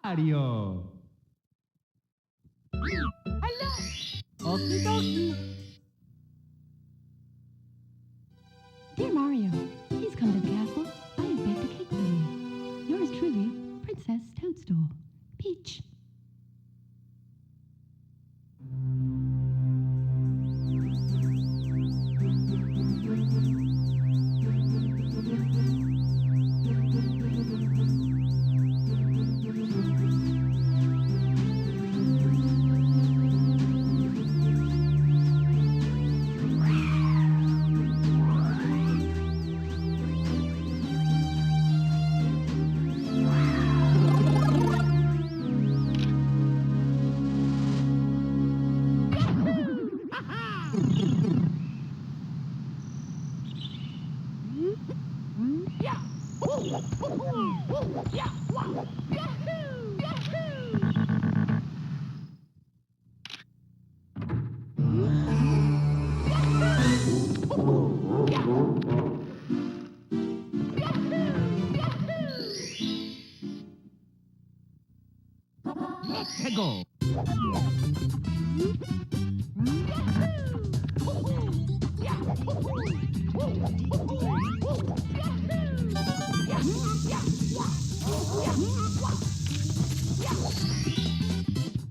Mario. Hello. Okie dokie. Dear Mario, please come to the castle. I have baked a cake for you. Yours truly, Princess Toadstool. Peach. Let's go.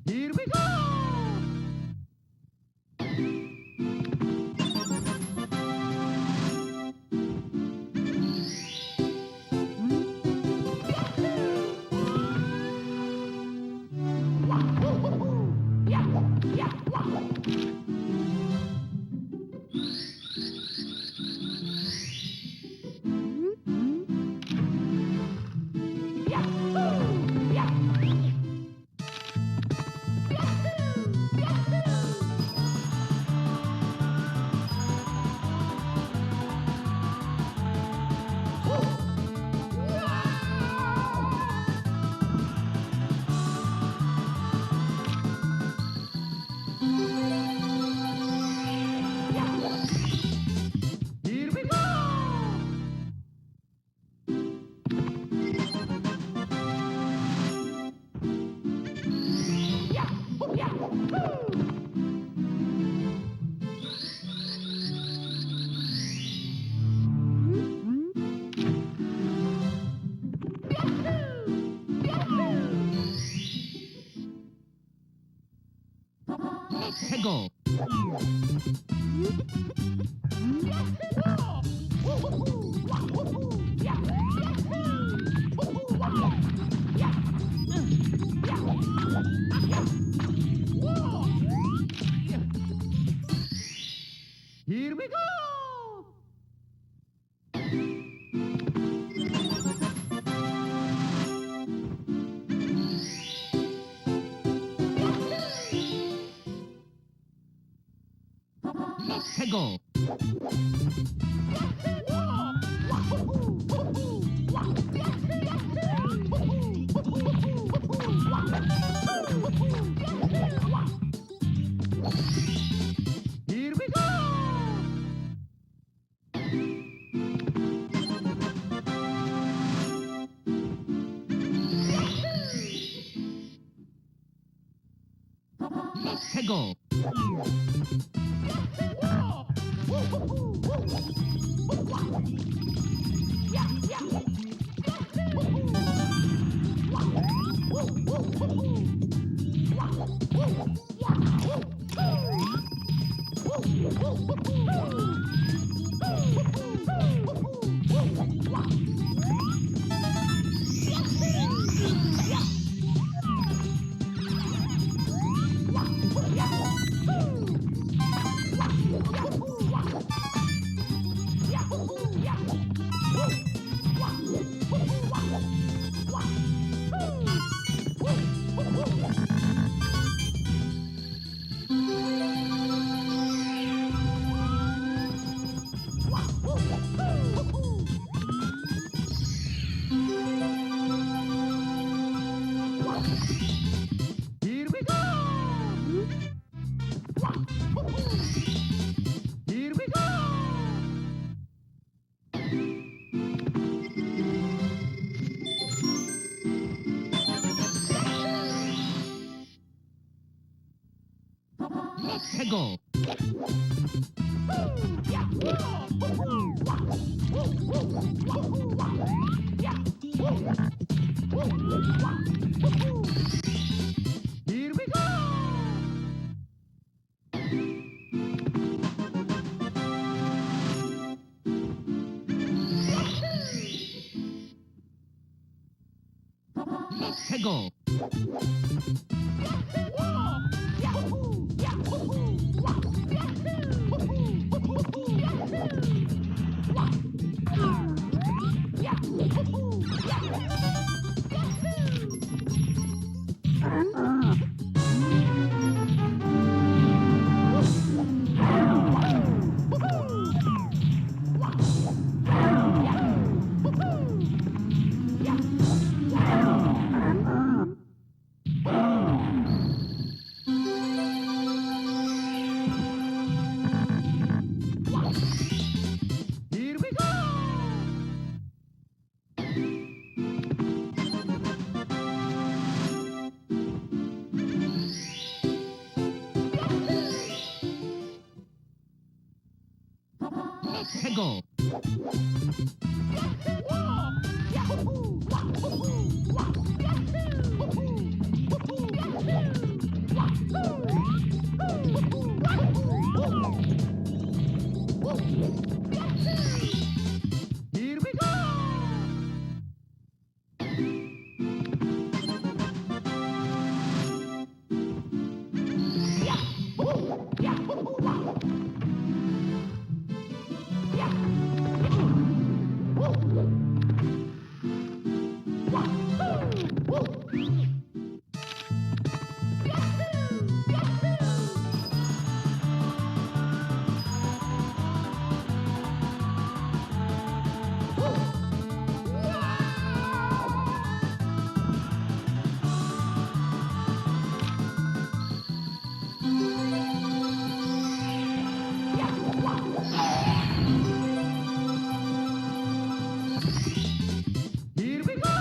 Here we go. Here we go. Let's go. Here we go. Let's go. Here we go. Let's go. go. Here we go. Let's go. Here we go. Let's go. Here we go. Here we go.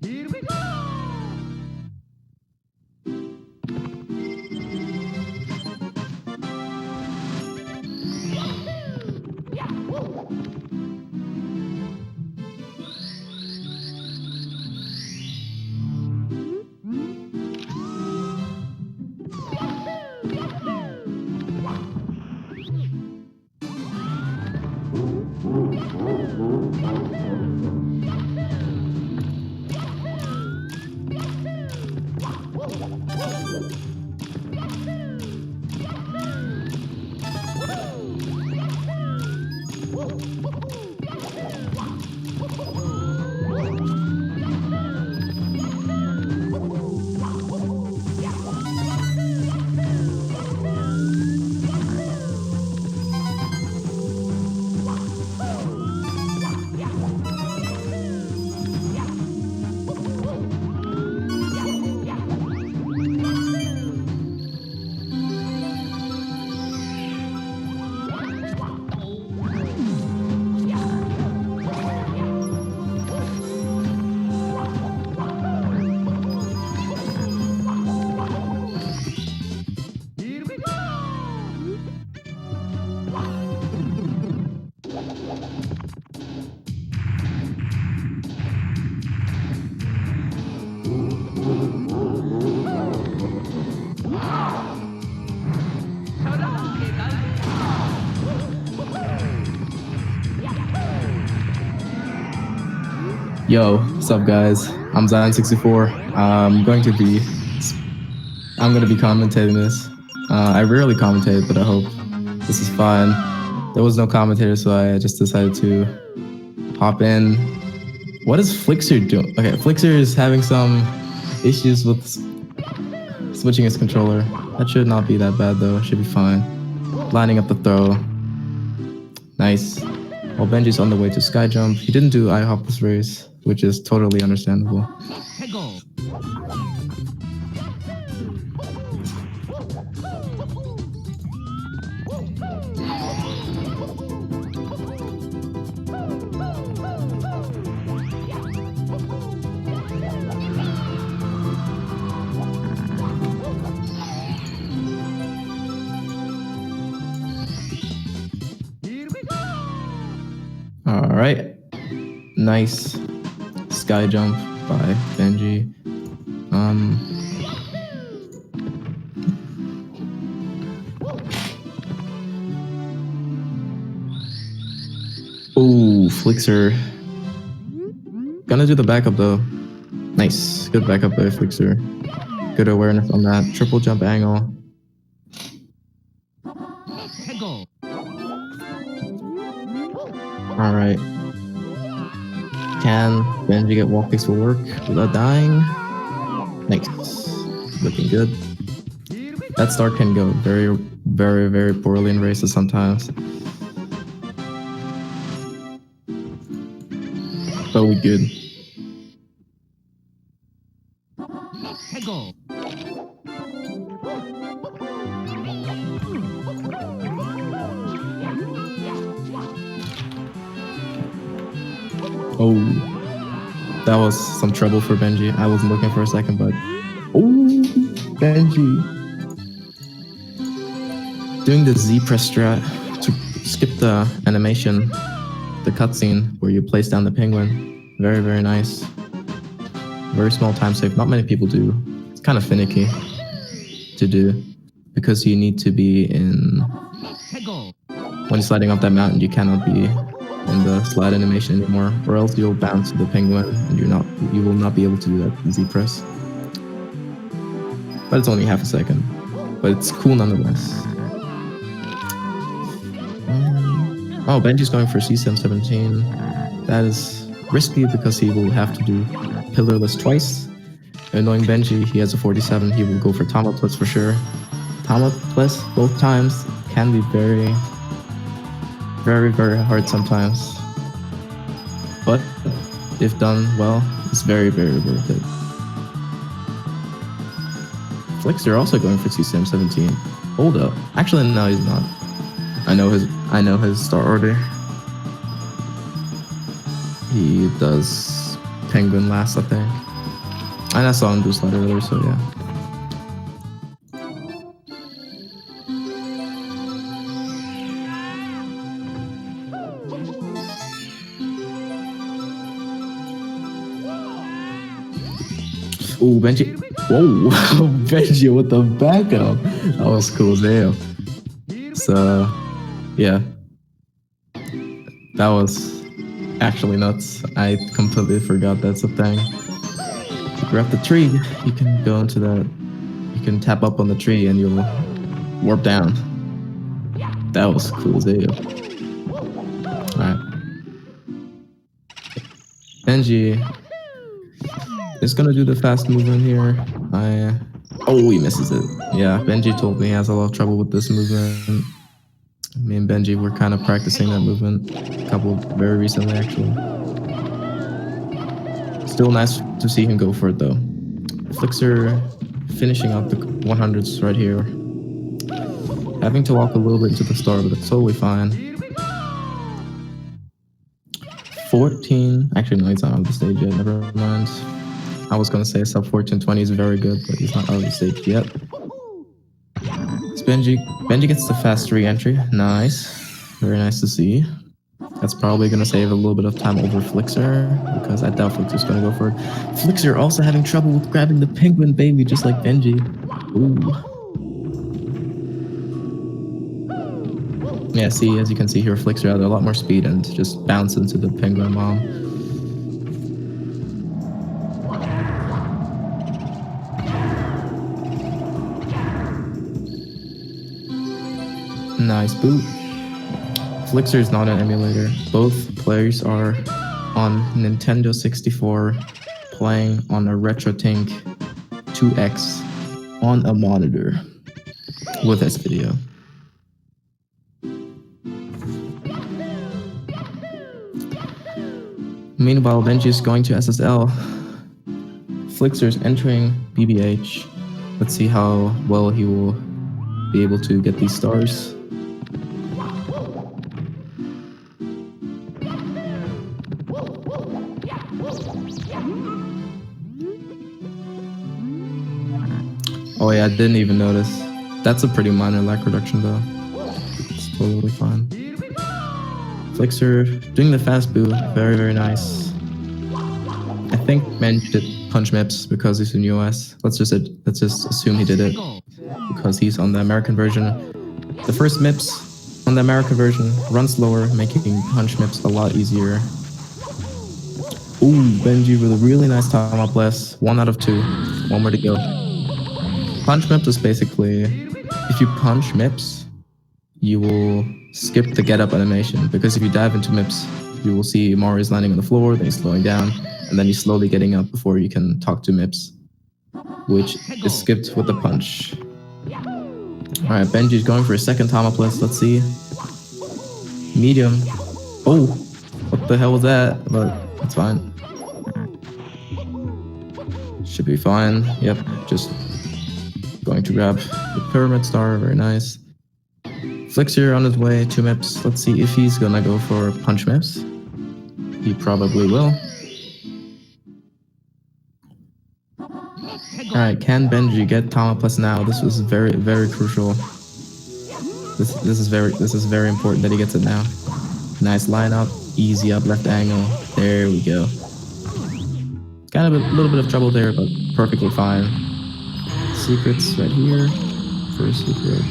Here we go. Here we go. Yo, what's up, guys? I'm Zion64. I'm going to be commentating this. I rarely commentate, but I hope this is fun. There was no commentator, so I just decided to hop in What is Flixer doing? Okay, Flixer is having some issues with switching his controller. That should not be that bad though. Should be fine. Lining up the throw. Nice. While Benji's on the way to sky jump, he didn't do IHOP this race, which is totally understandable. All right, nice sky jump by Benji. Oh, Flixer. Gonna do the backup though. Nice, good backup by Flixer. Good awareness on that triple jump angle. All right. Can Benji get wall kicks will work without dying? Nice. Looking good. That start can go very, very, very poorly in races sometimes. But we good. Oh, that was some trouble for Benji. I wasn't looking for a second, but oh, Benji doing the Z press strat to skip the animation, the cutscene where you place down the penguin. Very, very nice. Very small time save. Not many people do. It's kind of finicky to do because you need to be in. When you're sliding up that mountain, you cannot be in the slide animation anymore, or else you'll bounce to the penguin and you will not be able to do that Z press. But it's only half a second. But it's cool nonetheless. Oh, Benji's going for C17. That is risky because he will have to do pillarless twice. Annoying Benji, he has a 47. He will go for Tama plus for sure. Tama plus both times can be very, very, very hard sometimes. But if done well, it's very, very worth it. Flixer also going for C17. Hold up. Actually, no, he's not. I know his start order. He does penguin last, I think. And I saw him do slide earlier, so yeah. Ooh, Benji. Whoa, Benji with the backup. That was cool as hell. So, yeah. That was actually nuts. I completely forgot that's a thing. Grab the tree, you can go into that. You can tap up on the tree and you'll warp down. That was cool as hell. Alright. Benji is gonna do the fast movement here. Oh, he misses it. Yeah, Benji told me he has a lot of trouble with this movement. Me and Benji were kind of practicing that movement very recently actually. Still nice to see him go for it though. Flixer finishing out the 100s right here. Having to walk a little bit into the start, but it's totally fine. 14, actually no, he's not on the stage yet, never mind. I was gonna say sub 1420 is very good, but he's not out of the stage yet. It's Benji gets the fast re-entry. Nice. Very nice to see. That's probably gonna save a little bit of time over Flixer, because I doubt Flixer's gonna go for it. Flixer also having trouble with grabbing the penguin baby, just like Benji. Ooh. Yeah, see, as you can see here, Flixer had a lot more speed and just bounce into the penguin mom. Nice boot. Flixer is not an emulator. Both players are on Nintendo 64 playing on a RetroTink 2X on a monitor with this video. Meanwhile, Benji is going to SSL. Flixer's entering BBH. Let's see how well he will be able to get these stars. Oh yeah, I didn't even notice. That's a pretty minor lag reduction though. It's totally fine. Flixer doing the fast boot, very, very nice. I think Benji did punch MIPS because he's in US. Let's just assume he did it because he's on the American version. The first MIPS on the American version runs slower, making punch MIPS a lot easier. Ooh, Benji with a really nice time up bless. 1 out of 2. 1 more to go. Punch MIPS is basically, if you punch MIPS, you will skip the get up animation, because if you dive into MIPS, you will see Mario's landing on the floor, then he's slowing down, and then he's slowly getting up before you can talk to MIPS, which is skipped with the punch. Alright, Benji's going for a second time up list, let's see. Medium. Oh, what the hell was that? But it's fine. Should be fine. Yep, just going to grab the pyramid star, very nice. Flixer on his way to MIPS. Let's see if he's gonna go for punch MIPS. He probably will. Alright, can Benji get Tama plus now? This was very, very crucial. This is very important that he gets it now. Nice lineup, easy up left angle. There we go. Kind of a little bit of trouble there, but perfectly fine. Secrets right here. First secret.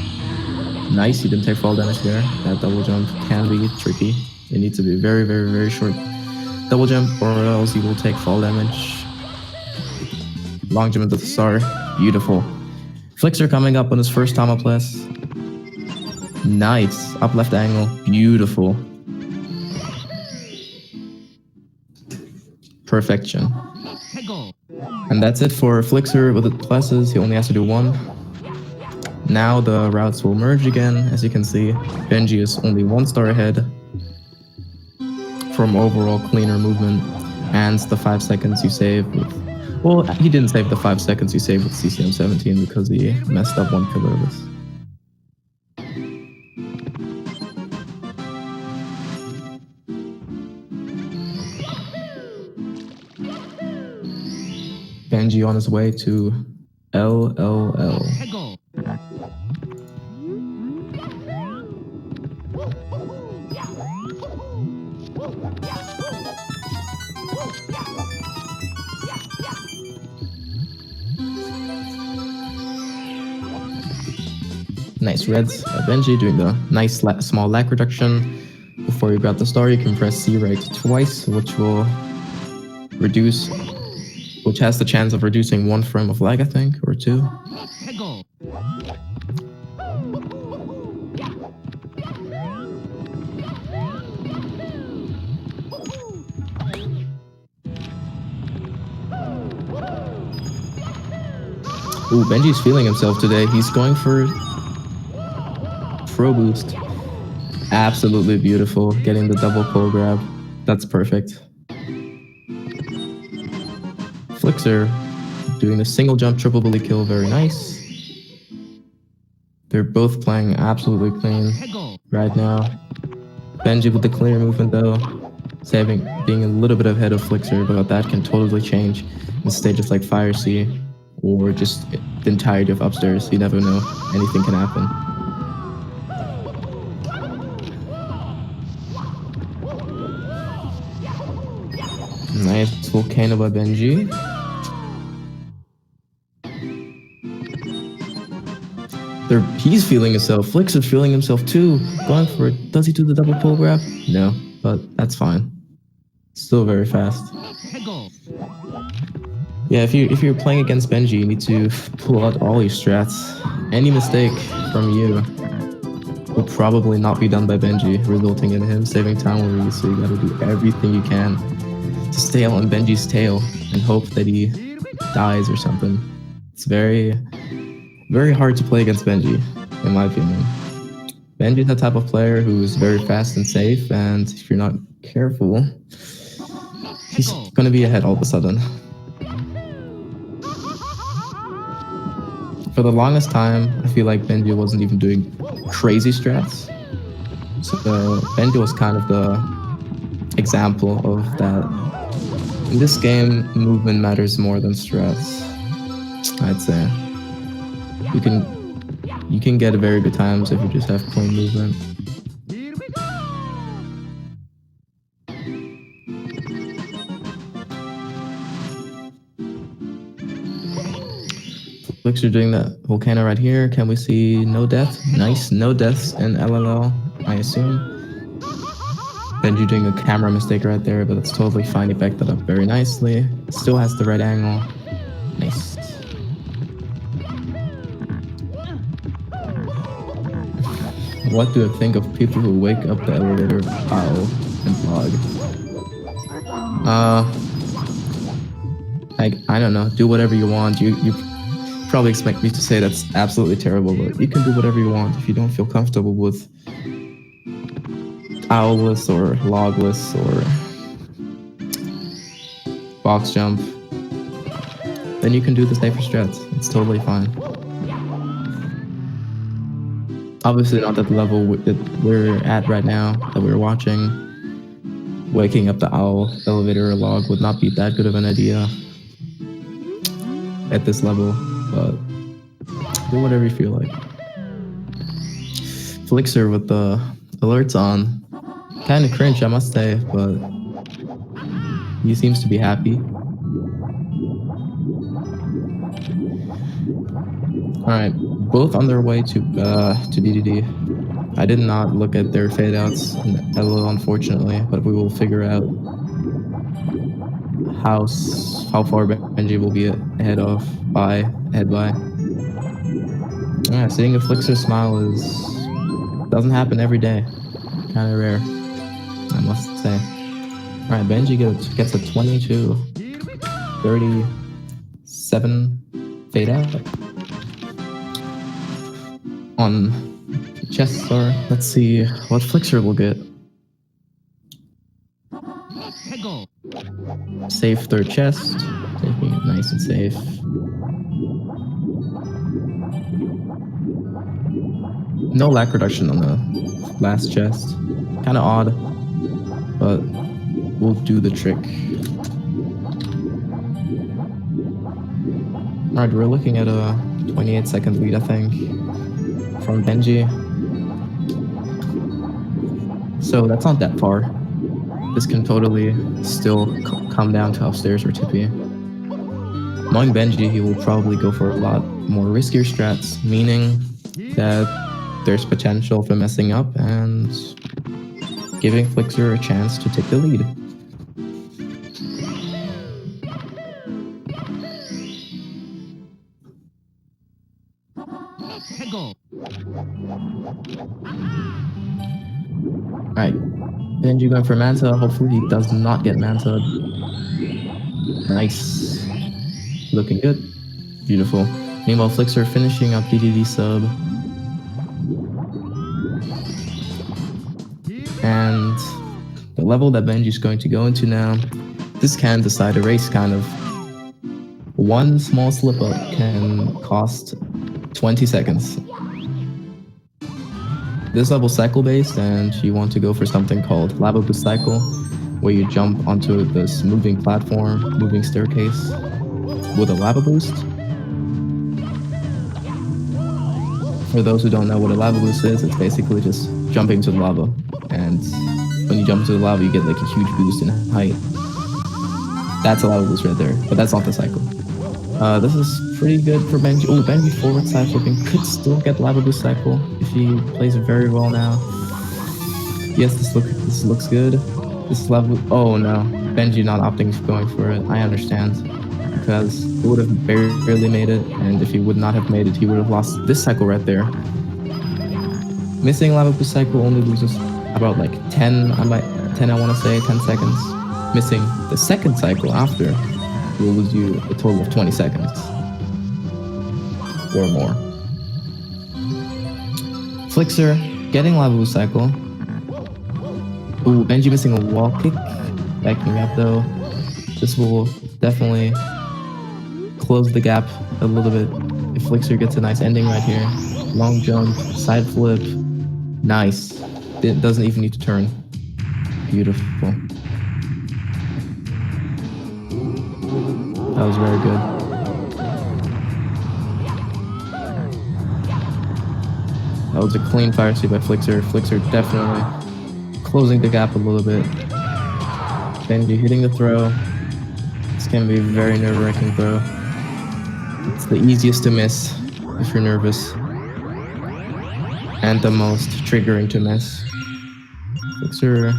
Nice, he didn't take fall damage there. That double jump can be tricky. It needs to be very, very, very short double jump, or else you will take fall damage. Long jump into the star. Beautiful. Flixer coming up on his first time up less. Nice. Up left angle. Beautiful. Perfection. And that's it for Flixer with the pluses. He only has to do 1. Now the routes will merge again. As you can see, Benji is only 1 star ahead from overall cleaner movement, and the 5 seconds you save with... Well, he didn't save the 5 seconds you saved with CCM 17 because he messed up 1 pillar of this. Benji on his way to LLL. Nice reds. Benji doing the nice small lag reduction. Before you grab the star, you can press C right twice, which will reduce, which has the chance of reducing 1 frame of lag, I think, or 2. Ooh, Benji's feeling himself today. He's going for Pro Boost. Absolutely beautiful. Getting the double pull grab. That's perfect. Flixer doing the single jump triple bully kill. Very nice. They're both playing absolutely clean right now. Benji with the clear movement though. Being a little bit ahead of Flixer, but that can totally change in stages like Fire Sea or just the entirety of upstairs. You never know. Anything can happen. Nice volcano by Benji. He's feeling himself. Flixer's feeling himself too. Going for it. Does he do the double pull grab? No, but that's fine. Still very fast. Yeah, if you're playing against Benji, you need to pull out all your strats. Any mistake from you will probably not be done by Benji, resulting in him saving time over you, so you gotta do everything you can to stay on Benji's tail and hope that he dies or something. It's very, very hard to play against Benji, in my opinion. Benji's the type of player who's very fast and safe, and if you're not careful, he's gonna be ahead all of a sudden. For the longest time, I feel like Benji wasn't even doing crazy strats. So Benji was kind of the example of that. In this game, movement matters more than strats, I'd say. You can get very good times if you just have clean movement. Here we go! Looks you're doing that volcano right here. Can we see no death? Nice, no deaths in LLL, I assume. Benji doing a camera mistake right there, but that's totally fine. He backed that up very nicely. Still has the right angle. Nice. What do I think of people who wake up the elevator owl and vlog? I don't know. Do whatever you want. You probably expect me to say that's absolutely terrible, but you can do whatever you want if you don't feel comfortable with owlless or logless or box jump. Then you can do the safer strats. It's totally fine. Obviously not at the level that we're at right now, that we're watching. Waking up the owl, elevator, or log would not be that good of an idea at this level, but do whatever you feel like. Flixer with the alerts on. Kind of cringe, I must say, but he seems to be happy. Alright, both on their way to DDD. I did not look at their fade outs, unfortunately, but we will figure out how far Benji will be ahead by. Yeah, seeing a Flixer smile doesn't happen every day. Kind of rare, I must say. Alright, Benji gets a 22-37 fade out on chest star. Let's see what Flixer will get. Safe third chest, taking it nice and safe. No lag reduction on the last chest. Kind of odd, but we'll do the trick. Alright, we're looking at a 28-second lead, I think, from Benji. So that's not that far. This can totally still come down to upstairs or tippy. Knowing Benji, he will probably go for a lot more riskier strats, meaning that there's potential for messing up and giving Flixer a chance to take the lead. Alright, Benji going for Manta. Hopefully he does not get Manta. Nice. Looking good. Beautiful. Meanwhile, Flixer finishing up DDD sub. And the level that Benji's going to go into now, this can decide a race, kind of. One small slip up can cost 20 seconds. This level's cycle based, and you want to go for something called lava boost cycle, where you jump onto this moving platform, moving staircase with a lava boost. For those who don't know what a lava boost is, it's basically just jumping to the lava. And when you jump into the lava, you get like a huge boost in height. That's a lava boost right there, but that's not the cycle. This is pretty good for Benji. Oh, Benji forward side flipping could still get lava boost cycle if he plays it very well now. Yes, this looks good. This level. Oh no, Benji not opting for going for it. I understand, because he would have barely made it, and if he would not have made it, he would have lost this cycle right there. Missing lava boost cycle only loses about like 10 I want to say 10 seconds. missing the second cycle after will lose you a total of 20 seconds or more. Flixer getting lava boost cycle. Ooh, Benji missing a wall kick. Backing up though. This will definitely close the gap a little bit if Flixer gets a nice ending right here. Long jump, side flip. Nice. It doesn't even need to turn. Beautiful. That was very good. That was a clean fire sweep by Flixer. Flixer definitely closing the gap a little bit. Benji hitting the throw. This can be a very nerve-wracking throw. It's the easiest to miss if you're nervous. And the most triggering to miss. Flixer.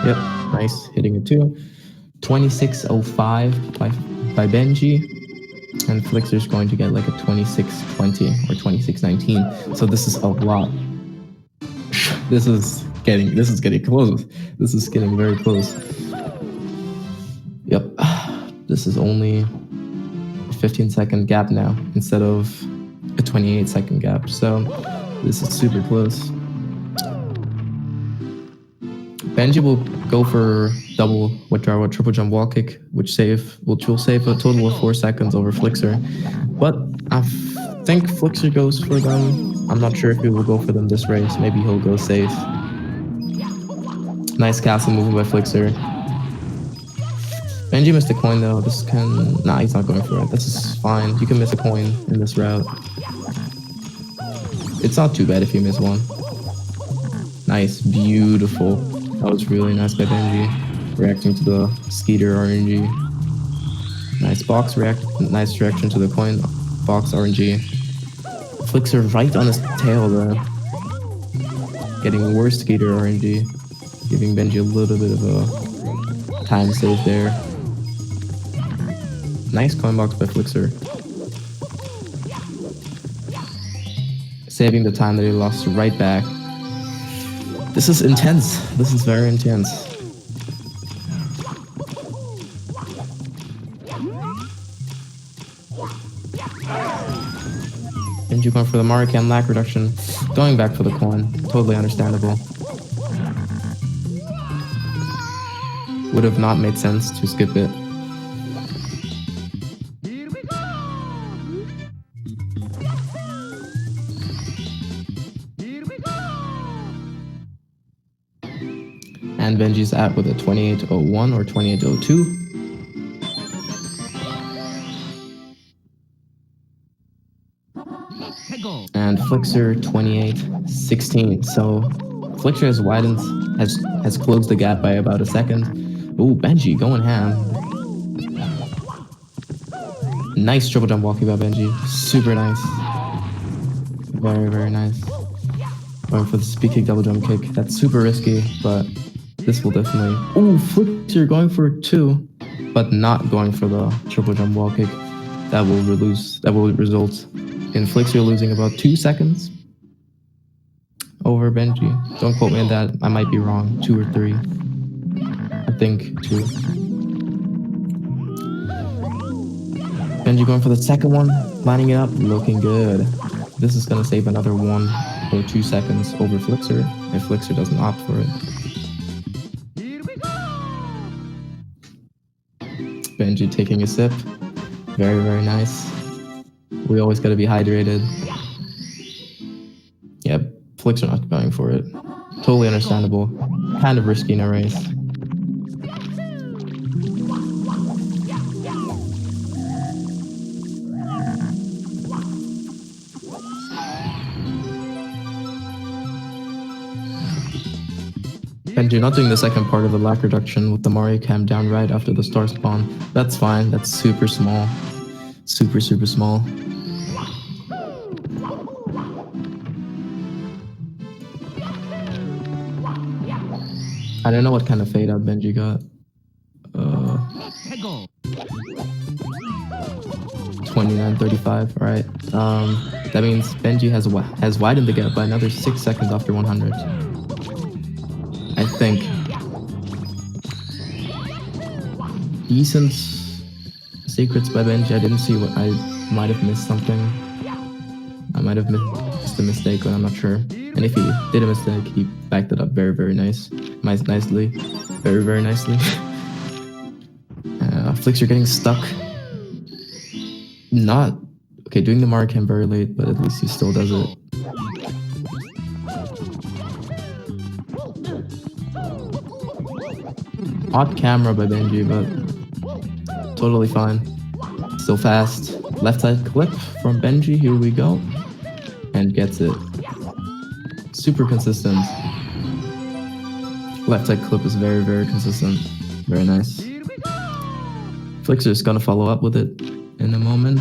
Yep, nice. Hitting it too. 26.05 by Benji. And Flixer's going to get like a 26.20 or 26.19. So this is a lot. This is getting close. This is getting very close. Yep. This is only a 15-second gap now instead of a 28-second gap. So this is super close. Benji will go for double withdrawal, triple jump wall kick, which will save a total of 4 seconds over Flixer. But I think Flixer goes for them. I'm not sure if he will go for them this race. Maybe he'll go safe. Nice castle movement by Flixer. Benji missed a coin though. Nah, he's not going for it. This is fine. You can miss a coin in this route. It's not too bad if you miss one. Nice, beautiful. That was really nice by Benji. Reacting to the Skeeter RNG. Nice nice reaction to the coin box RNG. Flixer right on his tail though. Getting worse Skeeter RNG. Giving Benji a little bit of a time save there. Nice coin box by Flixer. Saving the time that he lost right back. This is intense. This is very intense. Benji going for the Marican lag reduction. Going back for the coin. Totally understandable. Would have not made sense to skip it. Here we go! Here we go! And Benji's at with a 28.01 or 28.02. And Flixer 28.16. So Flixer has closed the gap by about a second. Ooh, Benji going ham. Nice triple jump walkie by Benji. Super nice. Very, very nice. Going for the speed kick double jump kick. That's super risky, but this will definitely... Ooh, Flixer going for it too, but not going for the triple jump wall kick. That will result in Flixer losing about 2 seconds over Benji. Don't quote me on that. I might be wrong. 2 or 3. I think 2. Benji going for the second one, lining it up, looking good. This is gonna save another 1 or 2 seconds over Flixer if Flixer doesn't opt for it. Here we go! Benji taking a sip. Very, very nice. We always gotta be hydrated. Yeah, Flixer not going for it. Totally understandable. Kind of risky in a race. Benji not doing the second part of the lag reduction with the Mario cam down right after the star spawn. That's fine. That's super small. Super, super small. I don't know what kind of fade out Benji got. 29.35, alright. That means Benji has widened the gap by another 6 seconds after 100. I think. decent secrets by Benji. I didn't see what I might have missed something. I might have missed a mistake, but I'm not sure. And if he did a mistake, he backed it up very nicely. Very nicely. Flicks are getting stuck. Not okay. Doing the Mario Cam very late, but at least he still does it. Odd camera by Benji, but totally fine. Still fast. Left side clip from Benji. Here we go. And gets it. Super consistent. Left side clip is very consistent. Very nice. Flixer is gonna follow up with it in a moment.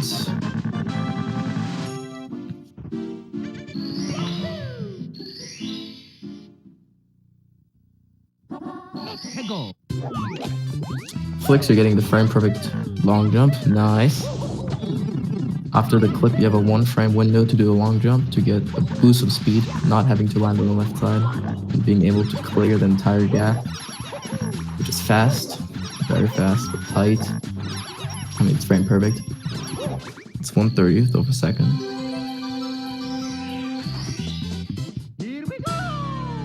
Flixer getting the frame perfect long jump. Nice. After the clip, you have a 1 frame window to do a long jump to get a boost of speed, not having to land on the left side, and being able to clear the entire gap, which is fast, very fast, but tight. I mean, it's frame perfect. It's 1/30th of a second.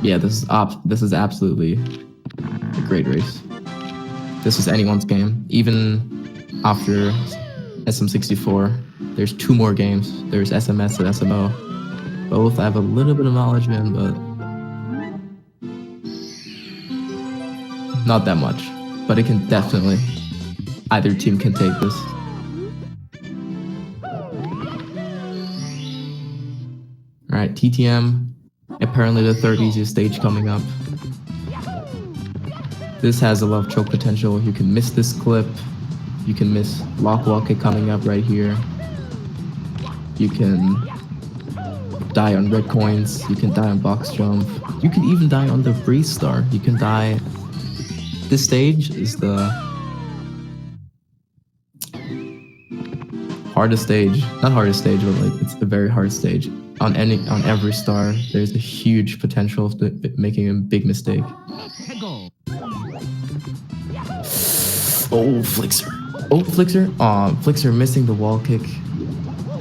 Yeah, this is absolutely a great race. This is anyone's game. Even after SM64, there's 2 more games. There's SMS and SMO. Both I have a little bit of knowledge in, but not that much. But it can definitely, either team can take this. Alright, TTM, apparently the 3rd easiest stage coming up. This has a lot of choke potential. You can miss this clip. You can miss lock wall kick coming up right here. You can die on red coins. You can die on box jump. You can even die on the breeze star. You can die. This stage is the hardest stage. Not hardest stage, but like it's a very hard stage. On every star, there's a huge potential of making a big mistake. Oh, Flixer. Oh, Flixer. Flixer missing the wall kick.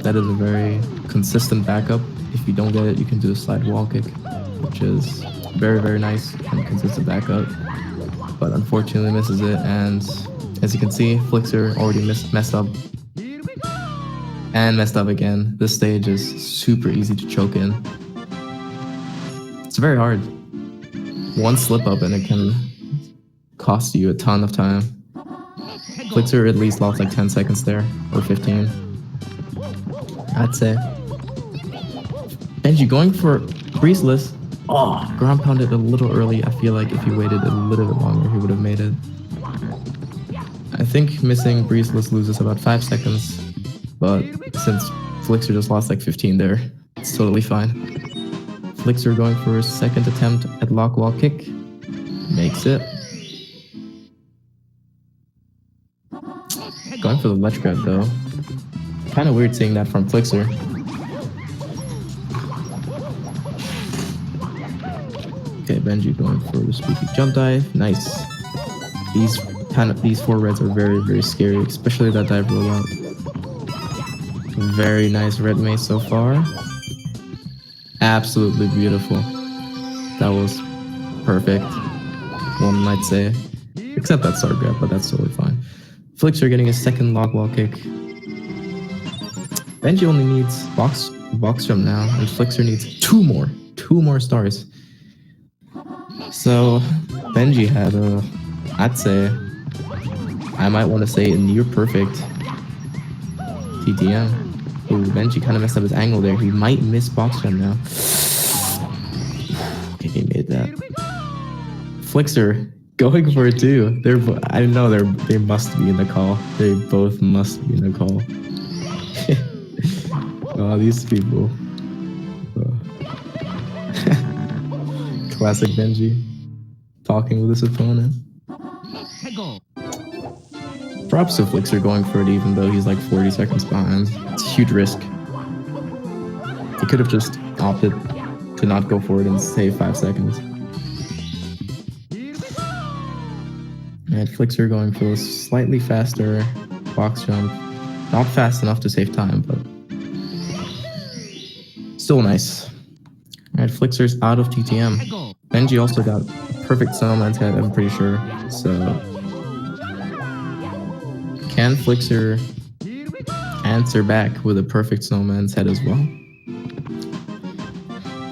That is a very consistent backup. If you don't get it, you can do a slide wall kick, which is very nice and consistent backup. But unfortunately misses it, and as you can see, Flixer already messed up. And messed up again. This stage is super easy to choke in. It's very hard. One slip up and it can cost you a ton of time. Flixer at least lost like 10 seconds there, or 15. I'd say. Benji going for breezeless. Oh, ground pounded a little early. I feel like if he waited a little bit longer, he would have made it. I think missing breezeless loses about 5 seconds, but since Flixer just lost like 15 there, it's totally fine. Flixer going for his 2nd attempt at lock wall kick. Makes it. Going for the ledge grab though. Kind of weird seeing that from Flixer. Okay, Benji going for the spooky jump dive. Nice. These 4 reds are very scary, especially that dive rollout. Very nice red maze so far. Absolutely beautiful. That was perfect, one might say. Except that star grab, but that's totally fine. Flixer getting a 2nd log wall kick. Benji only needs box jump now, and Flixer needs 2 more stars. So Benji had a, I'd say, I might want to say a near perfect TTM. Ooh, Benji kind of messed up his angle there. He might miss box jump now. Okay, he made that. Flixer going for it too. I know they must be in the call. They both must be in the call. Oh, these people. Classic Benji. Talking with his opponent. Props to Flixer going for it even though he's like 40 seconds behind. It's a huge risk. He could have just opted to not go for it and save 5 seconds. Alright, Flixer going for a slightly faster box jump. Not fast enough to save time, but still nice. Alright, Flixer's out of TTM. Benji also got a perfect snowman's head, I'm pretty sure. So, can Flixer answer back with a perfect snowman's head as well?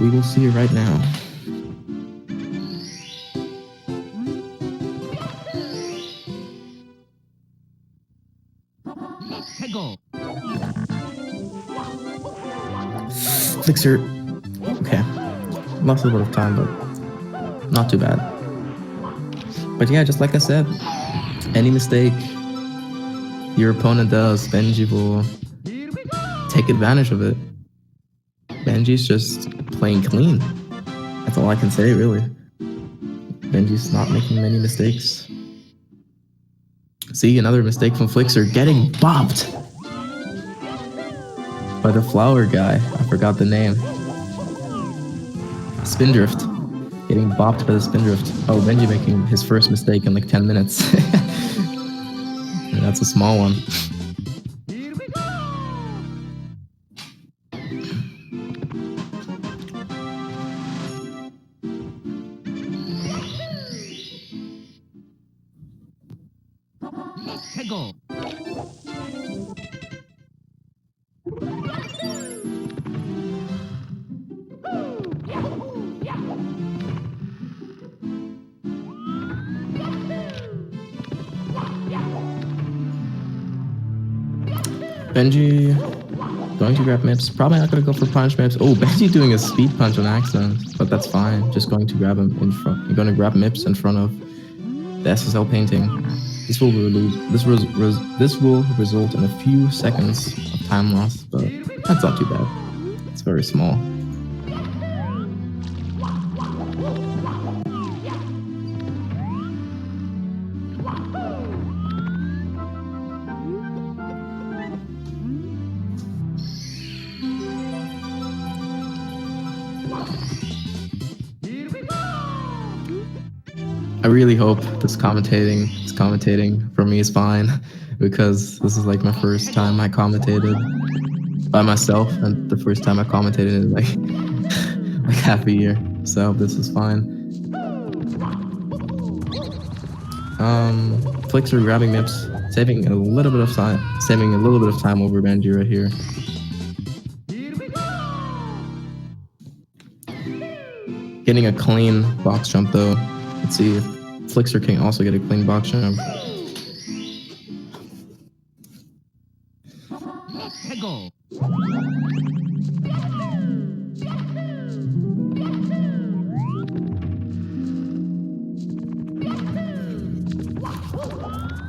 We will see it right now. Flixer, okay, lost a little bit of time, but not too bad. But yeah, just like I said, any mistake your opponent does, Benji will take advantage of it. Benji's just playing clean. That's all I can say, really. Benji's not making many mistakes. See, another mistake from Flixer, getting bopped by the flower guy. I forgot the name. Spindrift. Getting bopped by the Spindrift. Oh, Benji making his first mistake in like 10 minutes. And that's a small one. Benji going to grab Mips. Probably not going to go for punch Mips. Oh, Benji doing a speed punch on accident, but that's fine. Just going to grab him in front. You're going to grab Mips in front of the SSL painting. This will result in a few seconds of time loss, but that's not too bad. It's very small. I really hope this commentating for me is fine, because this is like my first time I commentated by myself, and the first time I commentated in like half a year. So this is fine. Flixer grabbing Mips, saving a little bit of time over Benji right here. Getting a clean box jump though. Let's see if Flixer can also get a clean box jump.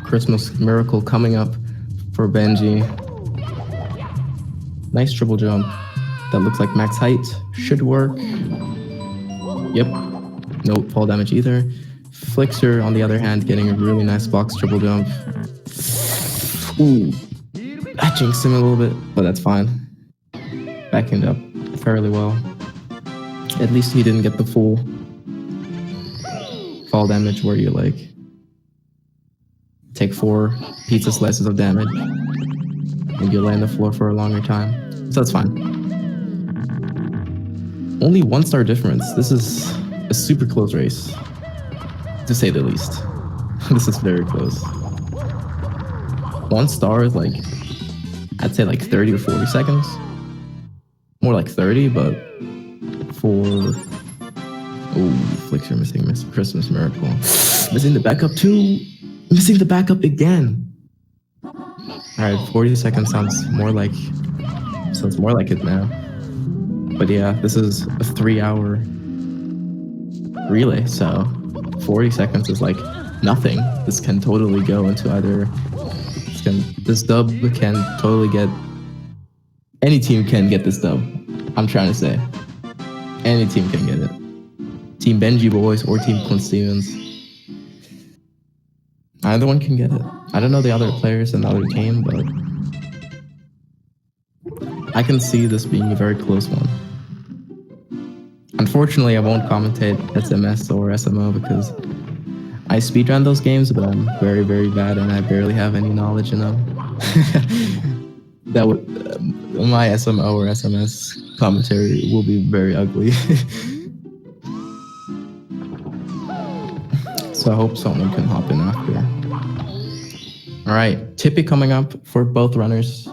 Christmas miracle coming up for Benji. Nice triple jump. That looks like max height. Should work. Yep. No fall damage either. Flixer, on the other hand, getting a really nice box triple jump. Ooh. I jinxed him a little bit, but that's fine. Backing up fairly well. At least he didn't get the full fall damage where you like take 4 pizza slices of damage and you lay on the floor for a longer time. So that's fine. Only 1-star difference. This is a super close race, to say the least. This is very close. 1 star is like, I'd say like 30 or 40 seconds. More like 30, but for... Oh, Flixer missing Christmas miracle. Missing the backup too. Missing the backup again. Alright, 40 seconds sounds more like it now. But yeah, this is a 3-hour relay, so 40 seconds is like nothing. This can totally go into either. This dub can totally get. Any team can get this dub. I'm trying to say, any team can get it. Team Benji boys or Team ClintStevens. Either one can get it. I don't know the other players in the other team, but I can see this being a very close one. Unfortunately, I won't commentate SMS or SMO because I speedrun those games, but I'm very, very bad and I barely have any knowledge in them. That would my SMO or SMS commentary will be very ugly. So I hope someone can hop in after. All right, Tippy coming up for both runners.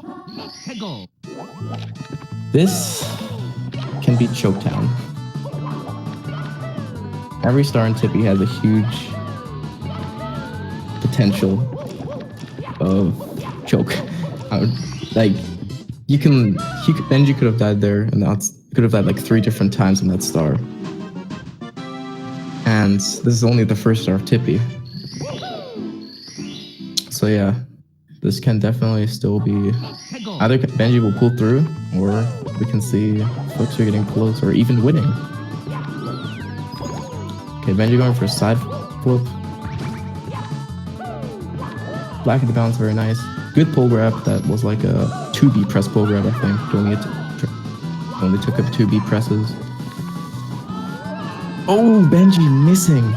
This can be Choketown. Every star in Tippy has a huge potential of choke. Like Benji could have died there, and could have died like 3 different times in that star. And this is only the first star of Tippy. So yeah, this can definitely still be either Benji will pull through, or we can see Flixer getting close, or even winning. Okay, Benji going for a side flip. Black at the bounce, very nice. Good pull grab. That was like a 2B press pull grab, I think. Only took up 2B presses. Oh, Benji missing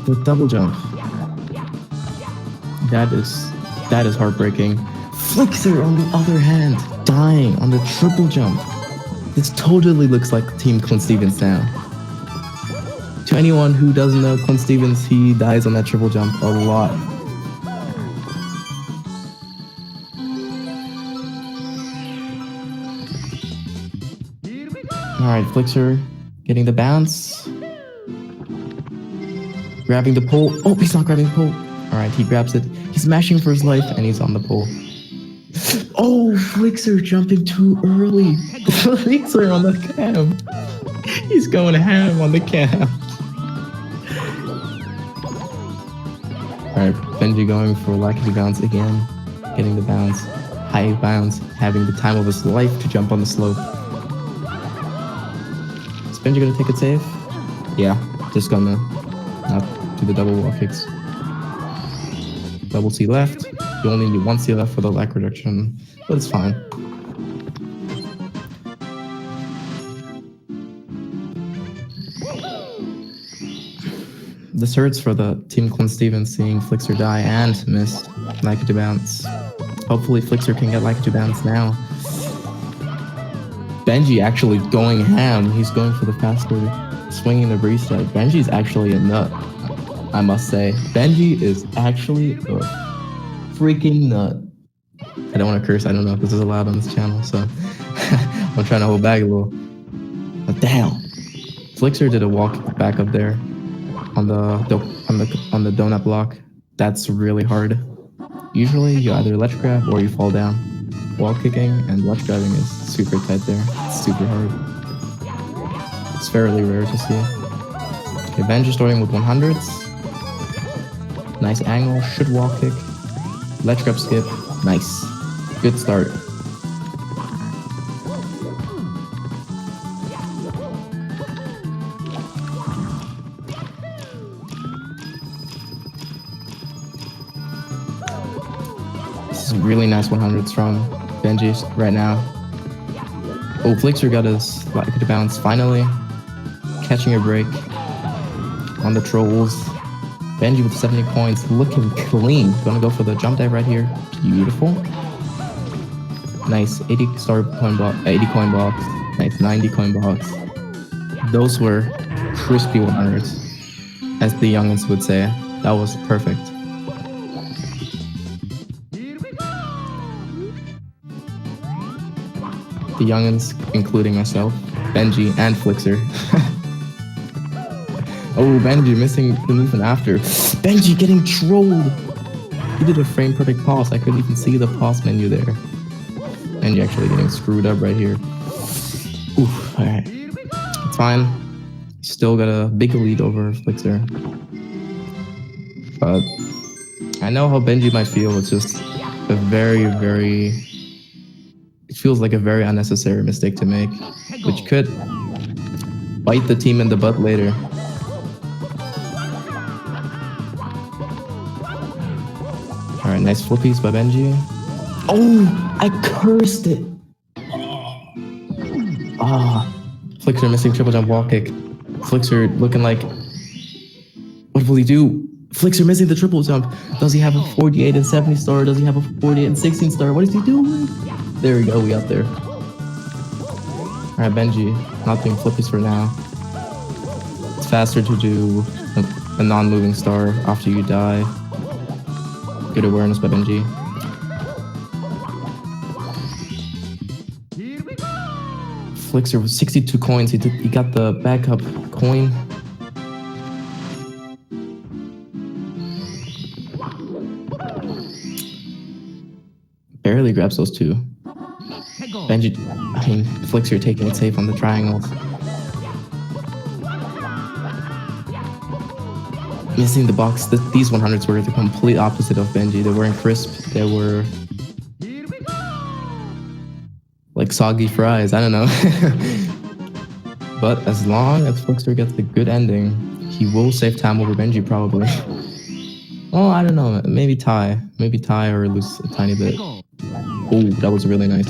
the double jump. That is heartbreaking. Flixer, on the other hand, dying on the triple jump. This totally looks like Team ClintStevens now. To anyone who doesn't know ClintStevens, he dies on that triple jump a lot. Alright, Flixer getting the bounce. Grabbing the pole. Oh, he's not grabbing the pole. Alright, he grabs it. He's mashing for his life and he's on the pole. Oh, Flixer jumping too early. Flixer on the cam. He's going ham on the cam. Alright, Benji going for lackey bounce again. Getting the bounce. High bounce. Having the time of his life to jump on the slope. Is Benji gonna take it safe? Yeah, just gonna not do the double wall kicks. Double C left. You only need 1 C left for the lag reduction, but it's fine. This hurts for the Team ClintStevens, seeing Flixer die and miss like to bounce. Hopefully Flixer can get like to bounce now. Benji actually going ham. He's going for the faster swinging the reset. Benji's actually a nut, I must say. Benji is actually a freaking nut. I don't want to curse. I don't know if this is allowed on this channel, so I'm trying to hold back a little. But damn, Flixer did a walk back up there on the donut block. That's really hard. Usually you either ledge grab or you fall down. Wall kicking and ledge grabbing is super tight there. It's super hard. It's fairly rare to see. Okay, Benji starting with 100s. Nice angle, should wall kick. Ledge grab skip. Nice. Good start. This is really nice 100s from Benji right now. Oh, Flixer got his like to bounce finally. Catching a break on the trolls. Benji with 70 points, looking clean. Gonna go for the jump dive right here. Beautiful. Nice 80 coin box. Nice 90 coin box. Those were crispy 100s, as the youngins would say. That was perfect. The youngins, including myself, Benji, and Flixer. Oh, Benji missing the movement after. Benji getting trolled. He did a frame perfect pause. I couldn't even see the pause menu there. Benji actually getting screwed up right here. Oof, alright. It's fine. Still got a big lead over Flixer. But I know how Benji might feel. It's just a very... It feels like a very unnecessary mistake to make, which could bite the team in the butt later. Alright, nice flippies by Benji. Oh, I cursed it. Ah, Flixer missing triple jump wall kick. Flixer looking like What will he do? Flixer missing the triple jump. Does he have a 48 and 70 star? Does he have a 48 and 16 star? What is he doing? There we go, we got there. Alright, Benji, not doing flippies for now. It's faster to do a non-moving star after you die. Good awareness by Benji. Here we go. Flixer with 62 coins. He got the backup coin. Barely grabs those two. Benji, I mean, Flixer taking it safe on the triangles. Missing the box. These 100s were the complete opposite of Benji. They weren't crisp. They were Here we go. like soggy fries. I don't know. But as long as Flixer gets the good ending, he will save time over Benji probably. Well, I don't know. Maybe tie. Maybe tie or lose a tiny bit. Oh, that was really nice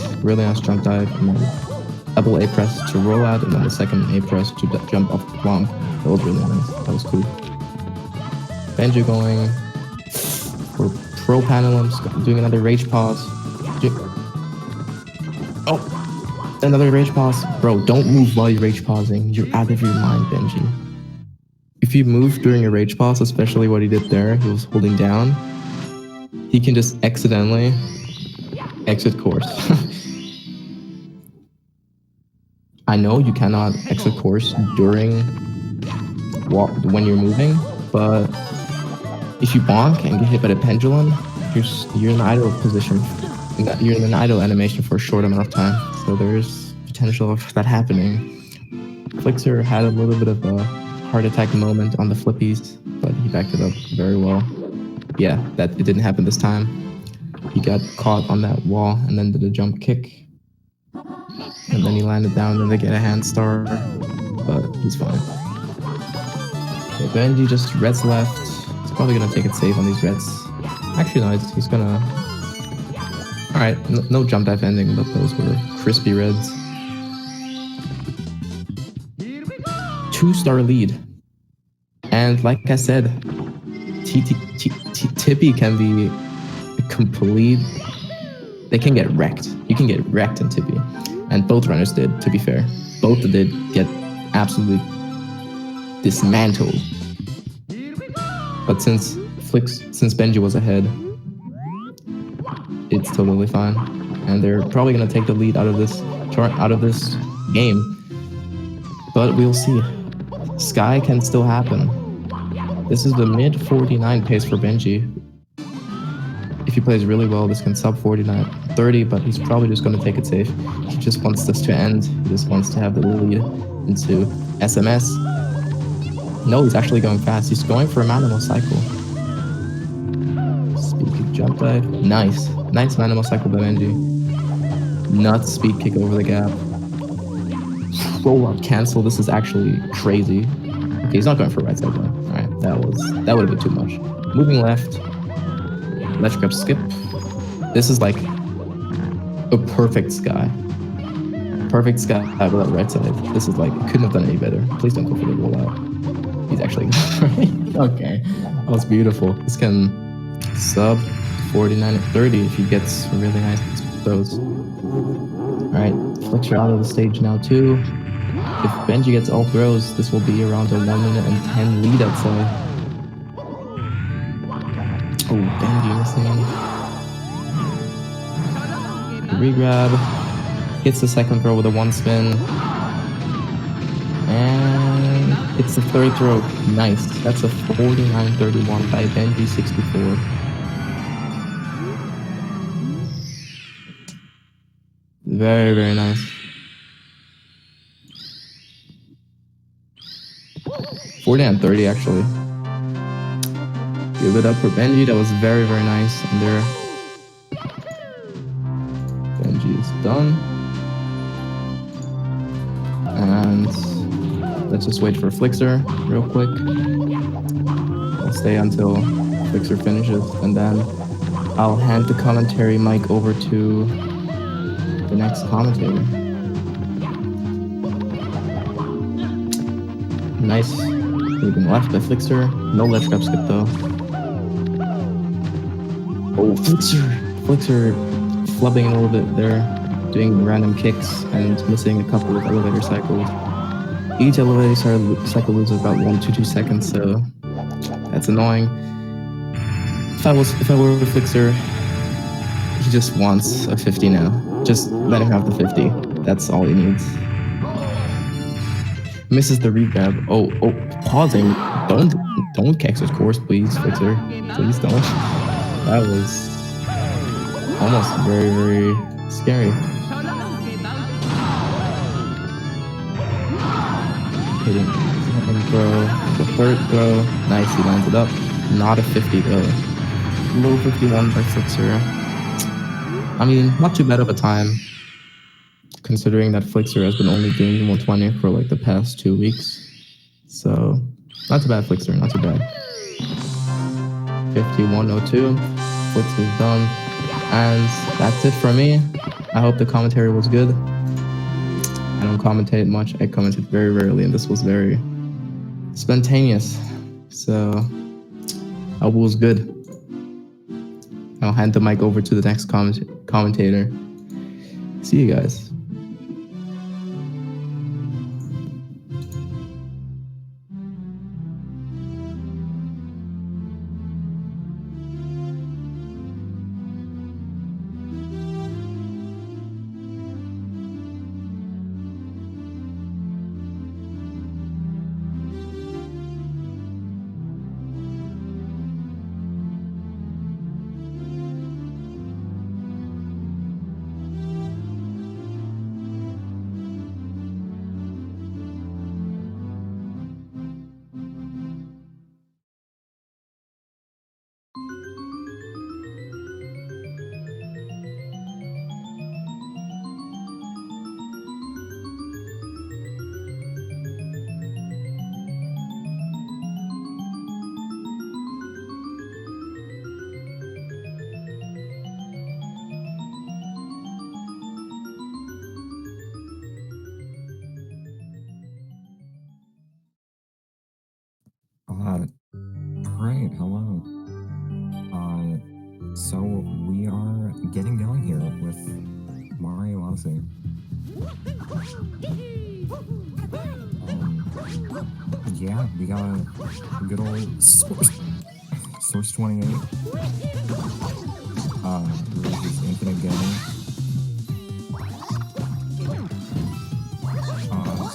jump dive, and then double A press to roll out, and then the second A press to jump off the plonk. That was really nice. That was cool. Benji going for pro panelums, doing another rage pause. Oh, another rage pause. Bro, don't move while you're rage pausing. You're out of your mind, Benji. If you move during a rage pause, especially what he did there, he was holding down, he can just accidentally exit course. I know you cannot exit course during when you're moving, but if you bonk and get hit by the pendulum, you're in an idle position. You're in an idle animation for a short amount of time, so there's potential of that happening. Flixer had a little bit of a heart attack moment on the flippies, but he backed it up very well. Yeah, that it didn't happen this time. He got caught on that wall and then did a jump kick. And then he landed down and they get a hand star, but he's fine. Okay, Benji just reds left. He's probably gonna take it safe on these reds. Actually, no, he's gonna... Alright, no jump dive ending, but those were crispy reds. 2-star lead. And like I said, Tippy can be a complete... They can get wrecked. You can get wrecked in Tippy. And both runners did, to be fair. Both did get absolutely dismantled. But since Benji was ahead, it's totally fine. And they're probably gonna take the lead out of this game. But we'll see. Sky can still happen. This is the mid 49 pace for Benji. If he plays really well, this can sub 30, but he's probably just going to take it safe. He just wants this to end. He just wants to have the lead into SMS. No, he's actually going fast. He's going for a manimal cycle. Speed kick jump dive. Nice manimal cycle by Benji. Nuts speed kick over the gap. Roll up cancel. This is actually crazy. Okay, he's not going for right side though. Alright, that would have been too much. Moving left. Let's grab skip. This is like a perfect sky. Perfect sky without right side. This is like, couldn't have done any better. Please don't go for the rollout. He's actually okay. That was beautiful. This can sub 49 at 30 if he gets really nice throws. Alright, Flixer out of the stage now too. If Benji gets all throws, this will be around a 1 minute and 10 lead, I'd say. Oh, Benji missing. Regrab. Hits the second throw with a 1 spin. And it's the third throw. Nice. That's a 49-31 by Benji 64. Very, very nice. 49-30 actually. Give it up for Benji. That was very, very nice. And there, Benji is done. And let's just wait for Flixer real quick. I'll stay until Flixer finishes, and then I'll hand the commentary mic over to the next commentator. Nice Moving left by Flixer. No ledge grab skip though. Oh, Flixer flubbing a little bit there, doing random kicks and missing a couple of elevator cycles. Each elevator cycle loses about 1 to 2 seconds, so that's annoying. If I were a Flixer, he just wants a 50 now. Just let him have the 50. That's all he needs. Misses the regrab. Oh, pausing. Don't catch his course, please, Flixer. Please don't. That was almost very, very scary. Hitting second throw, the third throw. Nice, he lands it up. Not a 50 though. Low 51 by Flixer. I mean, not too bad of a time, considering that Flixer has been only doing 120 for like the past 2 weeks. So, not too bad, Flixer, not too bad. 51.02, Flixer's done. And that's it for me. I hope the commentary was good. I don't commentate much, I commented very rarely, and this was very spontaneous. So, I hope it was good. I'll hand the mic over to the next commentator. See you guys. Alright, hello. So we are getting going here with Mario Odyssey. Yeah, we got a good old Source 28. Versus Infinite Gaming.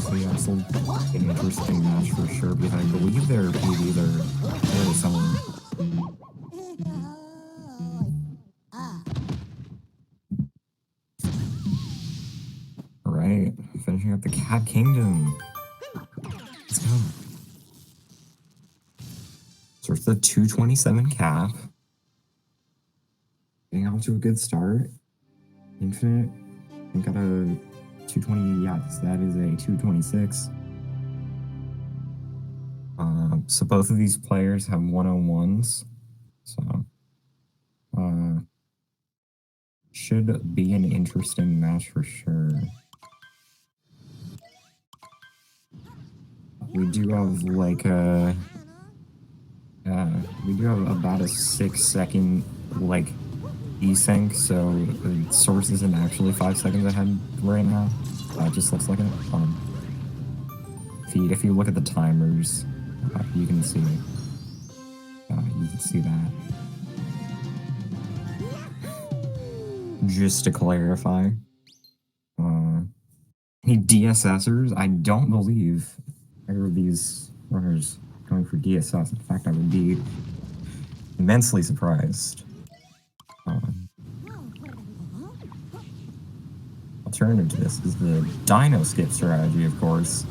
So yeah, this will be an interesting match for sure, because I believe their PVs are very similar. Alright, finishing up the Cat Kingdom. Let's go. So it's the 227 cap. Getting off to a good start. Infinite, I got a 220, yeah, that is a 226. So both of these players have 101s. So, should be an interesting match for sure. We do have like we do have about a 6-second like desync, so the Source isn't actually 5 seconds ahead right now. It just looks like it. If you look at the timers, you can see that. Just to clarify, any DSSers? I don't believe either of these runners going for DSS. In fact, I would be immensely surprised. Alternative to this is the Dino Skip strategy, of course.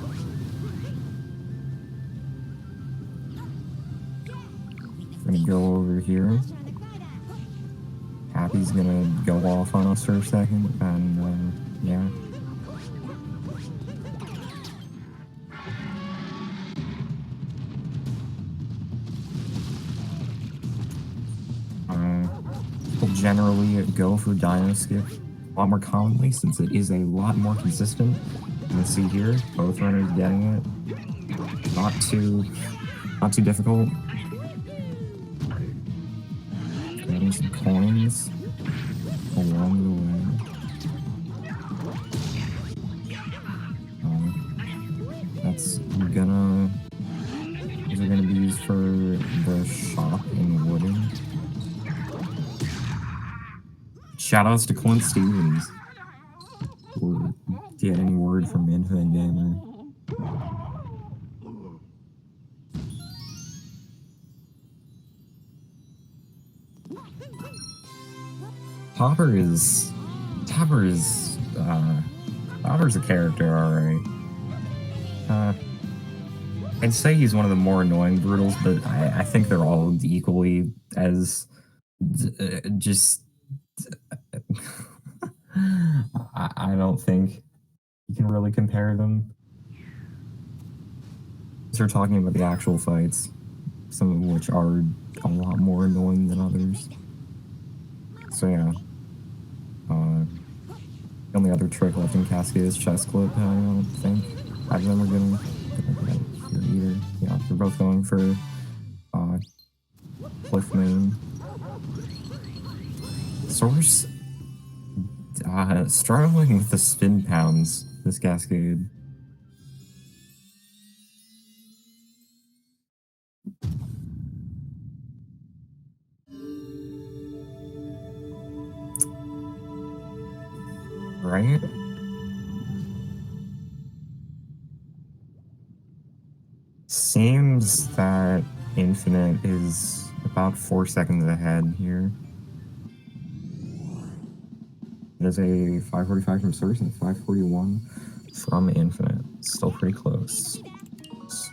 Gonna go over here. Happy's gonna go off on us for a second, and yeah. People generally go for Dino Skip a lot more commonly, since it is a lot more consistent. You can see here, both runners getting it. Not too Not too difficult. Getting some coins along the way. That's gonna... These are gonna be used for the shop in Wooden. Shoutouts to ClintStevens for getting word from Infinite Gamer. Topper's a character, alright. I'd say he's one of the more annoying Brutals, but I think they're all equally as just... I don't think you can really compare them. So we're talking about the actual fights, some of which are a lot more annoying than others. So yeah. The only other trick left in Cascade is chest clip. I don't think either of them are gonna here either. Yeah, they're both going for cliff main. Source struggling with the spin pounds this Cascade. Right? Seems that Infinite is about 4 seconds ahead here. There's a 545 from Source and 541 from Infinite. Still pretty close.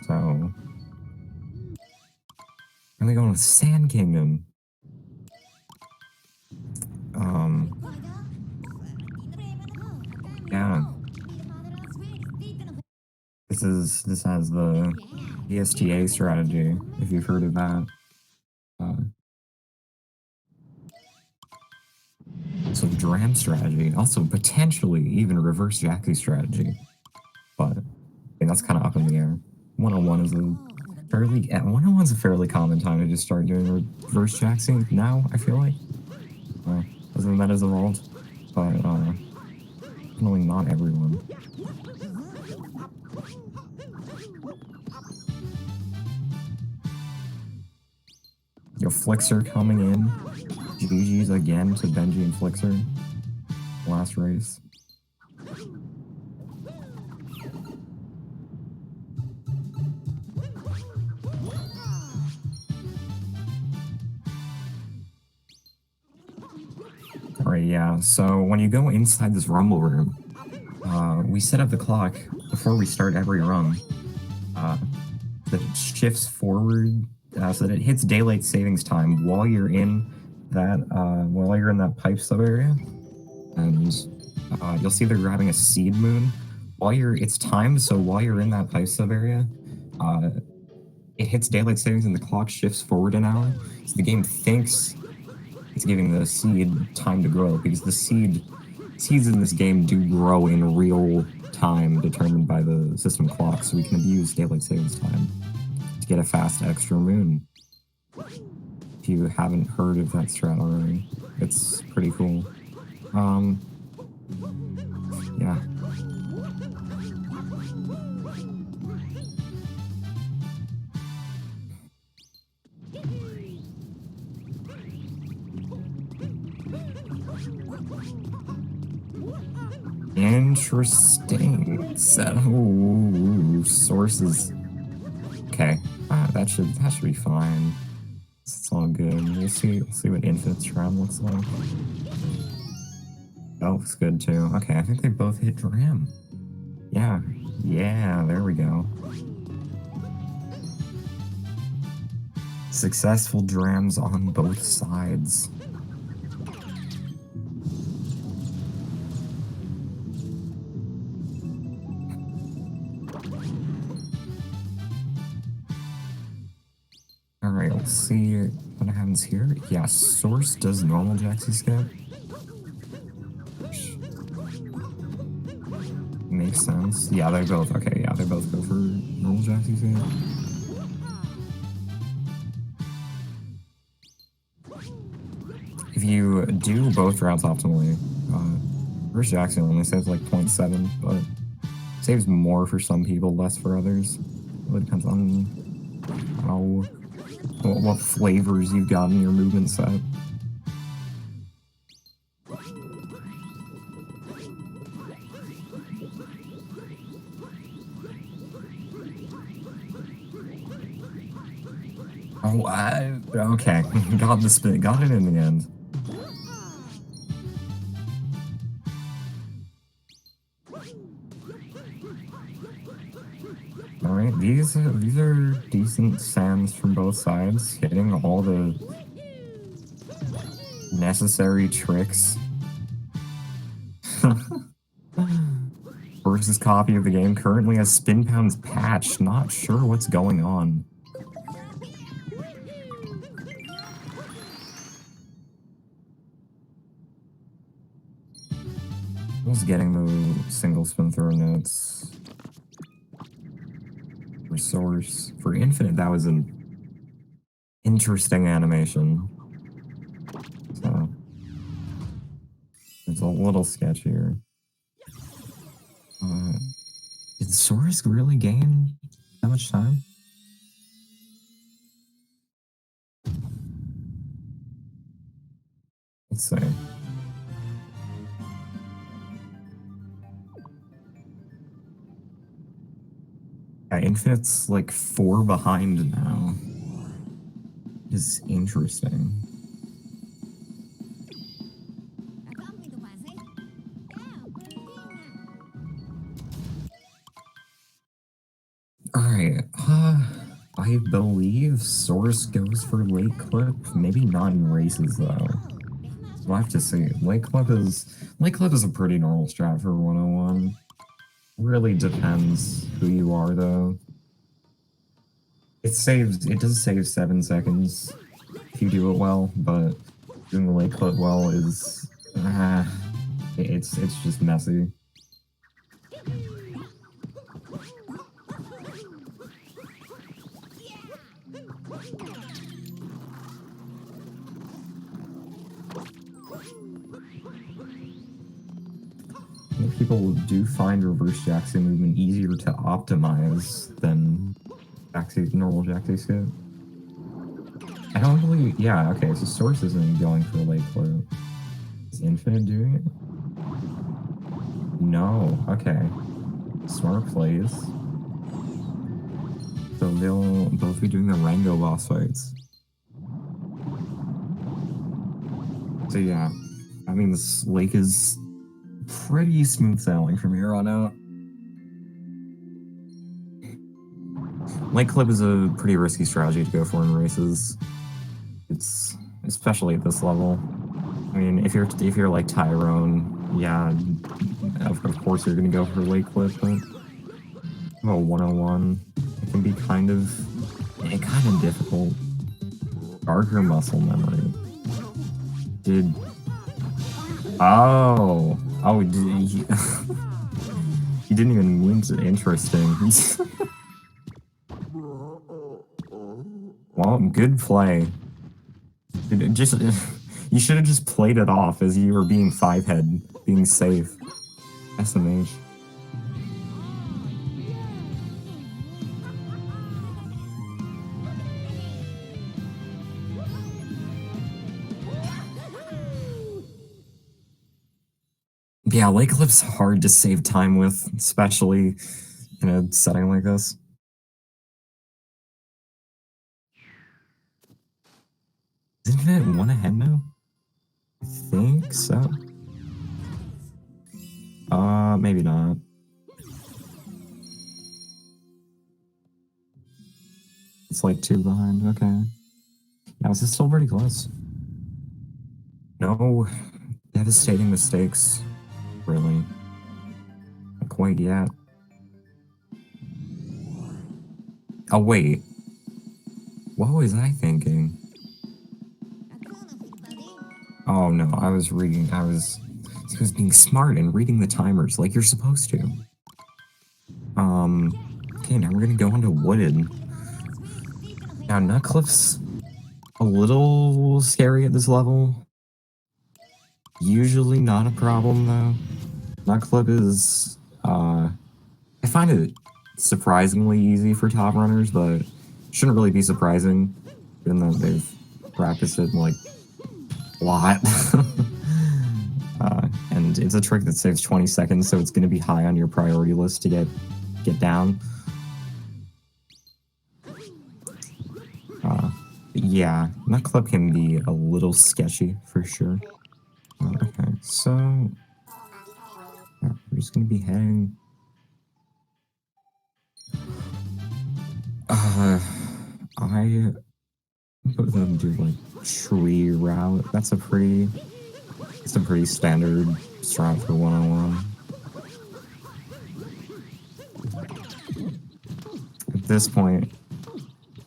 So, really going with Sand Kingdom. Yeah. This has the ESTA strategy, if you've heard of that. So Dram strategy, also potentially even reverse Jaxi strategy, but I mean, that's kind of up in the air. 101 is a fairly 101's a fairly common time to just start doing reverse Jaxi now. I feel like as the meta's evolved, but definitely not everyone. Yo, Flixer coming in. GG's again to Benji and Flixer. Last race. Alright, yeah, so when you go inside this rumble room, we set up the clock before we start every run that it shifts forward so that it hits daylight savings time while you're in that pipe sub area, and you'll see they're grabbing a seed moon it's timed, so while you're in that pipe sub area, it hits daylight savings and the clock shifts forward an hour, so the game thinks it's giving the seed time to grow, because the seeds in this game do grow in real time determined by the system clock, so we can abuse daylight savings time to get a fast extra moon. If you haven't heard of that strat already, it's pretty cool. Yeah. Interesting set. Ooh, sources. Okay, that should be fine. It's all good. We'll see what Infinite's Dram looks like. That looks good too. Okay, I think they both hit Dram. Yeah, there we go. Successful Drams on both sides. Alright, let's see what happens here. Yeah, Source does normal Jaxi skip. Makes sense. Yeah, they both go for normal Jaxi skip. you do both routes optimally, Bruce Jackson only saves like 0.7, but saves more for some people, less for others. It depends on what flavors you've got in your movement set. Oh, okay. Got the spin. Got it in the end. All right, these are decent sands from both sides, hitting all the necessary tricks. Versus copy of the game currently has Spin Pound's patch. Not sure what's going on. Who's getting the single spin throw notes? Resource. For Infinite, that was an interesting animation. So, it's a little sketchier. Did Source really gain that much time? Let's see. Yeah, Infinite's like 4 behind now. Is interesting. Alright, I believe Source goes for Lake Clip. Maybe not in races though. We'll have to see. Lake Clip is a pretty normal strat for 101. Really depends who you are though. It does save 7 seconds if you do it well, but doing the Lake Clip well is it's just messy. People do find reverse Jackson movement easier to optimize than normal Jackson skip. I don't really, yeah, okay, so Source isn't going for a late float. Is Infinite doing it? No, okay. Smart plays. So they'll both be doing the Rango boss fights. So yeah, I mean, this lake is pretty smooth sailing from here on out. Lake Clip is a pretty risky strategy to go for in races. It's especially at this level. I mean, if you're like Tyrone, yeah, of course you're gonna go for Lake Clip, but 101, it can be kind of difficult. Darker muscle memory. Did he didn't even mean to. Interesting. Well, good play. You should have just played it off as you were being 5-head, being safe. SMH. Yeah, Lake Clip's hard to save time with, especially in a setting like this. Isn't it 1 ahead now? I think so. Maybe not. It's like 2 behind, okay. Yeah, this is still pretty close. No devastating mistakes, really. Not quite yet. Oh, wait. What was I thinking? Oh no, I was being smart and reading the timers like you're supposed to. Okay, now we're gonna go on to Wooded. Now, Nutcliffe's a little scary at this level. Usually not a problem though. Nutclip is, I find it surprisingly easy for top runners, but shouldn't really be surprising, given that they've practiced it like a lot. And it's a trick that saves 20 seconds, so it's going to be high on your priority list to get down. Yeah, Nutclip can be a little sketchy for sure. Okay, so we're just going to be heading. I put them do like tree route. It's a pretty standard strat for 101. At this point,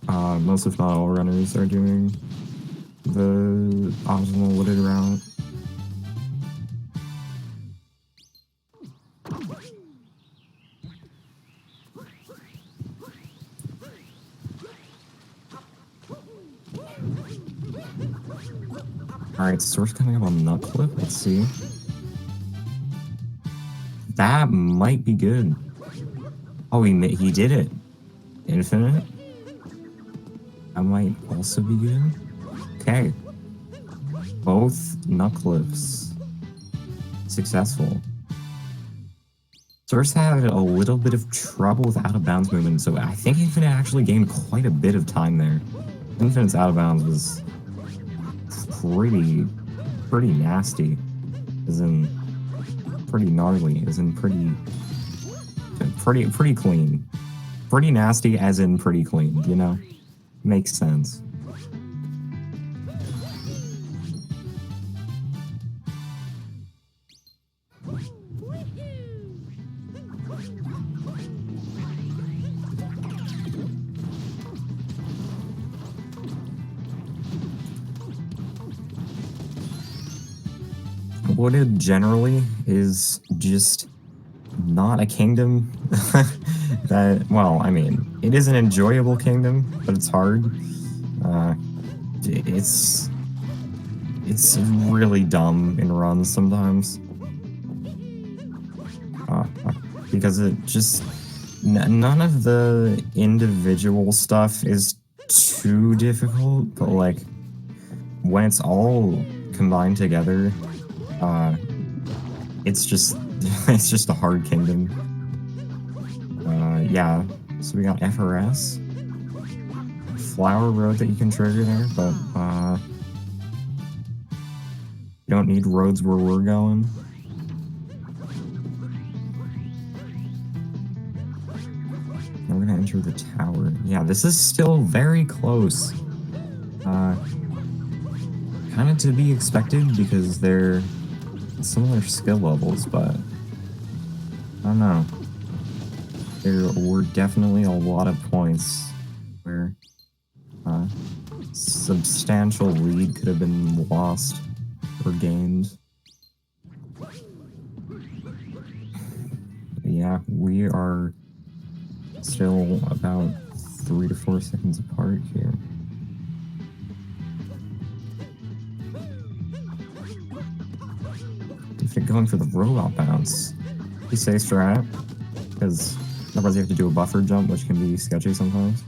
most if not all runners are doing the optimal wooded route. Alright, source coming up on Nutclip, let's see. That might be good. Oh, he did it. Infinite? That might also be good. Okay. Both Nutclips successful. Source had a little bit of trouble with out of bounds movement, so I think Infinite actually gained quite a bit of time there. Infinite's out of bounds was pretty nasty, as in pretty gnarly, as in pretty clean. Pretty nasty as in pretty clean, you know? Makes sense. Wooded generally is just not a kingdom that, well, I mean, it is an enjoyable kingdom, but it's hard. It's really dumb in runs sometimes. Because it just, none of the individual stuff is too difficult, but like, when it's all combined together, it's just a hard kingdom. Yeah, so we got FRS, Flower Road that you can trigger there, but you don't need roads where we're going. Now we're gonna enter the tower. Yeah, this is still very close. Kind of to be expected because they're similar skill levels, but I don't know. There were definitely a lot of points where substantial lead could have been lost or gained. Yeah, we are still about 3 to 4 seconds apart here. If you're going for the robot bounce, be safe strat, because otherwise you have to do a buffer jump, which can be sketchy sometimes.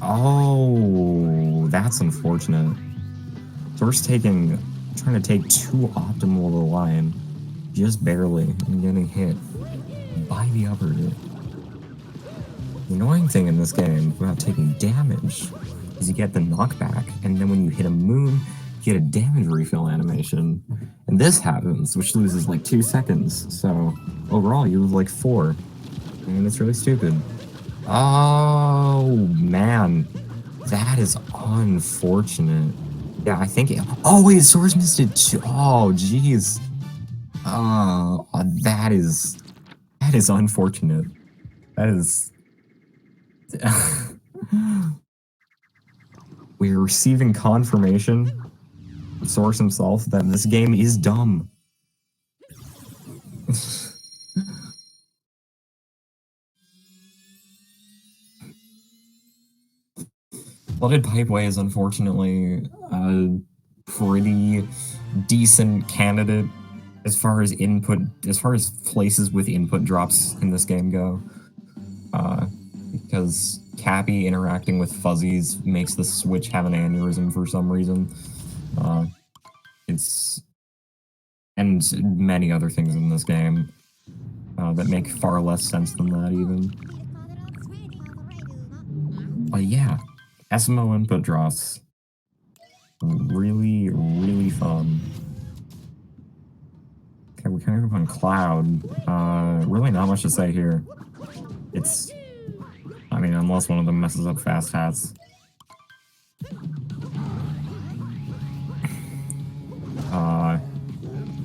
Oh, that's unfortunate. Source trying to take too optimal of the line, just barely, and getting hit by the upper. The annoying thing in this game about taking damage is you get the knockback, and then when you hit a moon, you get a damage refill animation. And this happens, which loses like 2 seconds. So overall, you lose like 4. And it's really stupid. Oh, man. That is unfortunate. Yeah, I think oh, wait, Source missed it too. Oh, jeez. Oh, that is unfortunate. That is... We're receiving confirmation from Source himself that this game is dumb. Flooded Pipeway is unfortunately a pretty decent candidate as far as places with input drops in this game go. Because Cappy interacting with fuzzies makes the Switch have an aneurysm for some reason. And many other things in this game that make far less sense than that even. But yeah, SMO input drops. Really, really fun. Okay, we kind of go on Cloud. Really not much to say here. I mean, unless one of them messes up fast hats.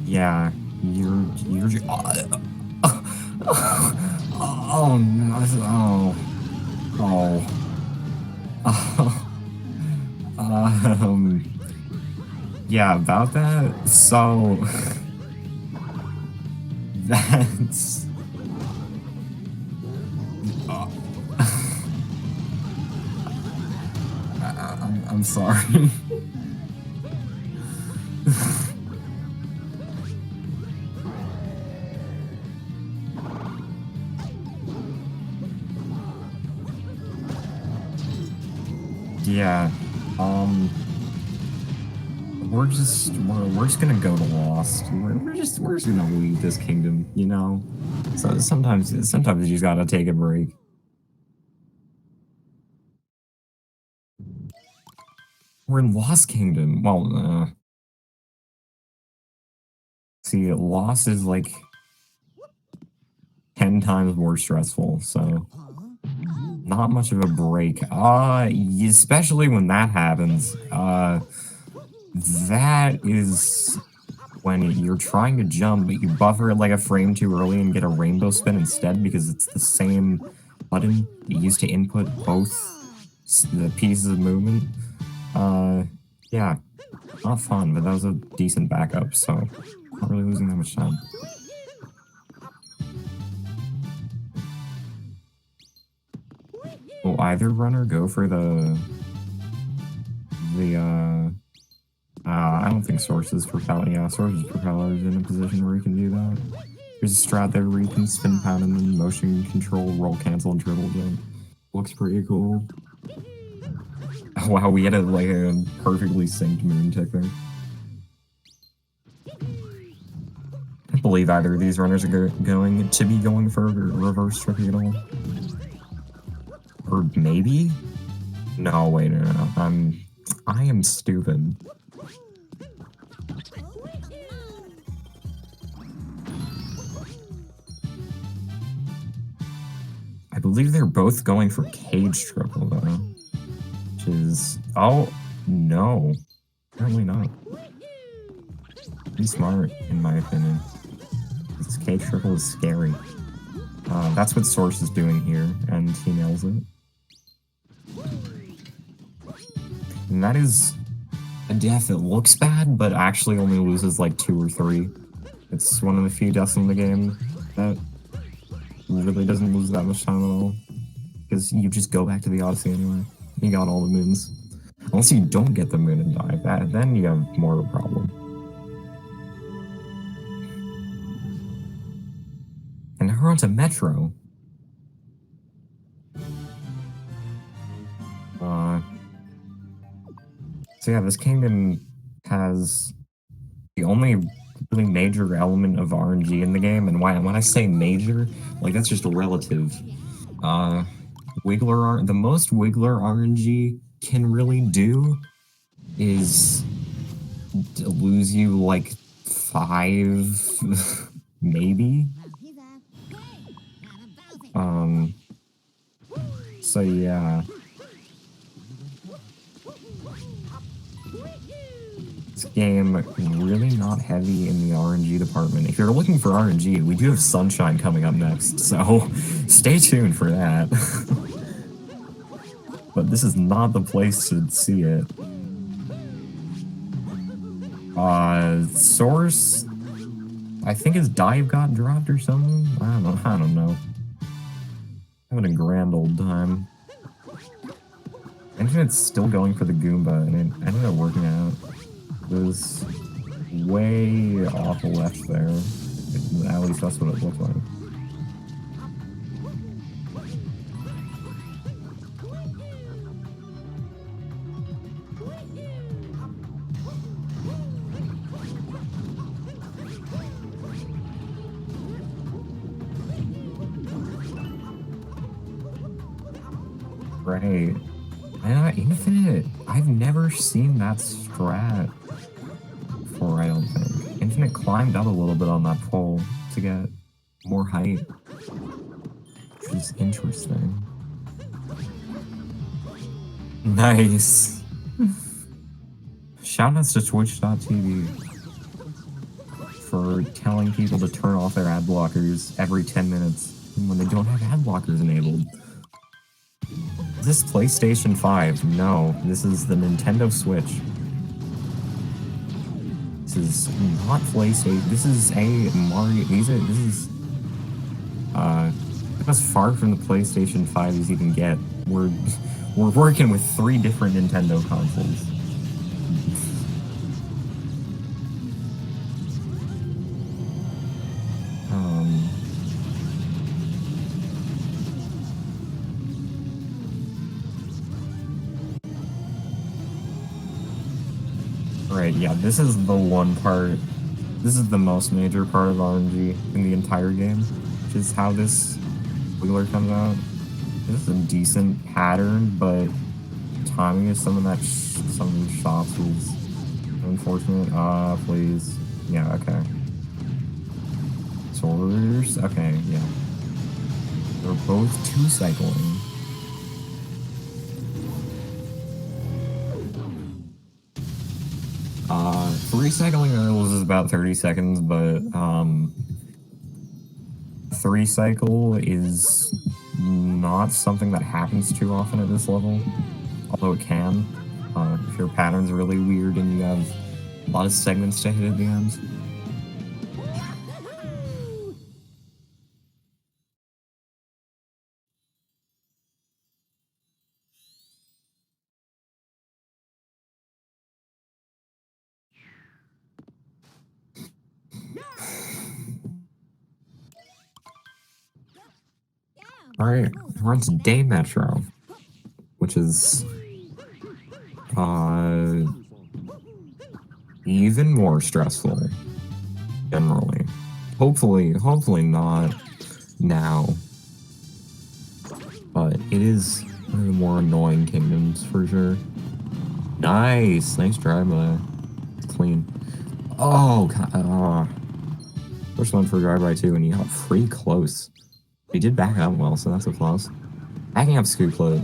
Yeah, you're oh no, yeah, about that, so, that's, I'm sorry. Yeah, we're just gonna go to Lost. We're just gonna leave this kingdom, you know? So sometimes you just gotta take a break. We're in Lost Kingdom. Well, see, Lost is like 10 times more stressful, so not much of a break. Especially when that happens. That is when you're trying to jump, but you buffer it like a frame too early and get a rainbow spin instead because it's the same button you use to input both the pieces of movement. Yeah, not fun, but that was a decent backup, so not really losing that much time. Will either runner go for I don't think Source's propeller, yeah, Source's propeller is in a position where he can do that. There's a strat there where you can spin pound and then motion control, roll cancel, and triple jump. Looks pretty cool. Wow, we had a perfectly synced moon tick there. I believe either of these runners are going to be going for a reverse trippy at all. Or maybe? No, wait, no. I am stupid. I believe they're both going for cage triple though. Which is, oh no, apparently not. Pretty smart in my opinion. This cage triple is scary. That's what Source is doing here, and he nails it. And that is a death that looks bad, but actually only loses like 2 or 3. It's one of the few deaths in the game that really doesn't lose that much time at all. Because you just go back to the Odyssey anyway. You got all the moons. Unless you don't get the moon and die, then you have more of a problem. And now we're on to Metro. So yeah, this kingdom has the only really major element of RNG in the game, and when I say major, like that's just relative. The most Wiggler RNG can really do is lose you like 5, maybe. So yeah. This game really not heavy in the RNG department. If you're looking for RNG, we do have Sunshine coming up next, so stay tuned for that. But this is not the place to see it. Source, I think his dive got dropped or something. I don't know. Having a grand old time. Infinite's still going for the Goomba, and it ended up working out. It was way off the left there. At least that's what it looked like. Right. Infinite. I've never seen that strat before, I don't think. Infinite climbed up a little bit on that pole to get more height, which is interesting. Nice. Shoutouts to Twitch.tv for telling people to turn off their ad blockers every 10 minutes when they don't have ad blockers enabled. Is this PlayStation 5? No, this is the Nintendo Switch. This is not PlayStation. This is a Mario. This is as far from the PlayStation 5 as you can get. We're working with 3 different Nintendo consoles. Right, yeah, this is the one part. This is the most major part of RNG in the entire game, which is how this wheeler comes out. This is a decent pattern, but timing of some of these shots was unfortunate. Please. Yeah, okay. Sorters? Okay, yeah. They're both 2-cycling. Three-cycling intervals is about 30 seconds, but 3-cycle is not something that happens too often at this level, although it can. If your pattern's really weird and you have a lot of segments to hit at the end. Alright, we're on to Day Metro, which is even more stressful, generally. Hopefully not now, but it is one of the more annoying kingdoms for sure. Nice drive-by. It's clean. Oh, God. First one for drive-by too, and you got pretty close. He did back up well, so that's a plus. Backing up scoop clip.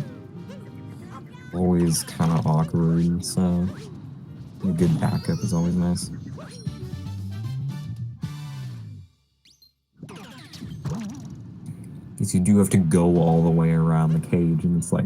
Always kind of awkward, so a good backup is always nice. Because you do have to go all the way around the cage, and it's like,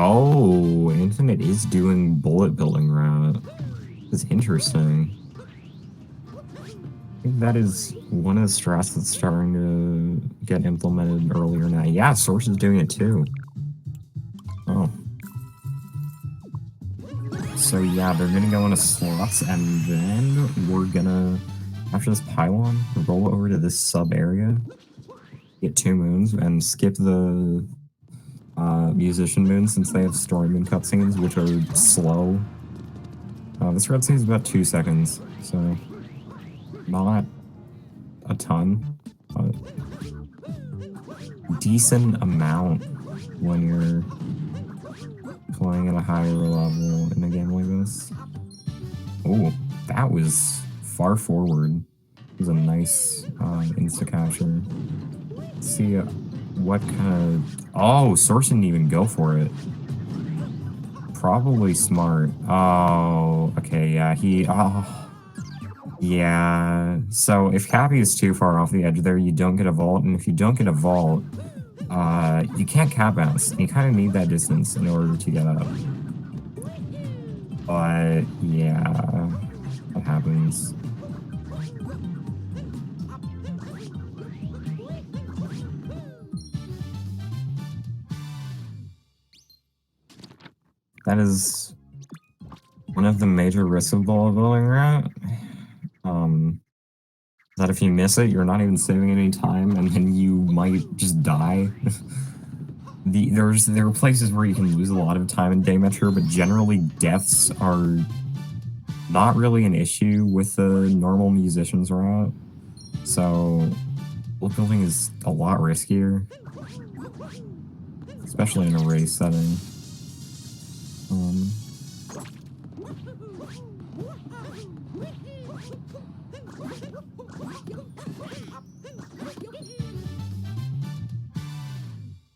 Oh, Infinite is doing bullet building route. That's interesting. I think that is one of the strats that's starting to get implemented earlier now. Yeah, Source is doing it too. Oh. So yeah, they're gonna go into slots, and then we're gonna, after this pylon, roll over to this sub area, get 2 moons, and skip the musician moons since they have story moon cutscenes, which are slow. This cutscene is about 2 seconds, so not a ton, but decent amount when you're playing at a higher level in a game like this. Oh, that was far forward. It was a nice insta-capture. Let's see what kind of... Oh, Source didn't even go for it. Probably smart. Oh, okay, yeah, yeah, so if Cappy is too far off the edge there, you don't get a vault, and if you don't get a vault, You can't cap bounce. You kind of need that distance in order to get up. But yeah, that happens. That is one of the major risks of bullet billing route. That if you miss it, you're not even saving any time, and then you might just die. There are places where you can lose a lot of time in Daymetro, but generally deaths are not really an issue with the normal musicians route. So bullet building is a lot riskier, especially in a race setting.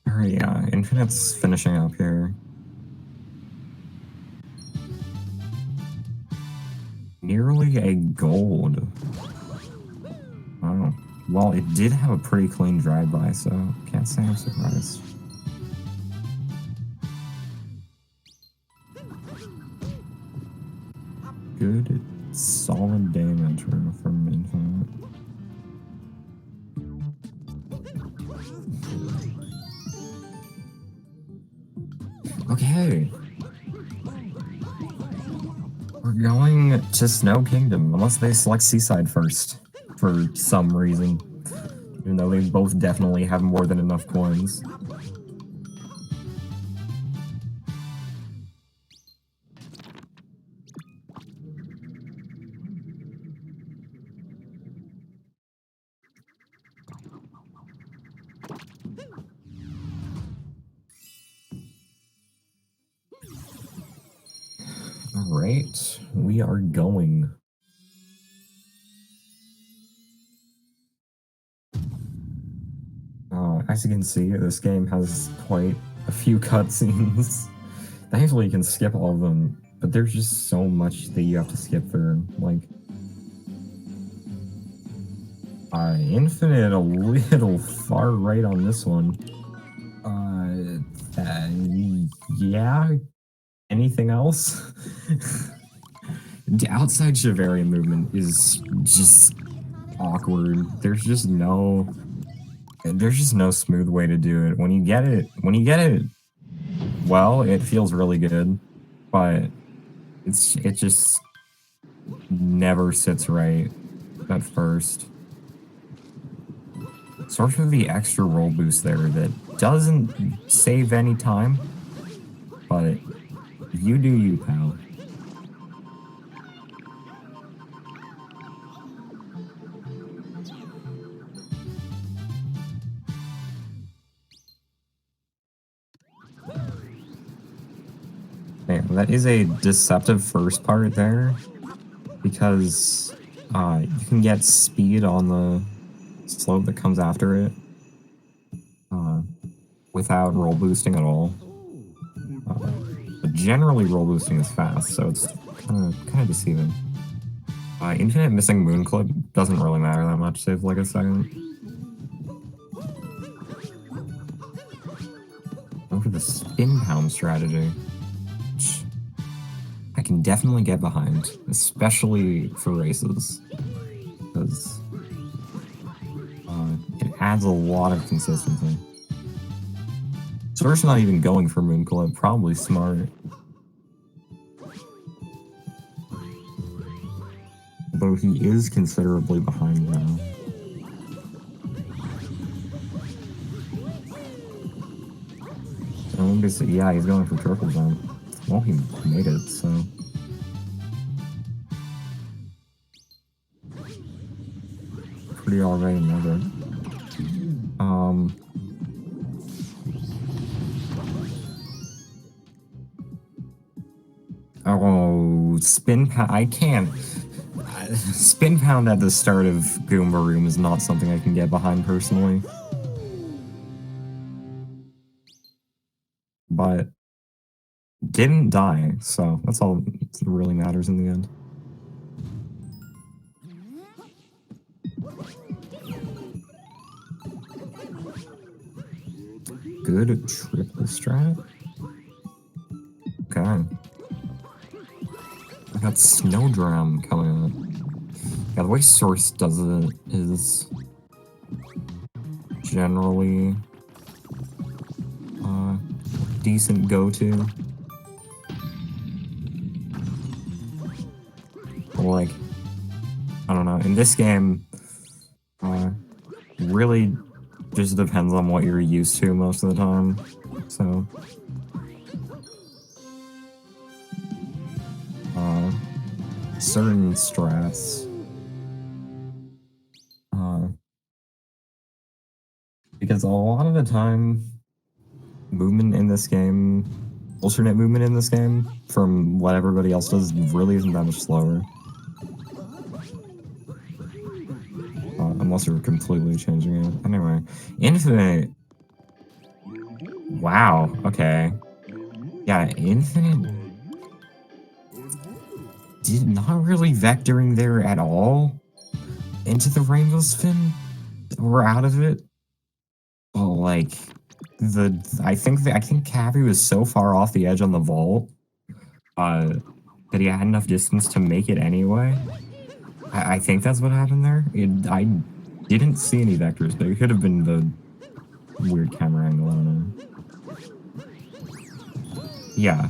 Alright, yeah, Infinite's finishing up here. Nearly a gold. Oh, well, it did have a pretty clean drive-by, so can't say I'm surprised. Good, solid damage from Infinite. Okay. We're going to Snow Kingdom, unless they select Seaside first, for some reason. Even though they both definitely have more than enough coins. Alright, we are going. As you can see, this game has quite a few cutscenes. Thankfully you can skip all of them, but there's just so much that you have to skip through. Like, Infinite a little far right on this one. Yeah. Anything else? The outside Chivarian movement is just awkward. There's just no smooth way to do it. When you get it, well, it feels really good, but it just never sits right at first. Sort of the extra roll boost there that doesn't save any time, but you do you, pal. Man, that is a deceptive first part there, because you can get speed on the slope that comes after it without roll boosting at all. But generally roll boosting is fast, so it's kind of deceiving. Infinite missing moon clip doesn't really matter that much, save like a second. Over the spin pound strategy, which I can definitely get behind, especially for races, because it adds a lot of consistency. Source not even going for moon clip, probably smart. Though he is considerably behind now. So basically, yeah, he's going for triple jump. Well, he made it, so. Pretty already never. Oh, spin pound. I can't. Spin pound at the start of Goomba Room is not something I can get behind personally. But didn't die, so that's all that really matters in the end. good triple strat. Okay. I got Snowdram coming up. Yeah, the way Source does it is generally decent go-to. Like, I don't know, in this game, really just depends on what you're used to most of the time, so... certain strats, because a lot of the time, movement in this game, alternate movement in this game, from what everybody else does, really isn't that much slower. Unless you're completely changing it. Anyway, Infinite. Wow, okay. Yeah, Infinite did not really vectoring there at all into the Rainbow Spin. We're out of it. But like, I think Cappy was so far off the edge on the vault that he had enough distance to make it anyway. I think that's what happened there. I didn't see any vectors, but it could have been the weird camera angle, I don't know. Yeah,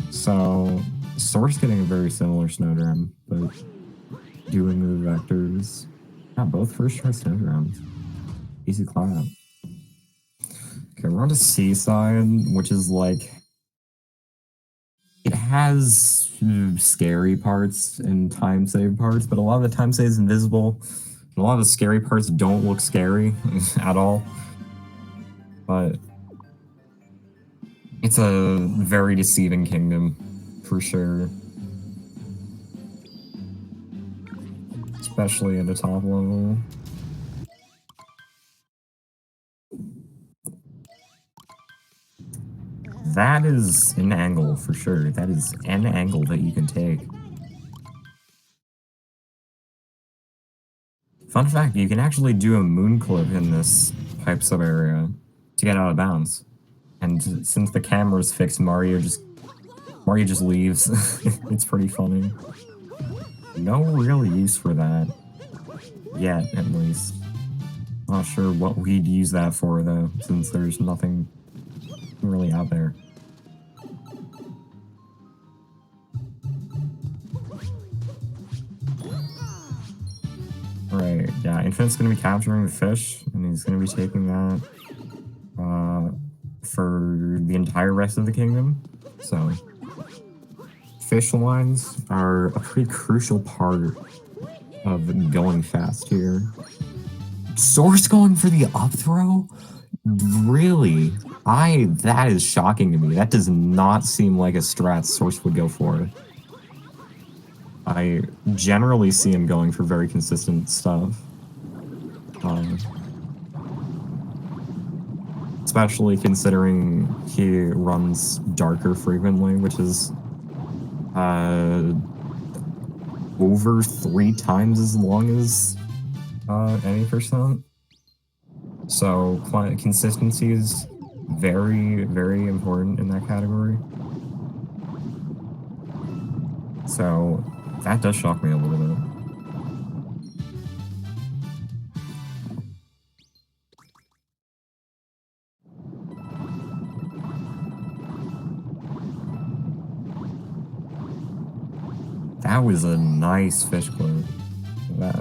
so Source getting a very similar Snowdram, but doing the vectors. Yeah, both first try Snowdrams. Easy clap. Okay, we're on to Seaside, which is like... it has scary parts and time save parts, but a lot of the time save is invisible. And a lot of the scary parts don't look scary at all. But it's a very deceiving kingdom, for sure. Especially at the top level. That is an angle for sure. That is an angle that you can take. Fun fact, you can actually do a moon clip in this pipe sub area to get out of bounds. And since the camera's fixed, Mario just leaves. It's pretty funny. No real use for that. Yet, at least. Not sure what we'd use that for though, since there's nothing really out there. Right, yeah, Infinite's gonna be capturing the fish, and he's gonna be taking that for the entire rest of the kingdom. So, fish lines are a pretty crucial part of going fast here. Source going for the up throw? Really? That is shocking to me. That does not seem like a strat Source would go for. I generally see him going for very consistent stuff. Especially considering he runs darker frequently, which is over 3 times as long as any percent. So consistency is very, very important in that category. So that does shock me a little bit. That was a nice fish clip. That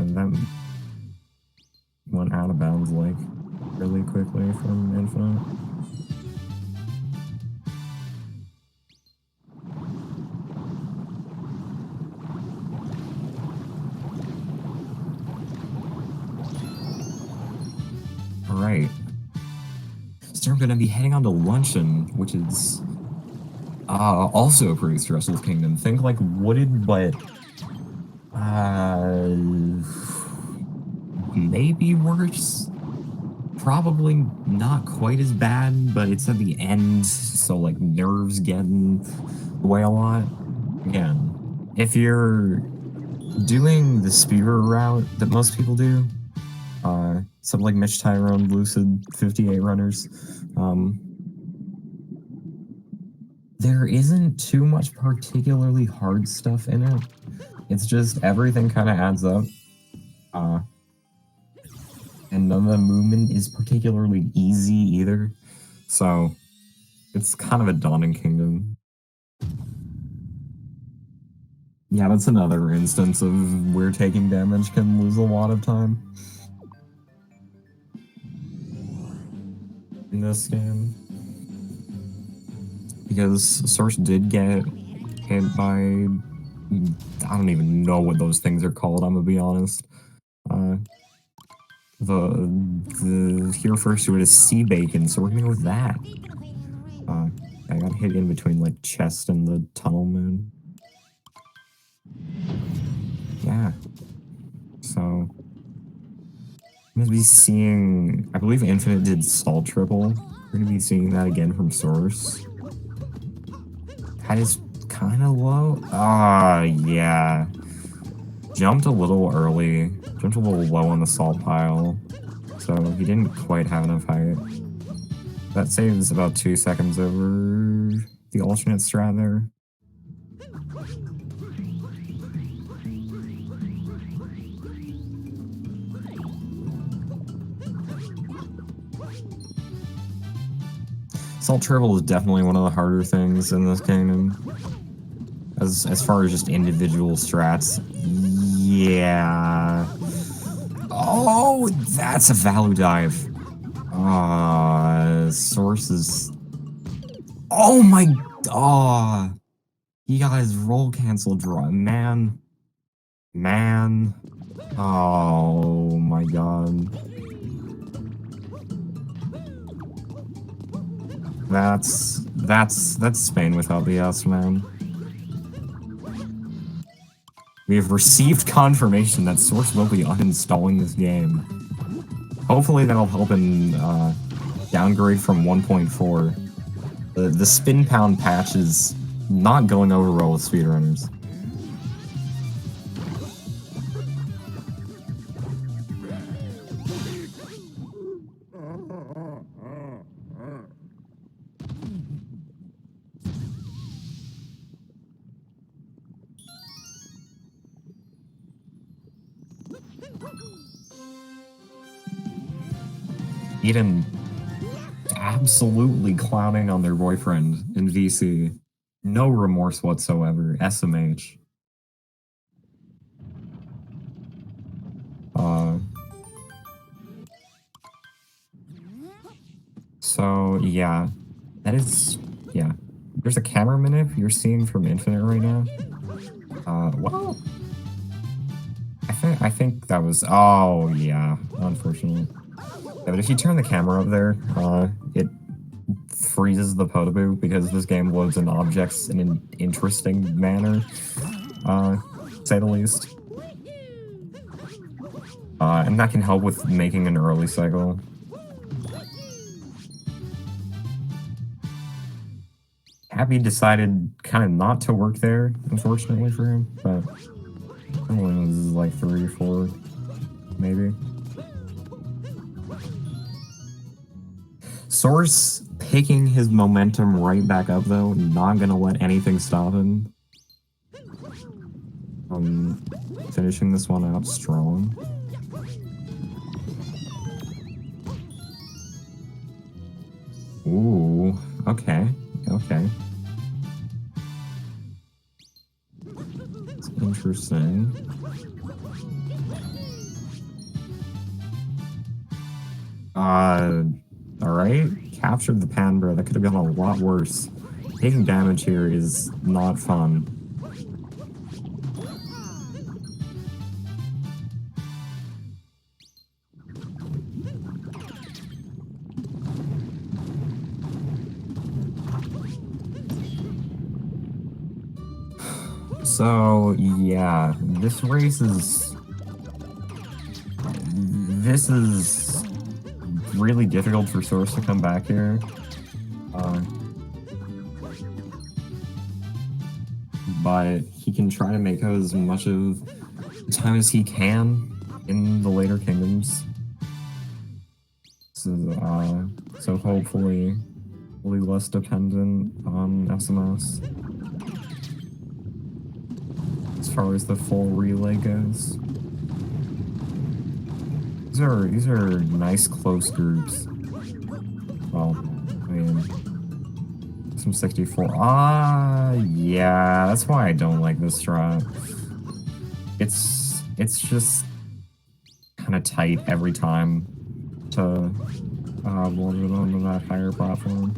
went out of bounds like really quickly from Infinite. Alright. So we're gonna be heading on to Luncheon, which is also a pretty stressful kingdom. Think like wooded, but maybe worse. Probably not quite as bad, but it's at the end, so like nerves get in the way a lot. Again, if you're doing the speedrun route that most people do, something like Mitch Tyrone, Lucid, 58 runners, there isn't too much particularly hard stuff in it. It's just everything kind of adds up. And none of the movement is particularly easy either. So it's kind of a daunting kingdom. Yeah, that's another instance of where taking damage can lose a lot of time in this game. Because Source did get hit by... I don't even know what those things are called, I'm gonna be honest. The Here First word is sea bacon, so we're gonna go with that. I got hit in between like chest and the tunnel moon. Yeah. So I'm gonna be seeing, I believe Infinite did Salt Triple. We're gonna be seeing that again from Source. That is kind of low. Yeah. Jumped a little early. Jumped a little low on the salt pile. So he didn't quite have enough height. That saves about 2 seconds over the alternate strat there. Salt Triple is definitely one of the harder things in this kingdom. As far as just individual strats. Yeah. Oh, that's a value dive. Source is... Oh my... he got his roll cancel draw. Man. Oh my god. That's Spain without the S, man. We have received confirmation that Source will be uninstalling this game. Hopefully that'll help in downgrade from 1.4. The spin pound patch is not going over well with speedrunners. Eden absolutely clowning on their boyfriend in VC. No remorse whatsoever. SMH. So, yeah. That is... Yeah. There's a camera manip you're seeing from Infinite right now. Well... I think that was... Oh, yeah. Unfortunately. Yeah, but if you turn the camera up there, it freezes the Podoboo because this game loads in objects in an interesting manner, to say the least. And that can help with making an early cycle. Happy decided kind of not to work there, unfortunately for him, but I don't know, this is like 3 or 4, maybe. Source picking his momentum right back up though, not gonna let anything stop him. Finishing this one out strong. Ooh, okay. It's interesting. Alright. Captured the Pandora. That could have gone a lot worse. Taking damage here is not fun. So, yeah, this race is... This is really difficult for Source to come back here. But he can try to make out as much of the time as he can in the later kingdoms. So hopefully less dependent on SMS as far as the full relay goes. These are nice close groups. Well, I mean, some 64. Yeah, that's why I don't like this strat. It's just kind of tight every time to load it onto that higher platform.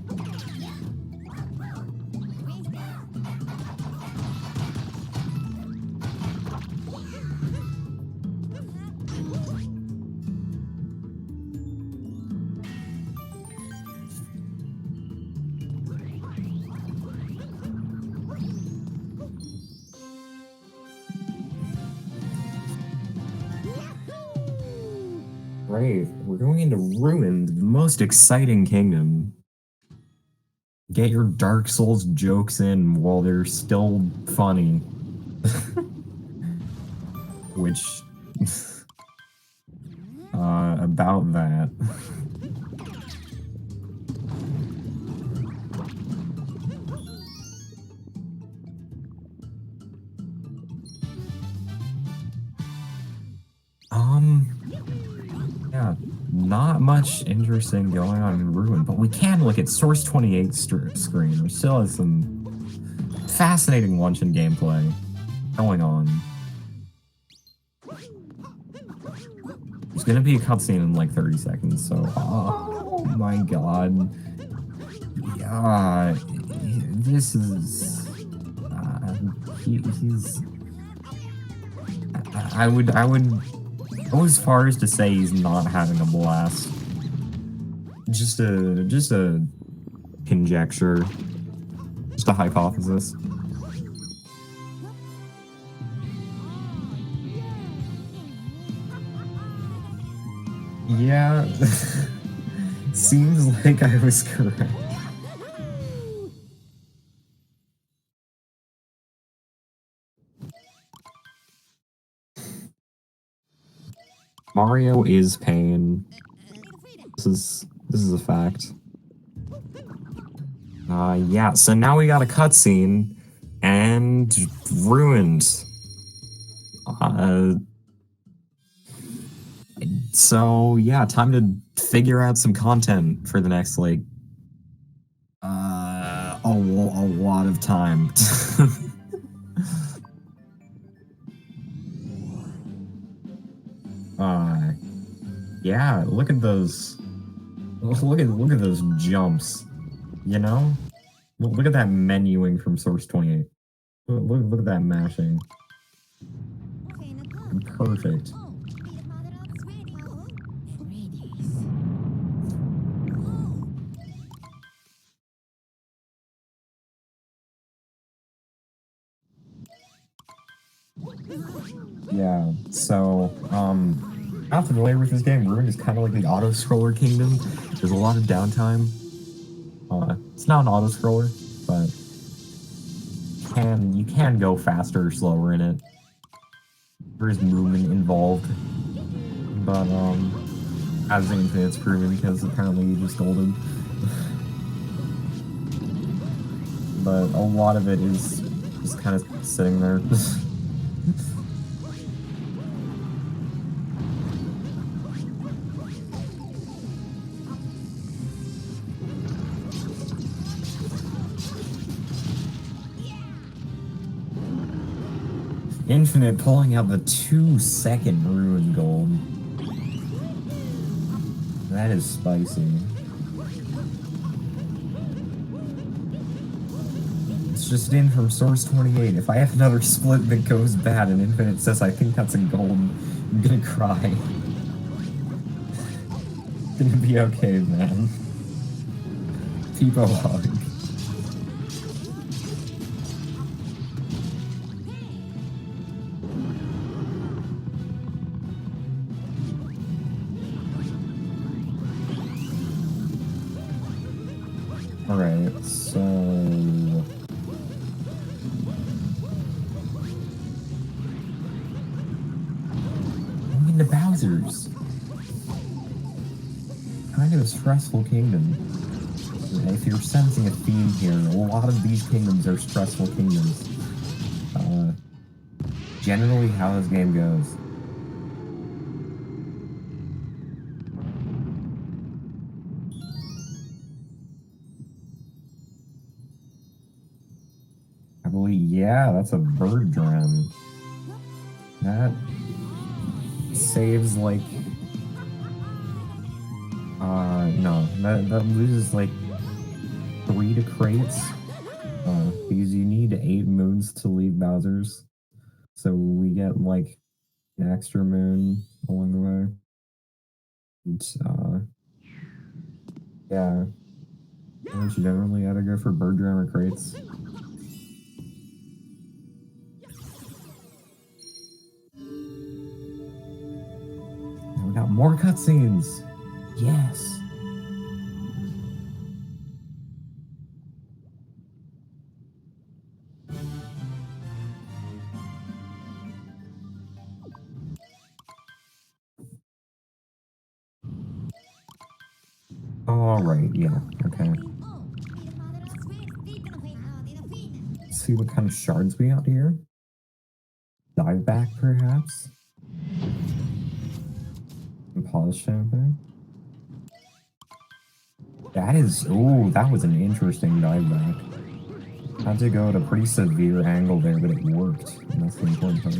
Right, we're going into Ruined, the most exciting kingdom. Get your Dark Souls jokes in while they're still funny. Which, about that. Yeah, not much interesting going on in Ruin, but we can look at Source 28's screen, which still has some fascinating luncheon gameplay going on. There's gonna be a cutscene in like 30 seconds, so oh my god. Yeah, this is he's I would go as far as to say he's not having a blast. Just a conjecture. Just a hypothesis. Yeah. Seems like I was correct. Mario is pain. This is a fact. Yeah, so now we got a cutscene and Ruined. So yeah, time to figure out some content for the next like a lot of time. Yeah, look at those. Look at those jumps. You know, look at that menuing from Source 28. Look at that mashing. Perfect. Yeah, so, not familiar with this game. Ruin is kind of like the auto-scroller kingdom. There's a lot of downtime. It's not an auto-scroller, but you can go faster or slower in it. There is movement involved. But, as Infinite's proven, because apparently you just golden. But a lot of it is just kind of sitting there. Infinite pulling out the 2-second Ruin gold. That is spicy. It's just in from Source 28. If I have another split that goes bad and Infinite says I think that's a gold, I'm gonna cry. It's gonna be okay, man. People hug. Alright, so... I'm into Bowser's. Kind of a stressful kingdom. if you're sensing a theme here, a lot of these kingdoms are stressful kingdoms. Generally how this game goes. I believe, yeah, that's a bird drum. That saves like, no, that loses like 3 to crates, because you need 8 moons to leave Bowser's. So we get like an extra moon along the way. And, yeah, generally gotta go for bird drum or crates. And we got more cutscenes. Yes. All right. Yeah. Okay. Let's see what kind of shards we got here. Dive back, perhaps. And polish champagne. That is, oh, that was an interesting dive back. Had to go at a pretty severe angle there, but it worked. And that's the important part.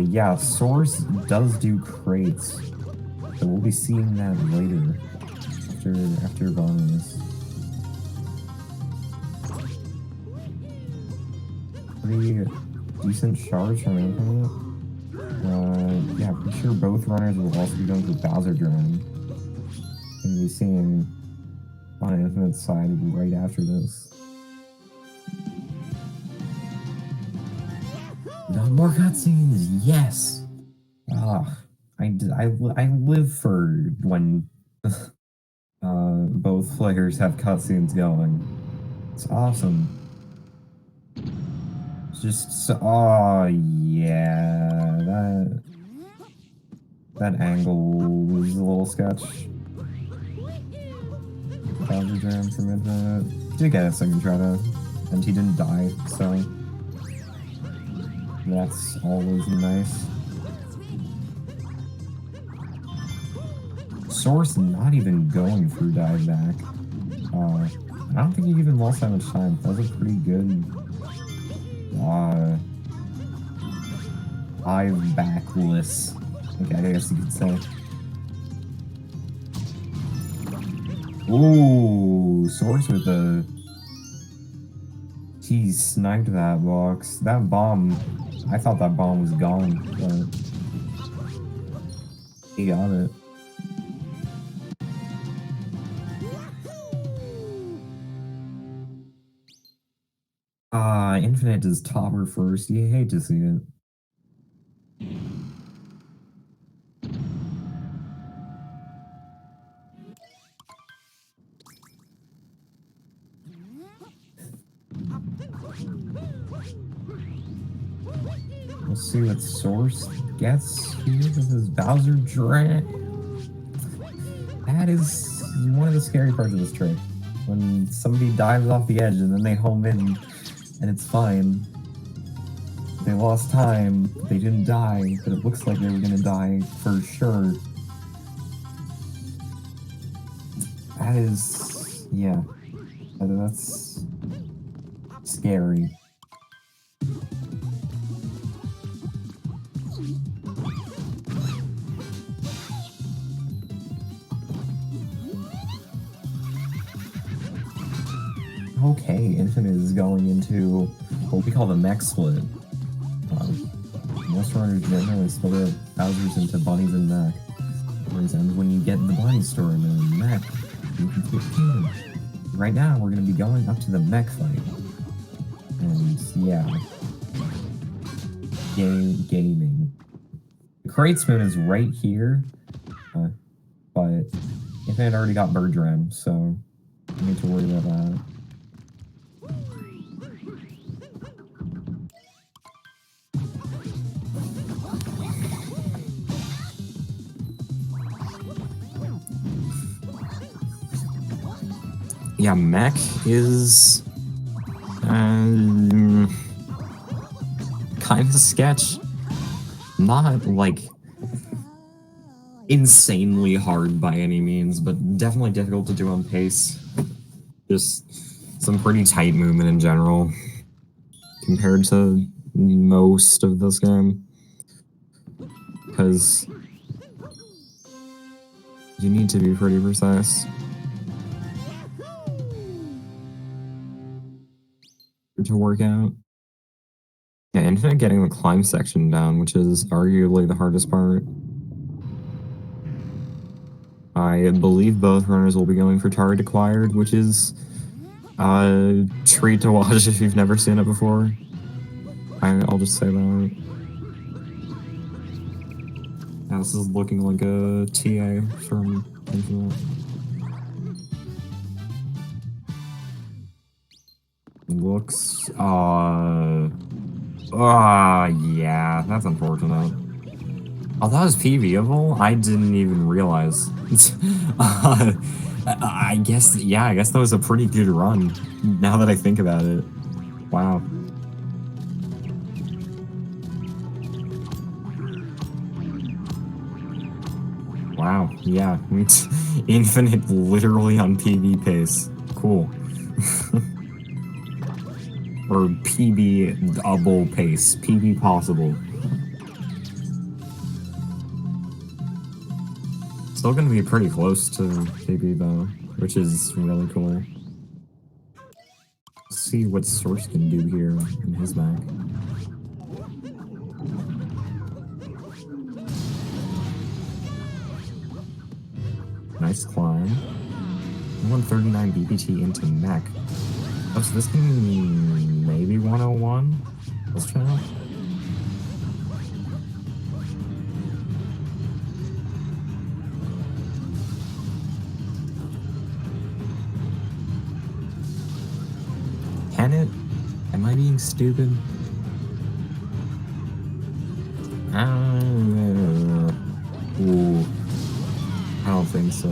Yeah, Source does do crates. So we'll be seeing that later. After bombing this. Pretty decent shards from Infinite. Yeah, pretty sure both runners will also be going for Bowser Drum. And be seeing on Infinite's side right after this. Got more cutscenes, yes! Ah, I live for when both players have cutscenes going. It's awesome. It's just so, oh yeah, that angle was a little sketch. Bowser Jam from Infinite. Did get a second try to, and he didn't die, so that's always nice. Source not even going through dive back. I don't think he even lost that much time. That was a pretty good dive backless, I guess you could say. Ooh, Source with the... He sniped that box. That bomb, I thought that bomb was gone, but he got it. Infinite does topper first. You hate to see it. Let's see what Source gets here with his Bowser Dram. That is one of the scary parts of this trick. When somebody dives off the edge and then they home in and it's fine. They lost time, they didn't die, but it looks like they were gonna die for sure. That is, yeah, that's scary. Okay, Infinite is going into what we call the mech split. Most runners generally split up Bowser's into bunnies and mech. And when you get the bunny store in the mech, you can complete the kingdom. Right now, we're going to be going up to the mech fight. And yeah. Gaming. The crate spoon is right here. But Infinite already got bird drum, so I need to worry about that. Yeah, mech is kind of sketch. Not like insanely hard by any means, but definitely difficult to do on pace. Just some pretty tight movement in general compared to most of this game. Because you need to be pretty precise to work out. Yeah, Infinite getting the climb section down, which is arguably the hardest part. I believe both runners will be going for target acquired, which is a treat to watch if you've never seen it before. I'll just say that. Yeah, this is looking like a TA from Infinite. Looks, yeah, that's unfortunate. Oh, that was PVable? I didn't even realize. I guess, yeah, I guess that was a pretty good run, now that I think about it. Wow. Wow, yeah. Infinite literally on PV pace. Cool. Or PB double pace. PB possible. Still gonna be pretty close to PB though, which is really cool. Let's see what Source can do here in his back. Nice climb. 139 BPT into mech. Oh, so this can maybe 101? Let's try it. Can it? Am I being stupid? Ooh. I don't think so.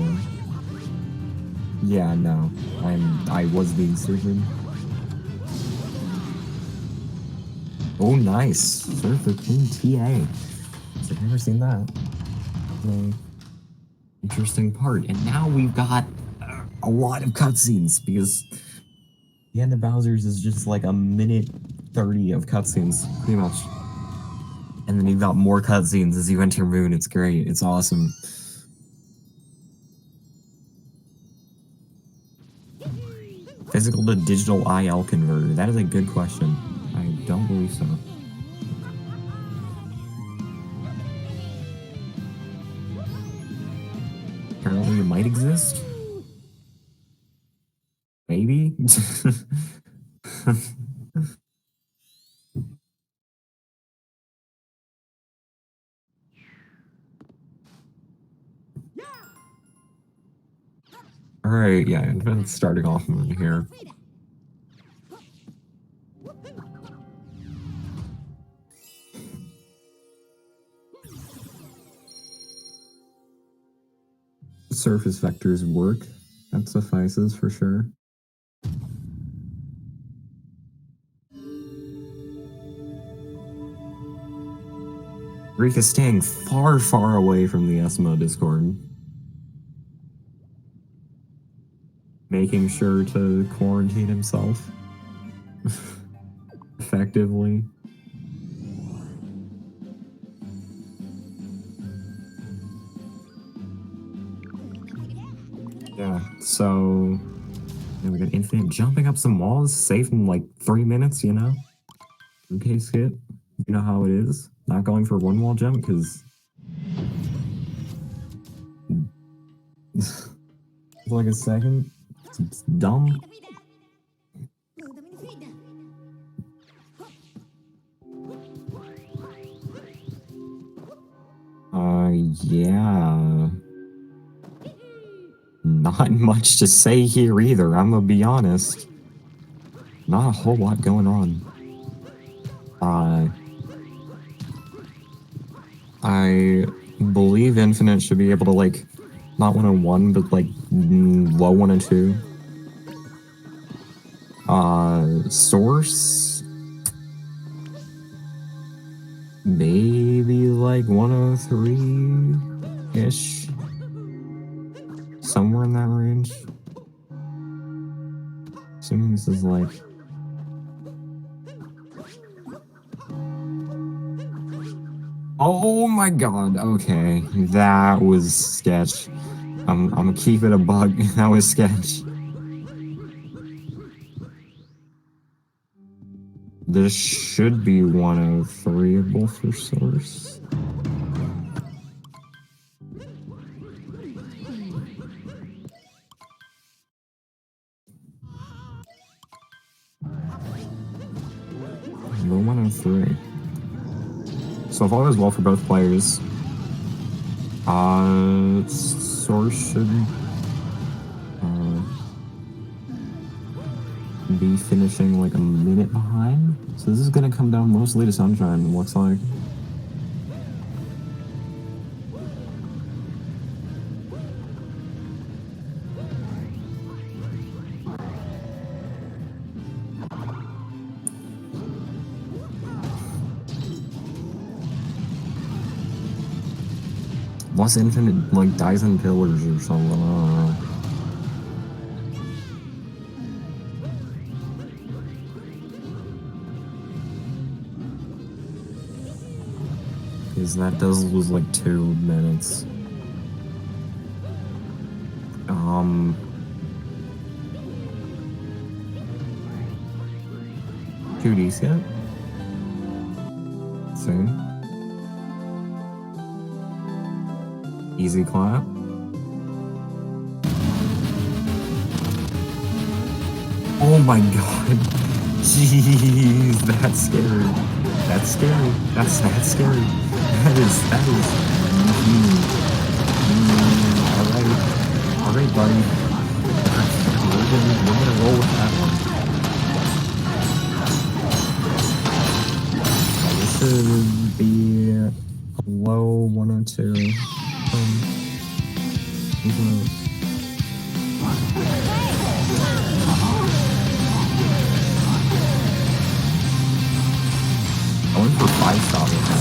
Yeah, no. I was being stupid. Oh, nice. Surf the Clean TA. I've never seen that. Interesting part. And now we've got a lot of cutscenes because the end of Bowser's is just like a minute 30 of cutscenes, pretty much. And then you've got more cutscenes as you enter Moon. It's great. It's awesome. Physical to digital IL converter. That is a good question. I don't believe so. Apparently it might exist. Maybe? Alright, yeah, I'm starting off Moon here. Surface vectors work. That suffices for sure. Rick is staying far, far away from the SMO Discord. Making sure to quarantine himself. Effectively. Yeah, so we got Infinite jumping up some walls, safe in like 3 minutes, you know? Okay, Skip. You know how it is. Not going for one wall jump because it's like a second. It's dumb. Yeah. Not much to say here either, I'm gonna be honest. Not a whole lot going on. I believe Infinite should be able to, like, not 101, but, like, low 102. Source, maybe like 103-ish, somewhere in that range. Assuming this is like... Oh my god, okay, that was sketch. I'm gonna keep it a bug. That was sketch. This should be 103able for source. The 103. So if all goes well for both players, source should be finishing like a minute behind. So this is gonna come down mostly to Sunshine, it looks like. Plus Infinite like dies in pillars or something, I don't know. Because that does lose like 2 minutes. Two Ds yet? Soon. Easy clap. Oh my god. Jeez, that's scary. That's scary. That's scary. That is. Alright, buddy. We're gonna roll with that one. This should be a low 102. I went for 5-star with that.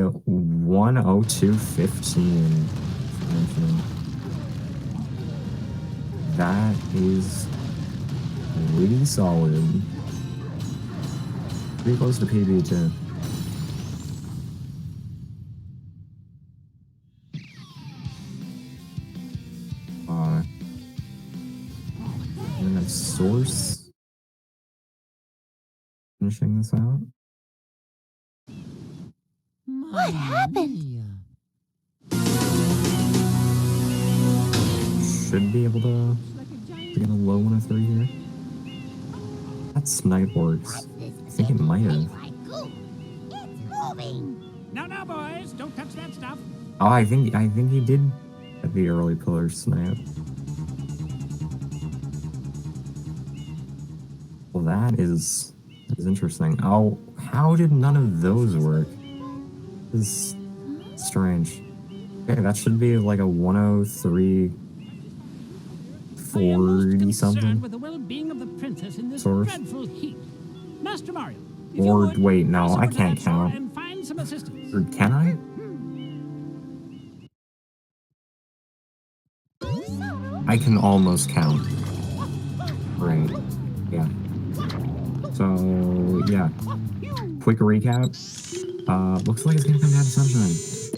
A 102.15. That is really solid. Pretty close to PB too. And then source. Finishing this out. What happened? Should be able to get a low 103 here. That snipe works. I think it might have. Now, boys, don't touch that stuff. Oh, I think he did at the early pillar snap. Well, that is interesting. Oh, how did none of those work? This is strange. Okay, that should be like a 103. 40 something. With the well-being of the princess in this Source. dreadful heat. Master Mario. Or wait, no, I can't count. And find some assistance. Or can I? I can almost count. Right. Yeah. So yeah. Quick recap. Looks like it's gonna come down to Sunshine.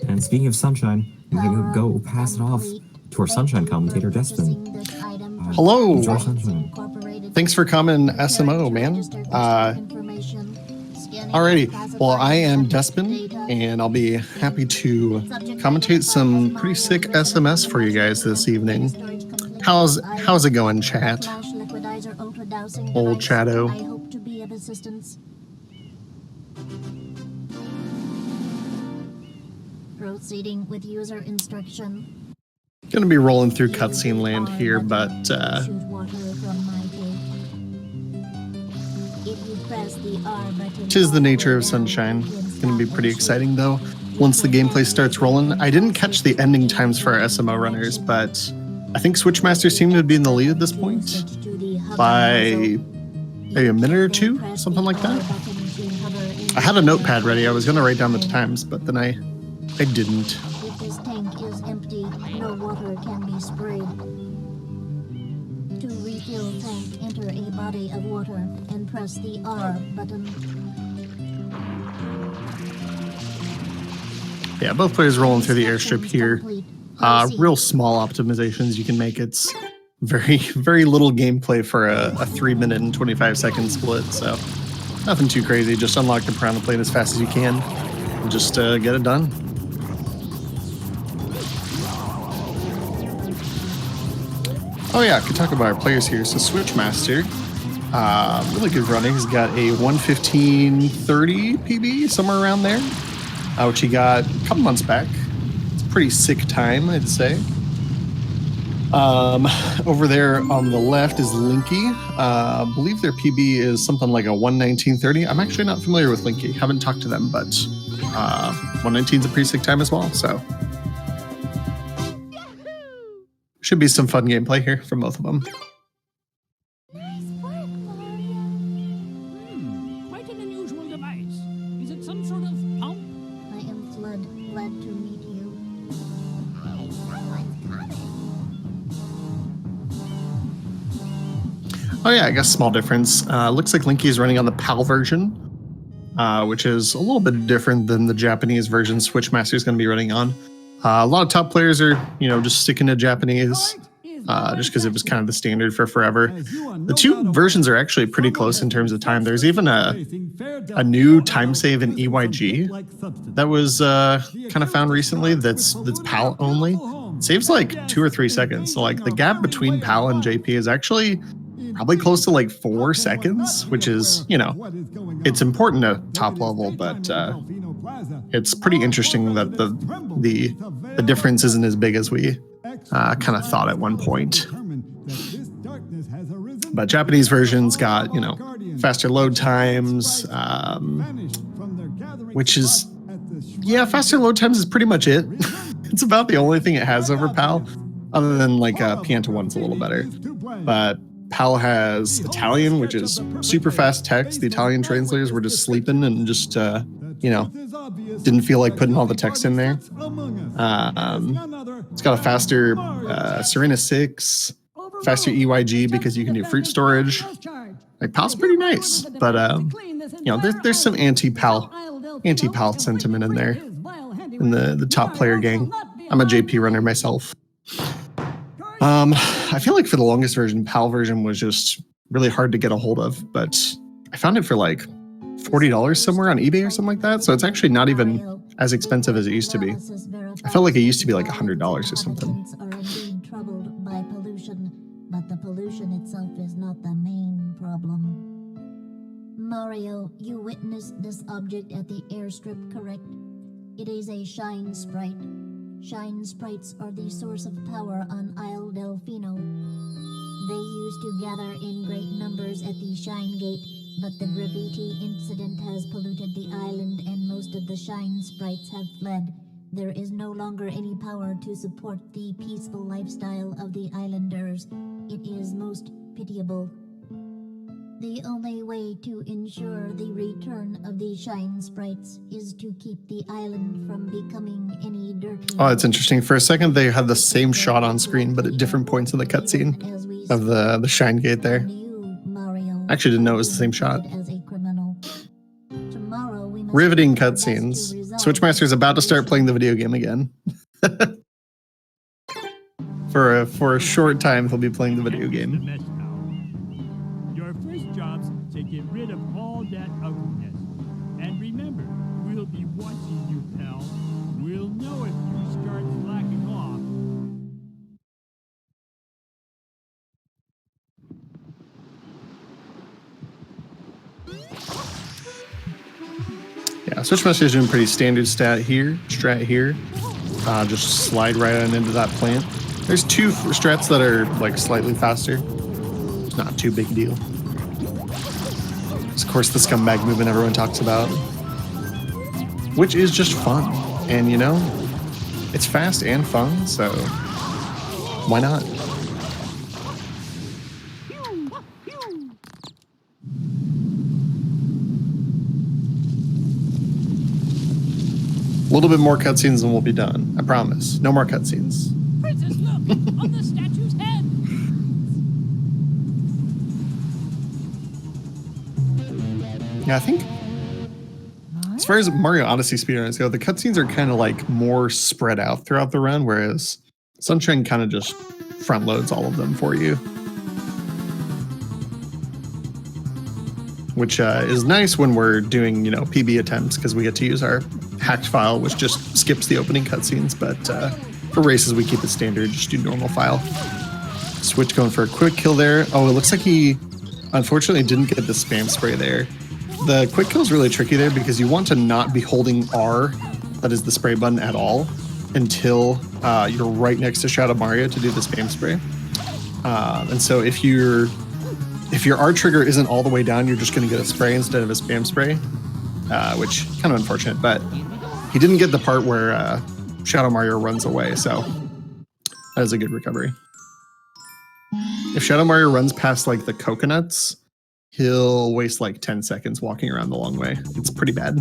And speaking of Sunshine, I'm gonna go pass it off to our Sunshine commentator, Destin. Hello. Sunshine. Thanks for coming, SMO, man. Alrighty, well, I am Despin, and I'll be happy to commentate some pretty sick SMS for you guys this evening. How's it going, chat? Old Chatto. I hope to be of assistance. Proceeding with user instruction. Gonna be rolling through cutscene land here, but Shoot water from my tank. If you press the R button, tis the nature of Sunshine. It's gonna be pretty exciting though. Once the gameplay starts rolling, I didn't catch the ending times for our SMO runners, but I think Switchmaster seemed to be in the lead at this point by maybe a minute or two, something like that. I had a notepad ready. I was gonna write down the times, but then I didn't. If this tank is empty, no water can be sprayed. To refill tank, enter a body of water and press the R button. Yeah, both players rolling through the airstrip here. Real small optimizations you can make. It's very, very little gameplay for a 3-minute and 25-second split, so nothing too crazy. Just unlock the piranha plane as fast as you can and just get it done. Oh yeah, I could talk about our players here. So Switchmaster, really good running. He's got a 1:15:30 PB, somewhere around there, which he got a couple months back. It's a pretty sick time, I'd say. Over there on the left is Linky. I believe their PB is something like a 1:19:30. I'm actually not familiar with Linky. Haven't talked to them, but 1:19 is a pretty sick time as well, so. Should be some fun gameplay here from both of them. Quite an unusual device. Is it some sort of pump? I am Flood, glad to meet you. Oh yeah, I guess small difference. Looks like Linky is running on the PAL version, which is a little bit different than the Japanese version Switchmaster is going to be running on. A lot of top players are, just sticking to Japanese, just because it was kind of the standard for forever. The two versions are actually pretty close in terms of time. There's even a new time save in EYG that was kind of found recently that's PAL only. It saves like 2 or 3 seconds. So like the gap between PAL and JP is actually probably close to like 4 seconds, which is, it's important at top level, but it's pretty interesting that the difference isn't as big as we kind of thought at one point. But Japanese versions got, faster load times, which is, faster load times is pretty much it. It's about the only thing it has over PAL, other than like Pianta 1's a little better. But PAL has Italian, which is super fast text. The Italian translators were just sleeping and just, didn't feel like putting all the text in there. It's got a faster Serena 6, faster EYG because you can do fruit storage. Like PAL's pretty nice, but there's some anti-PAL sentiment in there in the top player gang. I'm a JP runner myself. I feel like for the longest version, PAL version was just really hard to get a hold of, but I found it for like $40 somewhere on eBay or something like that. So it's actually not even as expensive as it used to be. I felt like it used to be like $100 or something. Are indeed troubled by pollution, but the pollution itself is not the main problem. Mario, you witnessed this object at the airstrip, correct? It is a shine sprite. Shine sprites are the source of power on Isle Delfino. They used to gather in great numbers at the Shine Gate, but the graffiti incident has polluted the island and most of the Shine sprites have fled. There is no longer any power to support the peaceful lifestyle of the islanders. It is most pitiable. The only way to ensure the return of the Shine sprites is to keep the island from becoming any dirty. Oh, it's interesting. For a second, they had the same shot on screen, but at different points in the cutscene of the Shine Gate there. I actually didn't know it was the same shot. Riveting cutscenes. Switchmaster's about to start playing the video game again. For a short time, he'll be playing the video game. Your first job's to get rid of all that ugliness. And Yeah, Switchmaster is doing pretty standard strat here. Just slide right on into that plant. There's 2 strats that are like slightly faster. It's not too big a deal. Of course, the scumbag movement everyone talks about, which is just fun. And you know, it's fast and fun, so why not? A little bit more cutscenes and we'll be done. I promise. No more cutscenes. Princess, look! On the statue's head! Yeah, I think as far as Mario Odyssey speedruns go, the cutscenes are kind of like more spread out throughout the run, whereas Sunshine kind of just front loads all of them for you. Which is nice when we're doing, you know, PB attempts because we get to use our hacked file, which just skips the opening cutscenes. But for races, we keep it standard, just do normal file. Switch going for a quick kill there. Oh, it looks like he unfortunately didn't get the spam spray there. The quick kill is really tricky there because you want to not be holding R, that is the spray button, at all until you're right next to Shadow Mario to do the spam spray. And so if your R trigger isn't all the way down, you're just going to get a spray instead of a spam spray, which kind of unfortunate. But he didn't get the part where Shadow Mario runs away, so that is a good recovery. If Shadow Mario runs past like the coconuts, he'll waste like 10 seconds walking around the long way. It's pretty bad.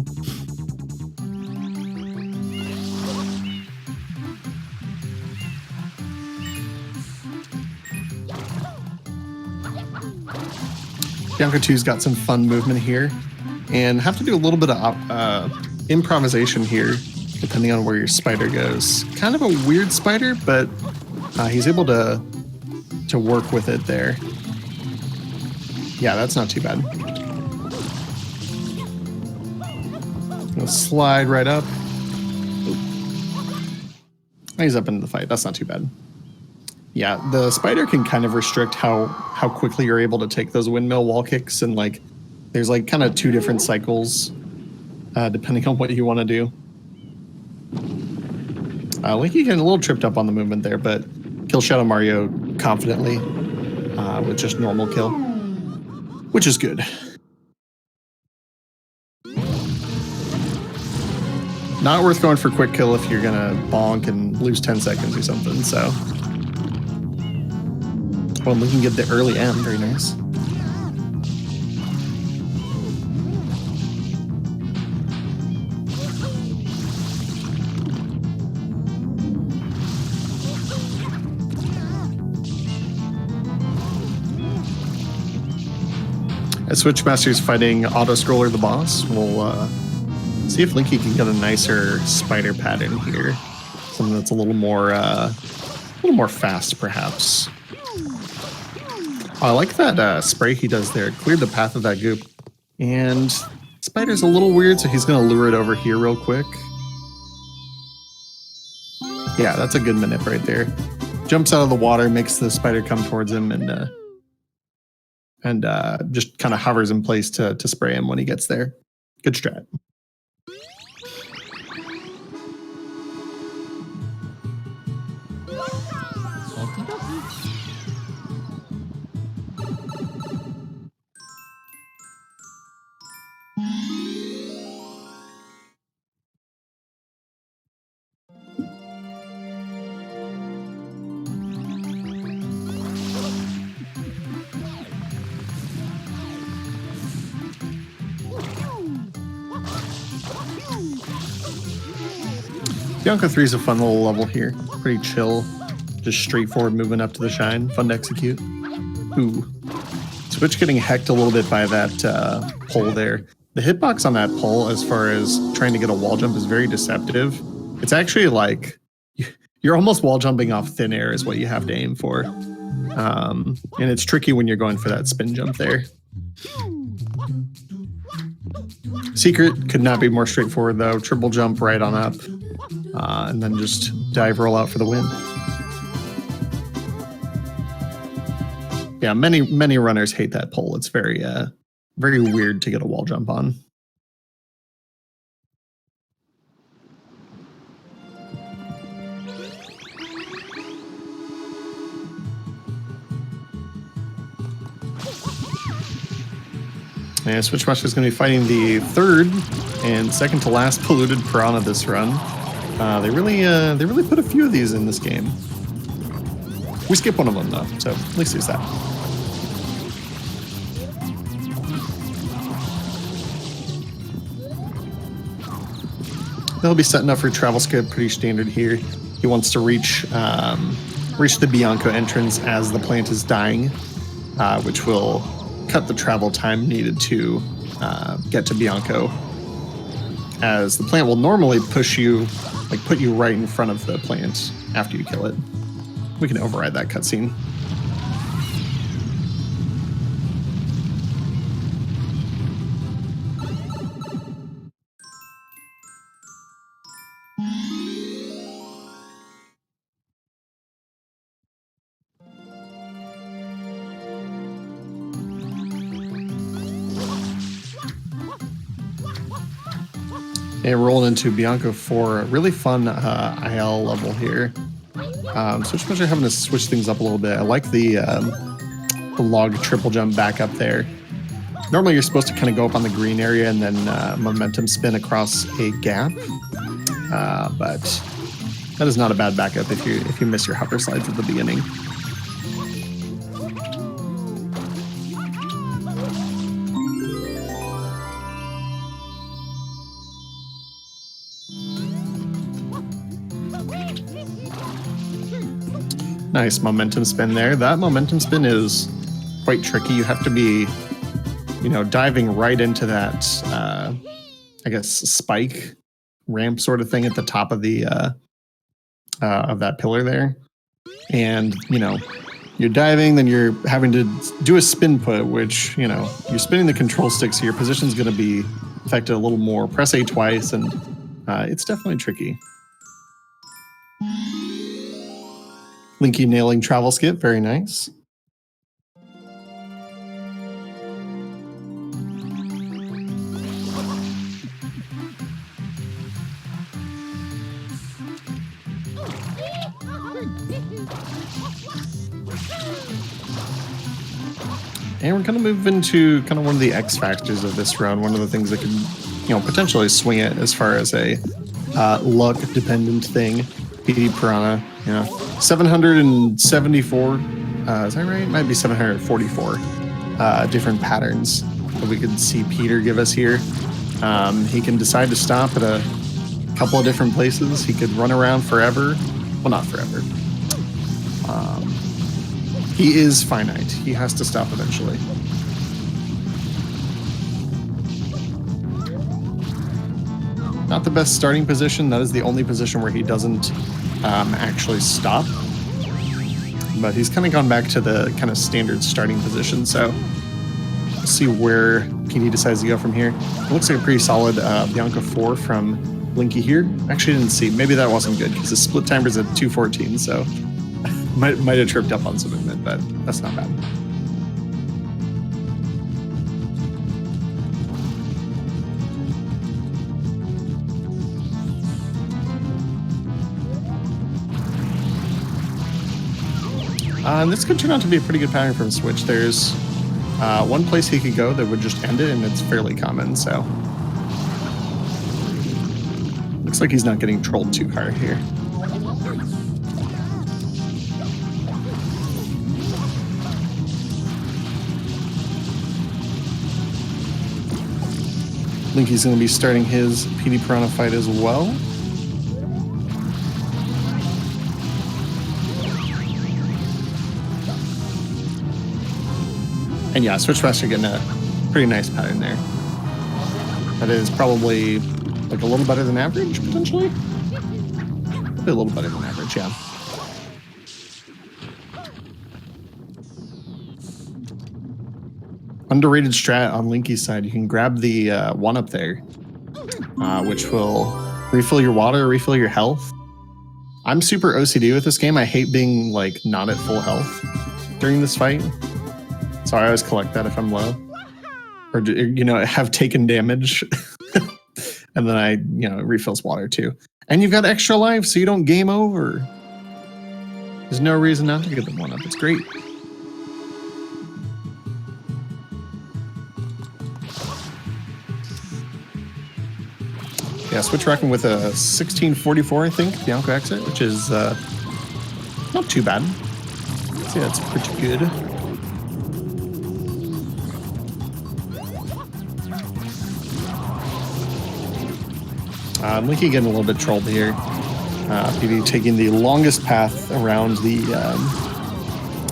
Bianca 2's got some fun movement here, and have to do a little bit of improvisation here, depending on where your spider goes. Kind of a weird spider, but he's able to work with it there. Yeah, that's not too bad. Gonna slide right up. He's up into the fight. That's not too bad. Yeah, the spider can kind of restrict how quickly you're able to take those windmill wall kicks, and like there's like kind of 2 different cycles depending on what you want to do. Linky getting a little tripped up on the movement there, but kill Shadow Mario confidently with just normal kill, which is good. Not worth going for quick kill if you're gonna bonk and lose 10 seconds or something, so. Well, we can get the early M, very nice. As Switchmaster's fighting Auto-Scroller the boss, we'll see if Linky can get a nicer spider pattern here. Something that's a little more fast, perhaps. I like that spray he does there. It cleared the path of that goop. And spider's a little weird, so he's going to lure it over here real quick. Yeah, that's a good manip right there. Jumps out of the water, makes the spider come towards him, and just kind of hovers in place to spray him when he gets there. Good strat. Bianca 3 is a fun little level here. Pretty chill. Just straightforward movement up to the shine. Fun to execute. Ooh. Switch getting hecked a little bit by that pole there. The hitbox on that pole, as far as trying to get a wall jump, is very deceptive. It's actually like, you're almost wall jumping off thin air is what you have to aim for. And it's tricky when you're going for that spin jump there. Secret could not be more straightforward though. Triple jump right on up. And then just dive roll out for the win. Yeah, many runners hate that pole. It's very very weird to get a wall jump on. And Switchmaster is going to be fighting the third and second to last polluted piranha this run. They really put a few of these in this game. We skip one of them though, so at least there's that. They'll be setting up for travel skip, pretty standard here. He wants to reach the Bianco entrance as the plant is dying, which will cut the travel time needed to get to Bianco. As the plant will normally push you, like put you right in front of the plant after you kill it. We can override that cutscene. And rolling into Bianco for a really fun IL level here. Switchmaster having to switch things up a little bit. I like the log triple jump back up there. Normally you're supposed to kind of go up on the green area and then momentum spin across a gap. But that is not a bad backup if you miss your hover slides at the beginning. Nice momentum spin there. That momentum spin is quite tricky. You have to be, diving right into that, I guess, spike ramp sort of thing at the top of the of that pillar there. And, you're diving, then you're having to do a spin put, which, you're spinning the control stick, so your position's going to be affected a little more. Press A twice, and it's definitely tricky. Linky nailing travel skip, very nice. And we're going to move into kind of one of the X factors of this run. One of the things that could, potentially swing it as far as a luck-dependent thing. PD Piranha, 774, is that right? Might be 744 different patterns that we could see Peter give us here. He can decide to stop at a couple of different places. He could run around forever. Well, not forever. He is finite. He has to stop eventually. Not the best starting position. That is the only position where he doesn't actually stop. But he's kind of gone back to the kind of standard starting position. So we'll see where PD decides to go from here. It looks like a pretty solid Bianca 4 from Linky here. Actually didn't see. Maybe that wasn't good because the split timer's at 2:14. So might have tripped up on some movement, but that's not bad. And this could turn out to be a pretty good pattern from Switch. There's one place he could go that would just end it, and it's fairly common, so. Looks like he's not getting trolled too hard here. Linky's going to be starting his PD Piranha fight as well. And yeah, Switchmaster getting a pretty nice pattern there. That is probably like a little better than average, potentially. Probably a little better than average, yeah. Underrated strat on Linky's side. You can grab the one up there, which will refill your water, refill your health. I'm super OCD with this game. I hate being like not at full health during this fight. So I always collect that if I'm low, or have taken damage, and then I it refills water too. And you've got extra life, so you don't game over. There's no reason not to get the one up. It's great. Yeah, Switch rocking with a 1644, I think, Bianco exit, which is not too bad. So yeah, that's pretty good. Linky getting a little bit trolled here. PD taking the longest path around the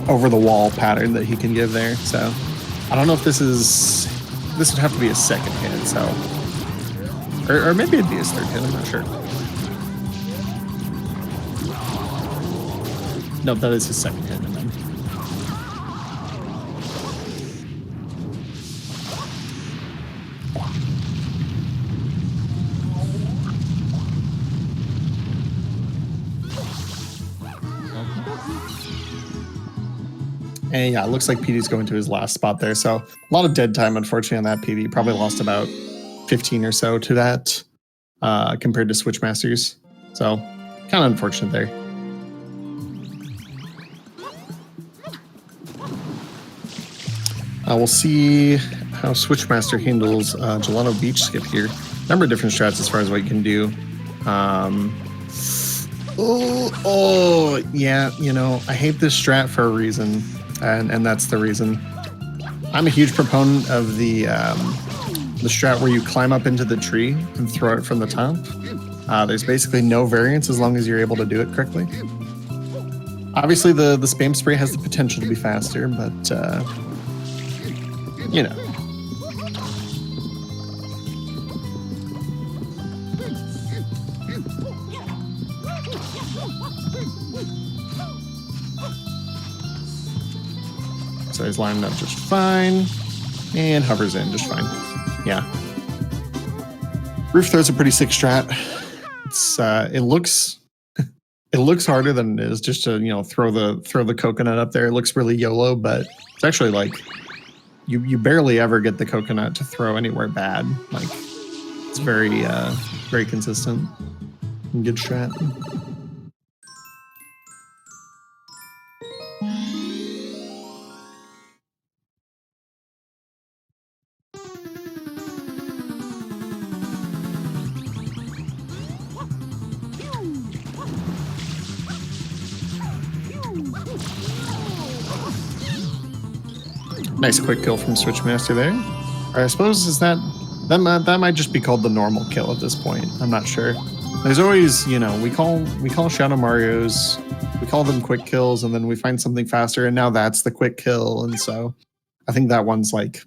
over the wall pattern that he can give there. So I don't know if this would have to be a second hit. So or maybe it'd be his third hit. I'm not sure. No, that is his second hit. And yeah, it looks like PD's going to his last spot there. So a lot of dead time, unfortunately, on that PD. Probably lost about 15 or so to that compared to Switchmasters. So kind of unfortunate there. We'll see how Switchmaster handles Gelano Beach skip here. Number of different strats as far as what you can do. Yeah, you know, I hate this strat for a reason. And that's the reason. I'm a huge proponent of the strat where you climb up into the tree and throw it from the top. There's basically no variance as long as you're able to do it correctly. Obviously, the spam spray has the potential to be faster, but you know. So he's lining up just fine, and hovers in just fine. Yeah. Roof throw's a pretty sick strat. It's it looks harder than it is just to, you know, throw the coconut up there. It looks really YOLO, but it's actually like you barely ever get the coconut to throw anywhere bad. Like it's very very consistent and good strat. Nice quick kill from Switchmaster there. Or I suppose that might just be called the normal kill at this point. I'm not sure. There's always, you know, we call Shadow Marios, we call them quick kills, and then we find something faster, and now that's the quick kill. And so I think that one's like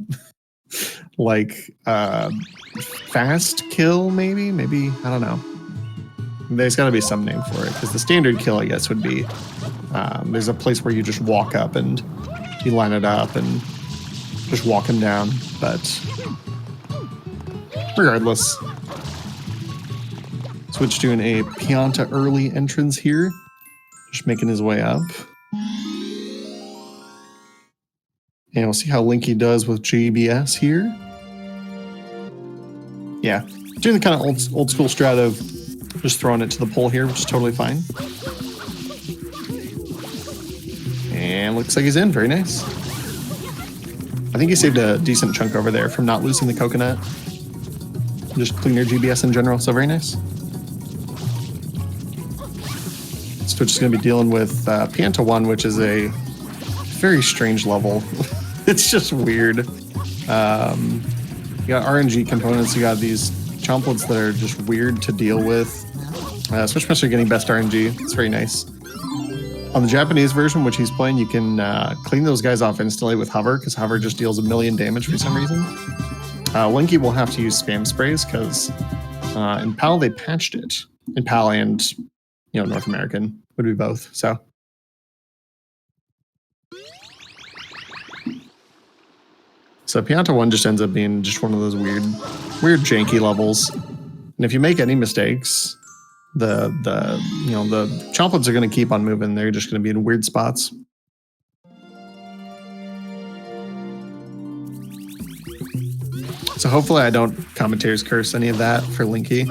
fast kill, maybe I don't know. There's got to be some name for it, because the standard kill, I guess, would be there's a place where you just walk up and you line it up and just walk him down. But regardless, Switch doing a Pianta early entrance here, just making his way up. And we'll see how Linky does with GBS here. Yeah, doing the kind of old school strat of just throwing it to the pole here, which is totally fine. And looks like he's in. Very nice. I think he saved a decent chunk over there from not losing the coconut. Just cleaner GBS in general, so very nice. Switch is going to be dealing with Pianta 1, which is a very strange level. It's just weird. You got RNG components, you got these chomplets that are just weird to deal with. Switchmaster getting best RNG. It's very nice. On the Japanese version, which he's playing, you can clean those guys off instantly with Hover, because Hover just deals 1,000,000 damage for some reason. Linky will have to use spam sprays, because in PAL they patched it. In PAL and, you know, North American would be both. So Pianta 1 just ends up being just one of those weird janky levels. And if you make any mistakes, the chomplets are going to keep on moving. They're just going to be in weird spots. So hopefully I don't commentator's curse any of that for Linky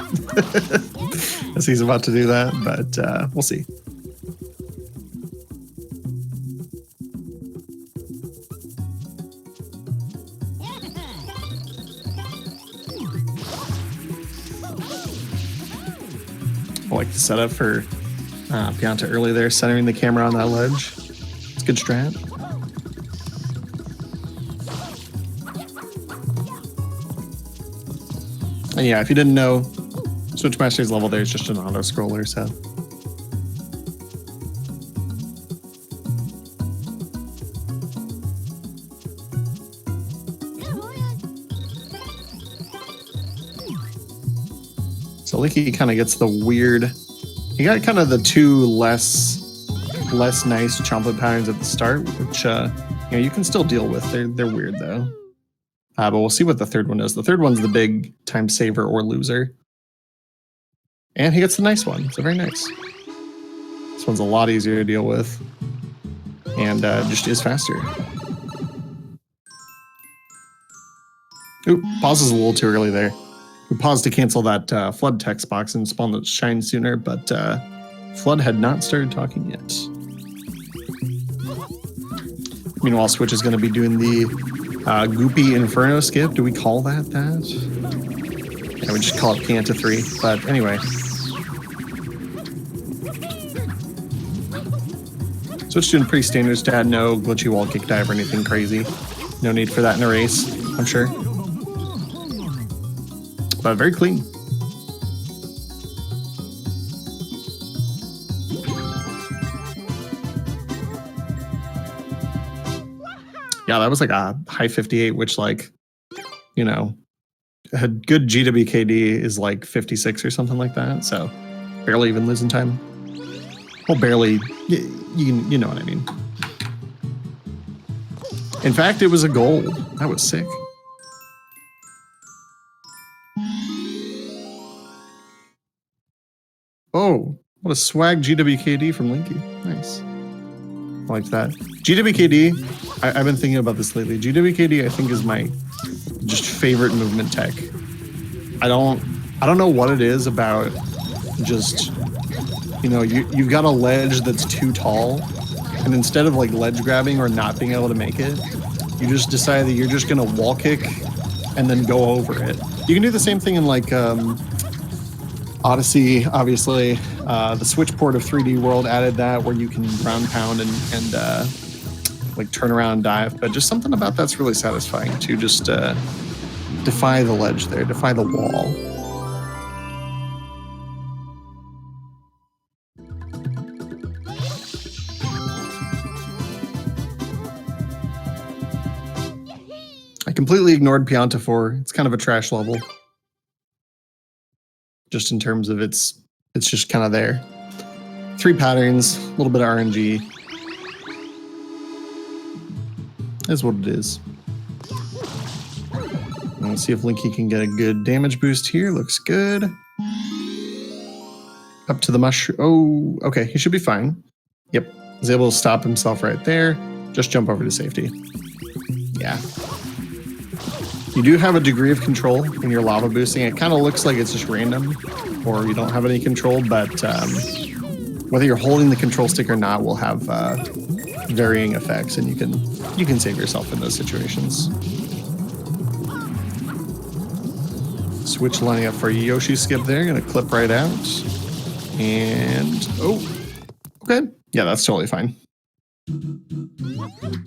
as he's about to do that, but we'll see. I like the setup for Pianta early there, centering the camera on that ledge. It's a good strat. And yeah, if you didn't know, Switchmaster's level there is just an auto-scroller, so. So Linky kind of gets the weird, you got kind of the two less nice chomplet patterns at the start, which you can still deal with. They're weird though. But we'll see what the third one is. The third one's the big time saver or loser. And he gets the nice one, so very nice. This one's a lot easier to deal with. And just is faster. Oop, pauses a little too early there. We paused to cancel that Flood text box and spawn the shine sooner, but Flood had not started talking yet. Meanwhile, Switch is going to be doing the Goopy Inferno skip. Do we call that? Yeah, we just call it Pianta 3. But anyway. Switch doing pretty standard stat. No glitchy wall kick dive or anything crazy. No need for that in a race, I'm sure. But very clean. Yeah, that was like a high 58, which a good GWKD is like 56 or something like that. So barely even losing time. Well, barely, you know what I mean. In fact, it was a gold. That was sick. Oh, what a swag GWKD from Linky. Nice. I like that. GWKD, I've been thinking about this lately. GWKD, I think, is my just favorite movement tech. I don't know what it is about just, you've got a ledge that's too tall, and instead of like ledge grabbing or not being able to make it, you just decide that you're just gonna wall kick and then go over it. You can do the same thing in like Odyssey, obviously. The Switch port of 3D World added that, where you can ground pound and like turn around and dive. But just something about that's really satisfying to just defy the ledge there, defy the wall. I completely ignored Pianta 4. It's kind of a trash level. Just in terms of it's just kind of there. 3 patterns, a little bit of RNG. Is what it is. Let's see if Linky can get a good damage boost here. Looks good. Up to the mushroom. Oh, okay. He should be fine. Yep. He's able to stop himself right there. Just jump over to safety. Yeah. You do have a degree of control in your lava boosting. It kind of looks like it's just random, or you don't have any control, but whether you're holding the control stick or not will have varying effects, and you can save yourself in those situations. Switch lining up for a Yoshi skip there. Gonna clip right out. And, oh, okay. Yeah, that's totally fine.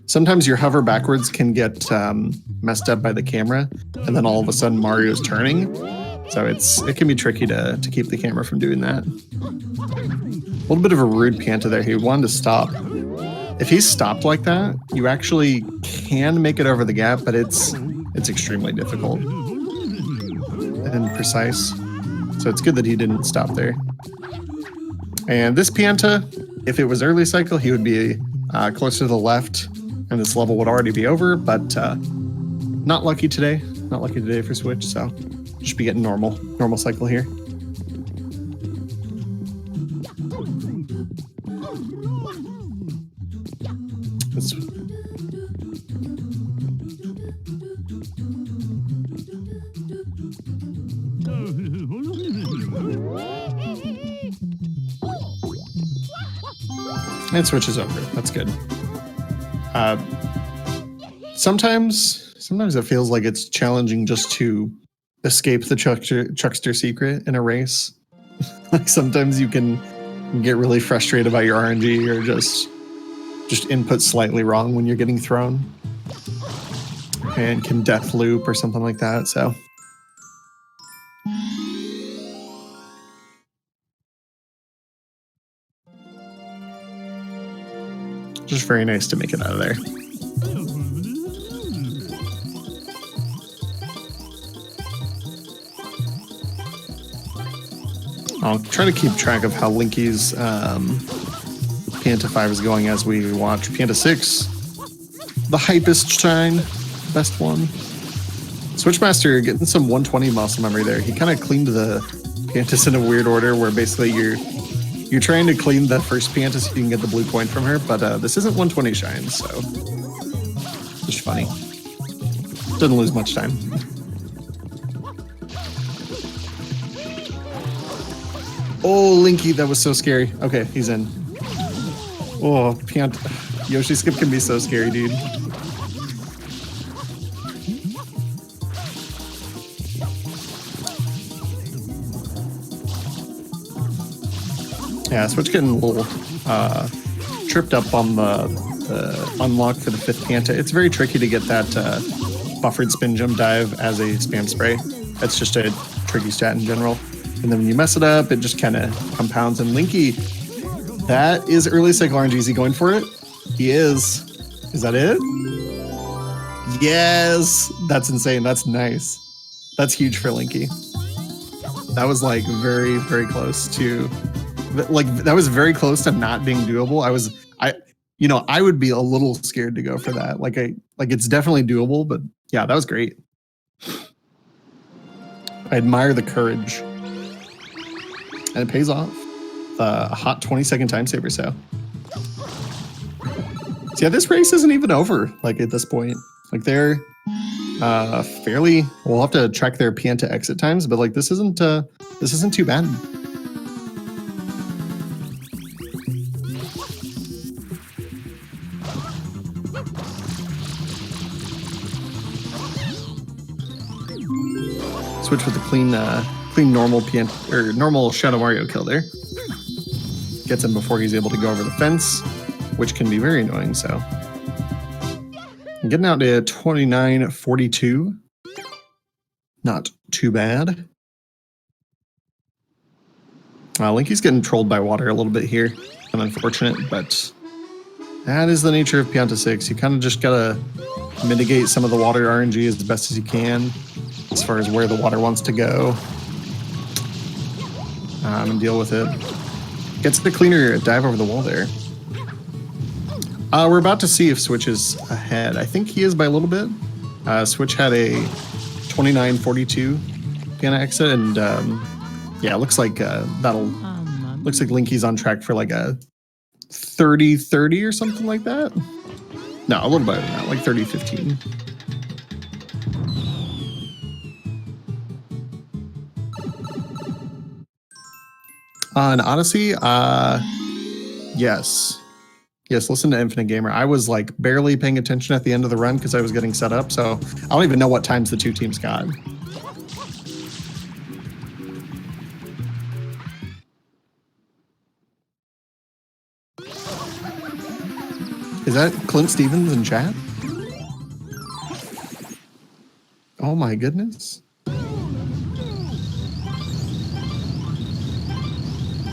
Sometimes your hover backwards can get messed up by the camera, and then all of a sudden Mario's turning. So it can be tricky to keep the camera from doing that. A little bit of a rude Pianta there. He wanted to stop. If he's stopped like that, you actually can make it over the gap, but it's extremely difficult and precise. So it's good that he didn't stop there. And this Pianta, if it was early cycle, he would be closer to the left, and this level would already be over, but not lucky today. Not lucky today for Switch, so just be getting normal cycle here. And switches over. That's good. Sometimes it feels like it's challenging just to escape the Chuckster secret in a race. Like sometimes you can get really frustrated by your RNG or just input slightly wrong when you're getting thrown, and can death loop or something like that. So. Just very nice to make it out of there. I'll try to keep track of how Linky's Pianta 5 is going as we watch Pianta 6, the hypest shine, best one. Switchmaster getting some 120 muscle memory there. He kind of cleaned the Piantas in a weird order where basically you're trying to clean the first Pianta so you can get the blue coin from her, but this isn't 120 shine, so just funny. Doesn't lose much time. Oh, Linky, that was so scary. Okay, he's in. Oh, Pianta. Yoshi skip can be so scary, dude. Yeah, Switch getting a little tripped up on the unlock for the 5th Pianta. It's very tricky to get that buffered spin jump dive as a spam spray. That's just a tricky stat in general. And then when you mess it up, it just kind of compounds. And Linky, that is early cycle RNG. Is he going for it? He is. Is that it? Yes! That's insane. That's nice. That's huge for Linky. That was like very, very close to... Like that was very close to not being doable. I would be a little scared to go for that. Like it's definitely doable, but yeah, that was great. I admire the courage, and it pays off. A hot 20-second time saver. So yeah, this race isn't even over. Like at this point, like they're fairly. We'll have to track their Pianta exit times, but like this isn't too bad. Switch with the clean normal normal Shadow Mario kill there. Gets him before he's able to go over the fence, which can be very annoying. So I'm getting out to 29:42. Not too bad. Linky's getting trolled by water a little bit here. Unfortunate, but that is the nature of Pianta 6. You kind of just gotta mitigate some of the water RNG as best as you can, as far as where the water wants to go, and deal with it. Gets the cleaner dive over the wall there. We're about to see if Switch is ahead. I think he is by a little bit. Switch had a 29:42 Pianta exit, and yeah, it looks like looks like Linky's on track for like a 30:30 or something like that. No, a little better than that, like 30:15. On Odyssey, yes, listen to Infinite Gamer. I was like barely paying attention at the end of the run because I was getting set up, so I don't even know what times the two teams got. Is that ClintStevens in chat? Oh my goodness.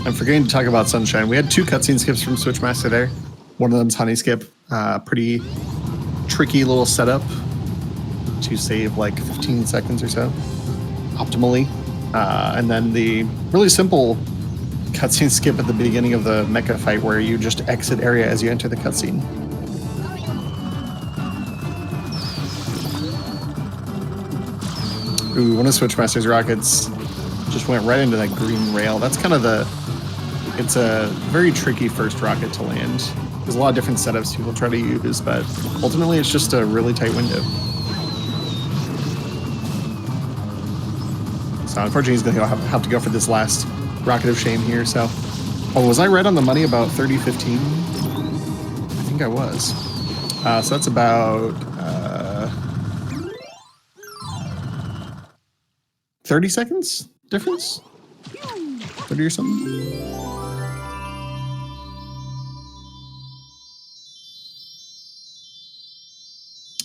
I'm forgetting to talk about Sunshine. We had 2 cutscene skips from Switchmaster there. One of them's Honey Skip. Pretty tricky little setup to save like 15 seconds or so, optimally. And then the really simple cutscene skip at the beginning of the mecha fight where you just exit area as you enter the cutscene. Ooh, one of Switchmaster's rockets just went right into that green rail. That's kind of it's a very tricky first rocket to land. There's a lot of different setups people try to use, but ultimately it's just a really tight window. So unfortunately he's going to have to go for this last rocket of shame here. So, oh, was I right on the money about 30:15? I think I was. So that's about 30 seconds difference. 30 or something.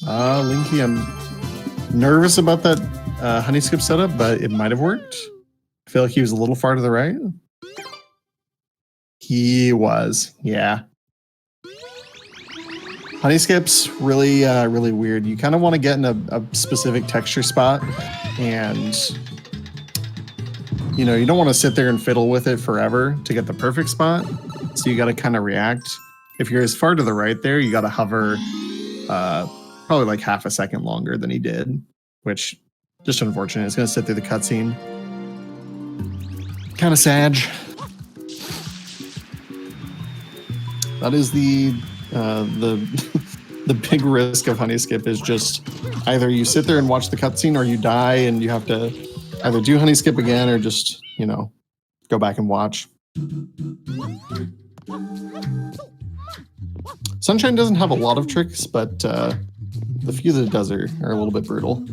Linky, I'm nervous about that honey skip setup, but it might have worked. I feel like he was a little far to the right. He was, yeah. Honey skip's really, really weird. You kind of want to get in a specific texture spot, and you know, you don't want to sit there and fiddle with it forever to get the perfect spot. So you got to kind of react. If you're as far to the right there, you got to hover probably like half a second longer than he did, which just unfortunate. It's going to sit through the cutscene. Kind of sad. That is the big risk of honey skip is just either you sit there and watch the cutscene or you die and you have to either do honey skip again or just, you know, go back and watch. Sunshine doesn't have a lot of tricks, but the few that it does are a little bit brutal.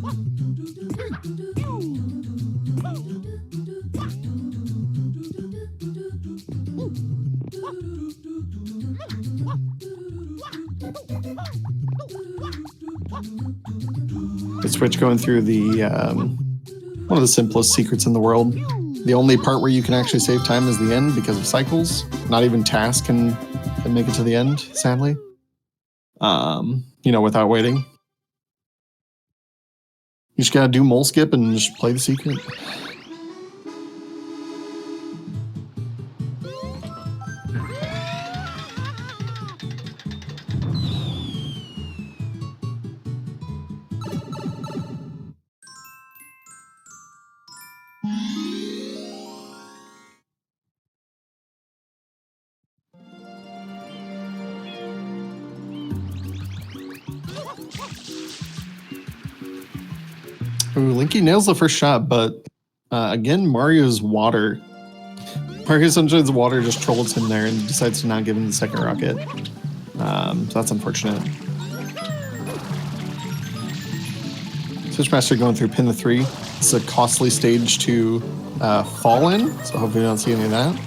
The switch going through the one of the simplest secrets in the world. The only part where you can actually save time is the end because of cycles. Not even task can make it to the end, sadly. You know, without waiting. You just gotta do mole skip and just play the secret. Ooh, Linky nails the first shot, but again, Mario's water. Mario Sunshine's water just trolls him there and decides to not give him the second rocket. So that's unfortunate. Switchmaster going through pin the 3. It's a costly stage to fall in, so hopefully we don't see any of that.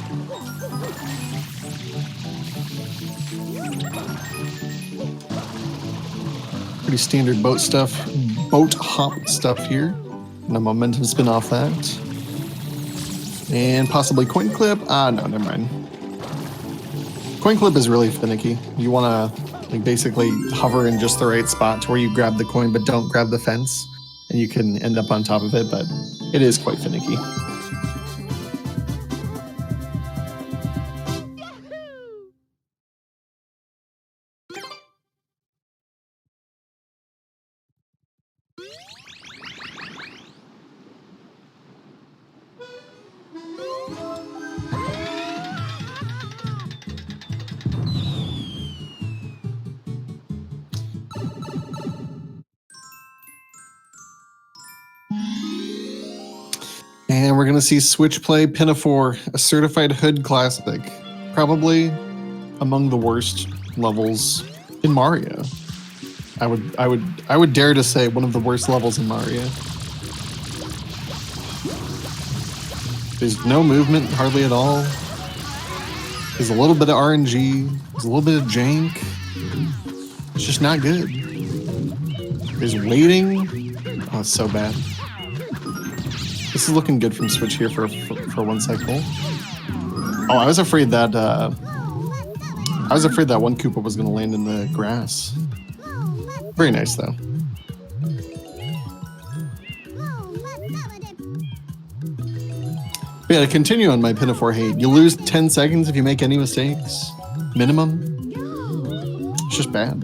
Pretty standard boat hop stuff here. And a momentum spin off that. And possibly coin clip. No, never mind. Coin clip is really finicky. You want to like basically hover in just the right spot to where you grab the coin but don't grab the fence. And you can end up on top of it, but it is quite finicky. And we're going to see Switch play Pinafore, a certified hood classic. Probably among the worst levels in Mario. I would dare to say one of the worst levels in Mario. There's no movement hardly at all. There's a little bit of RNG. There's a little bit of jank. It's just not good. There's waiting. Oh, it's so bad. This is looking good from Switch here for one cycle. Oh, I was afraid that one Koopa was going to land in the grass. Very nice though. But yeah, to continue on my Pinafore hate, you lose 10 seconds if you make any mistakes. Minimum. It's just bad.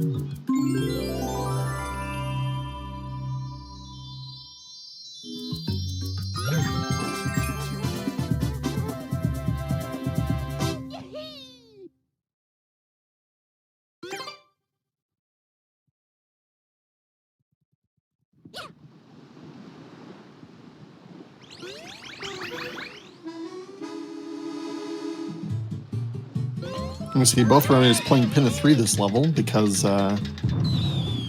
I'm going to see both runners playing pin of 3 this level because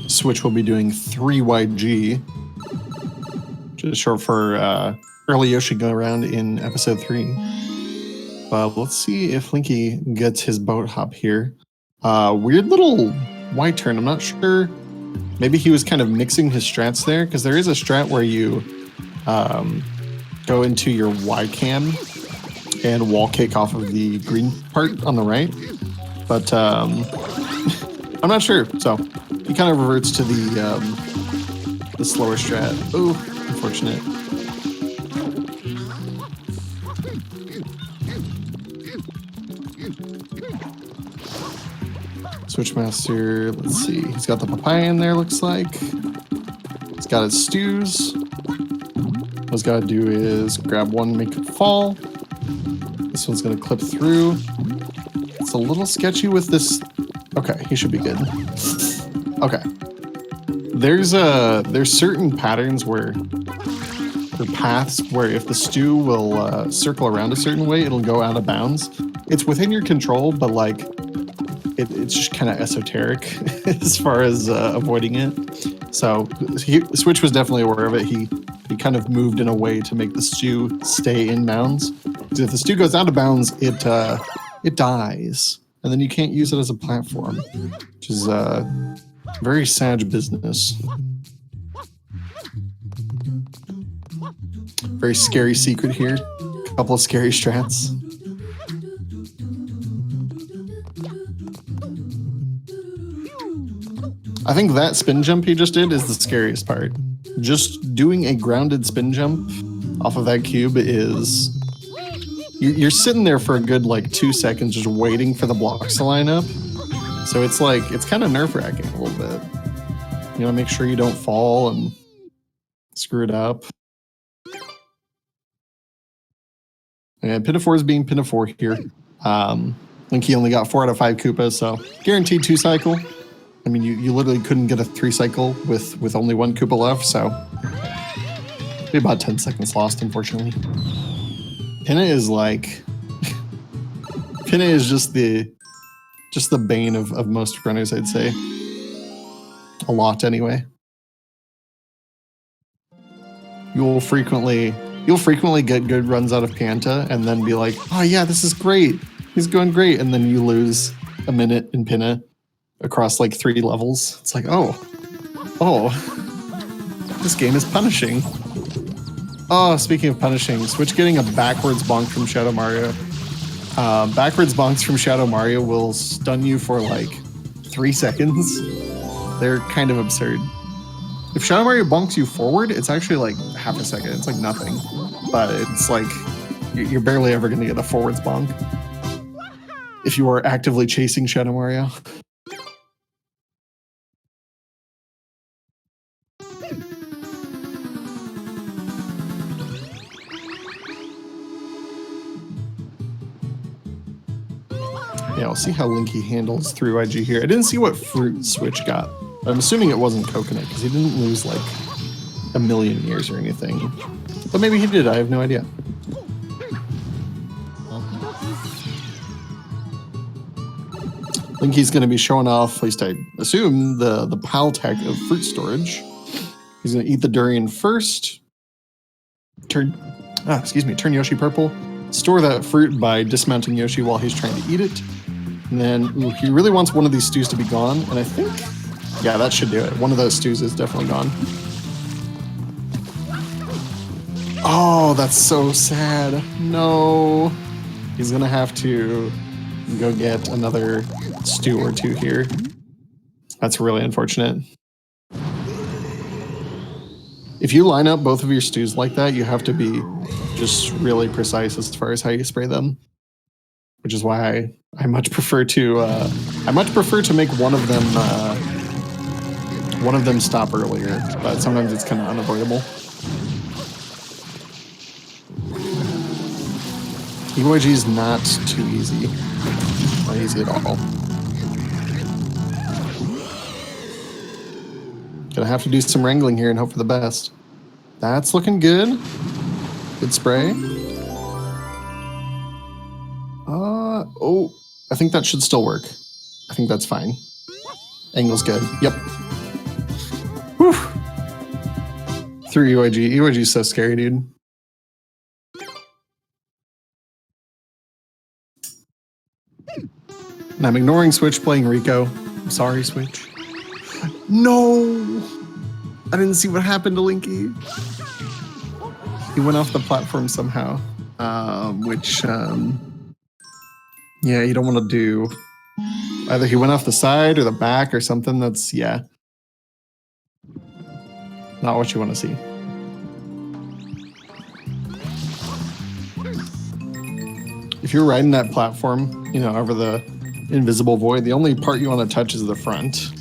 Switch will be doing 3 wide G, which is short for early Yoshi go around in episode 3. let's see if Linky gets his boat hop here. Weird little Y turn. I'm not sure. Maybe he was kind of mixing his strats there, because there is a strat where you go into your Y cam and wall kick off of the green part on the right. But I'm not sure. So he kind of reverts to the slower strat. Oh, unfortunate. Switchmaster, let's see. He's got the papaya in there, looks like. He's got his stews. What he's got to do is grab one, make it fall. This one's going to clip through. It's a little sketchy with this. Okay, he should be good. Okay. There's certain patterns where, or paths where if the stew will circle around a certain way, it'll go out of bounds. It's within your control, but like, it's just kind of esoteric as far as avoiding it. So Switch was definitely aware of it. He kind of moved in a way to make the stew stay in bounds. Because if the stew goes out of bounds, it dies, and then you can't use it as a platform, which is very sad business. Very scary secret here. A couple of scary strats. I think that spin jump he just did is the scariest part. Just doing a grounded spin jump off of that cube is... You're sitting there for a good like 2 seconds just waiting for the blocks to line up. So it's like, it's kind of nerve-wracking a little bit. You know, make sure you don't fall and screw it up. And Pinafore is being Pinafore here. Linky only got 4 out of 5 Koopas, so guaranteed 2 cycle. I mean, you literally couldn't get a 3 cycle with only 1 Koopa left, so be about 10 seconds lost, unfortunately. Pinna is like Pinna is just the bane of most runners, I'd say. A lot anyway. You'll frequently get good runs out of Pianta and then be like, oh yeah, this is great. He's going great. And then you lose a minute in Pinna across like 3 levels. It's like, oh, this game is punishing. Oh, speaking of punishing, Switch getting a backwards bonk from Shadow Mario. Backwards bonks from Shadow Mario will stun you for like 3 seconds. They're kind of absurd. If Shadow Mario bonks you forward, it's actually like half a second. It's like nothing. But it's like, you're barely ever going to get a forwards bonk if you are actively chasing Shadow Mario. Yeah, we'll see how Linky handles 3YG here. I didn't see what fruit Switch got. But I'm assuming it wasn't coconut, because he didn't lose like a million years or anything. But maybe he did, I have no idea. Linky's going to be showing off, at least I assume, the PAL tech of fruit storage. He's going to eat the durian first. Turn Yoshi purple. Store that fruit by dismounting Yoshi while he's trying to eat it. And then he really wants one of these stews to be gone. And I think, yeah, that should do it. One of those stews is definitely gone. Oh, that's so sad. No. He's going to have to go get another stew or 2 here. That's really unfortunate. If you line up both of your stews like that, you have to be just really precise as far as how you spray them. Which is why I much prefer to make one of them stop earlier, but sometimes it's kind of unavoidable. EYG is not too easy. Not easy at all. Gonna have to do some wrangling here and hope for the best. That's looking good. Good spray. Oh, I think that should still work. I think that's fine. Angle's good. Yep. Whew. Through EYG. EYG is so scary, dude. And I'm ignoring Switch playing Rico. I'm sorry, Switch. No! I didn't see what happened to Linky. He went off the platform somehow, which, yeah, you don't want to do. Either he went off the side or the back or something. That's, yeah, not what you want to see. If you're riding that platform, you know, over the invisible void, the only part you want to touch is the front.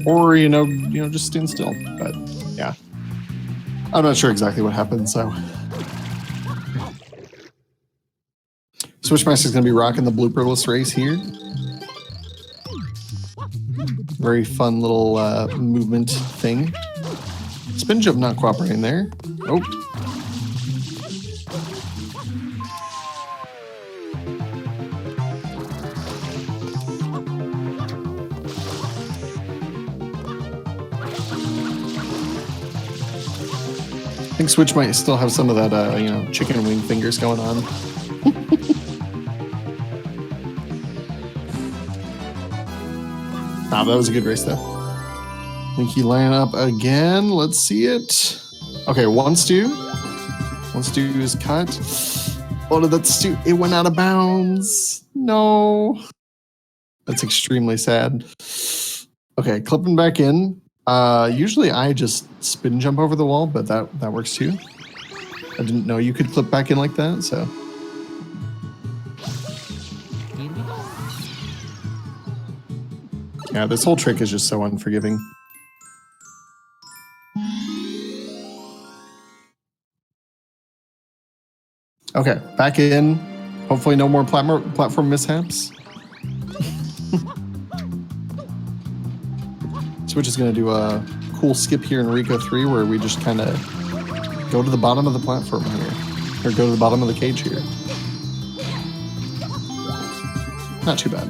Or, you know, just stand still. But, yeah. I'm not sure exactly what happened, so. Switchmaster's going to be rocking the blooperless race here. Very fun little movement thing. Spin jump not cooperating there. Oh. I think Switch might still have some of that, you know, chicken wing fingers going on. Nah, that was a good race, though. Linky line up again. Let's see it. Okay, one stew. One stew is cut. Oh, did that stew? It went out of bounds. No. That's extremely sad. Okay, clipping back in. Usually I just spin jump over the wall, but that works too. I didn't know you could clip back in like that, so. Yeah, this whole trick is just so unforgiving. Okay, back in. Hopefully no more platform mishaps. Switch is going to do a cool skip here in Rico 3 where we just kind of go to the bottom of the platform here. Or go to the bottom of the cage here. Not too bad.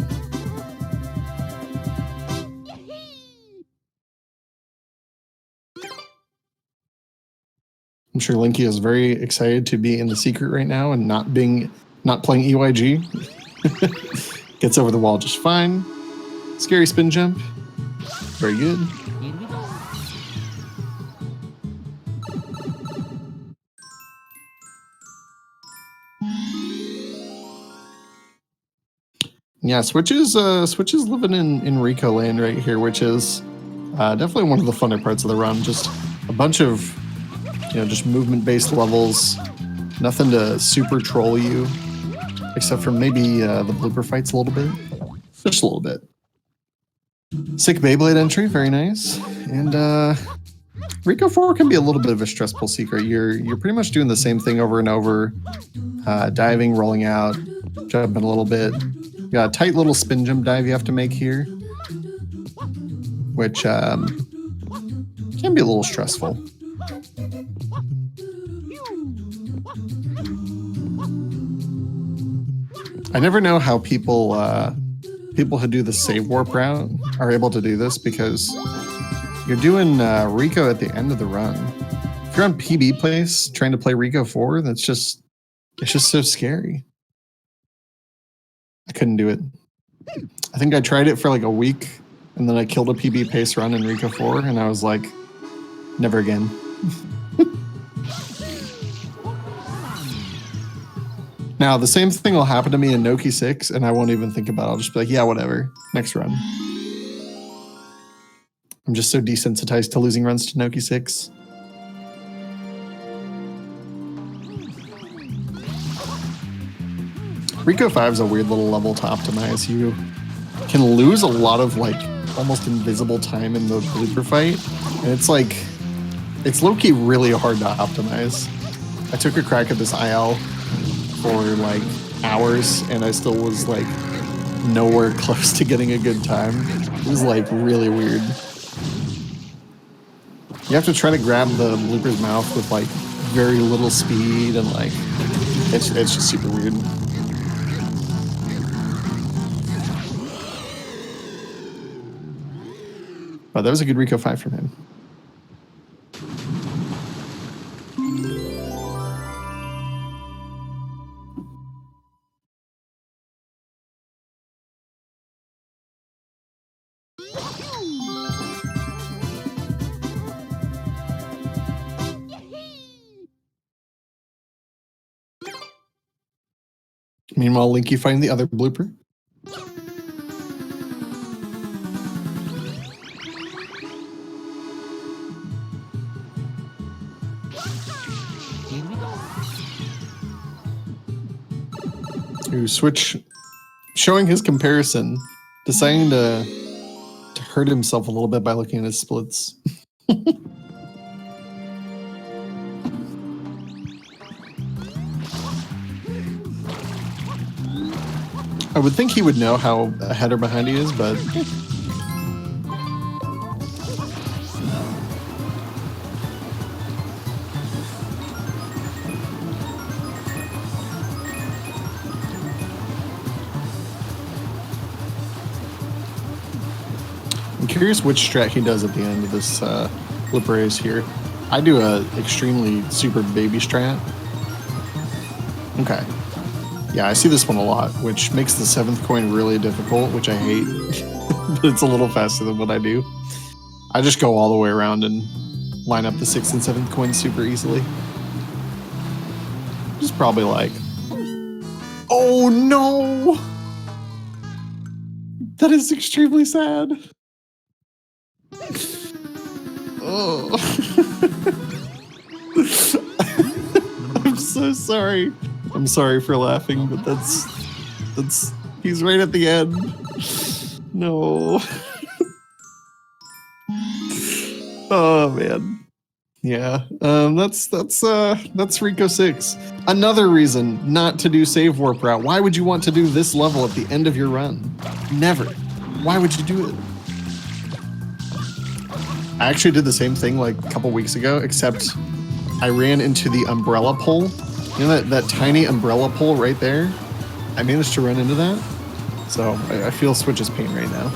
I'm sure Linky is very excited to be in the secret right now and not playing EYG. Gets over the wall just fine. Scary spin jump. Very good. Yeah, Switch is living in Rico land right here, which is definitely one of the funner parts of the run. Just a bunch of, you know, just movement-based levels. Nothing to super troll you, except for maybe the blooper fights a little bit. Just a little bit. Sick Beyblade entry, very nice. And Rico 4 can be a little bit of a stressful secret. You're pretty much doing the same thing over and over. Diving, rolling out, jumping a little bit. You got a tight little spin jump dive you have to make here, which can be a little stressful. I never know how people who do the save warp route are able to do this, because you're doing Rico at the end of the run. If you're on PB place trying to play Rico 4, it's just so scary. I couldn't do it. I think I tried it for like a week, and then I killed a PB pace run in Rico 4, and I was like, never again. Now, the same thing will happen to me in Noki 6, and I won't even think about it. I'll just be like, yeah, whatever. Next run. I'm just so desensitized to losing runs to Noki 6. Rico 5 is a weird little level to optimize. You can lose a lot of, like, almost invisible time in the blooper fight, and it's like, it's low-key really hard to optimize. I took a crack at this IL for like hours, and I still was like nowhere close to getting a good time. It was like really weird. You have to try to grab the blooper's mouth with like very little speed, and like it's just super weird. But that was a good Rico 5 from him. Meanwhile, Linky finding the other blooper. Ooh, Switch showing his comparison, deciding to hurt himself a little bit by looking at his splits. I would think he would know how ahead or behind he is, but I'm curious which strat he does at the end of this flip race here. I do a extremely super baby strat. Okay. Yeah, I see this one a lot, which makes the 7th coin really difficult, which I hate. But it's a little faster than what I do. I just go all the way around and line up the 6th and 7th coins super easily. Just probably like... Oh no! That is extremely sad. Oh. I'm so sorry. I'm sorry for laughing, but that's he's right at the end. No. Oh man. Yeah. That's Rico 6. Another reason not to do save warp route. Why would you want to do this level at the end of your run? Never. Why would you do it? I actually did the same thing like a couple weeks ago, except I ran into the umbrella pole. You know that tiny umbrella pole right there? I managed to run into that. So I feel Switch's pain right now.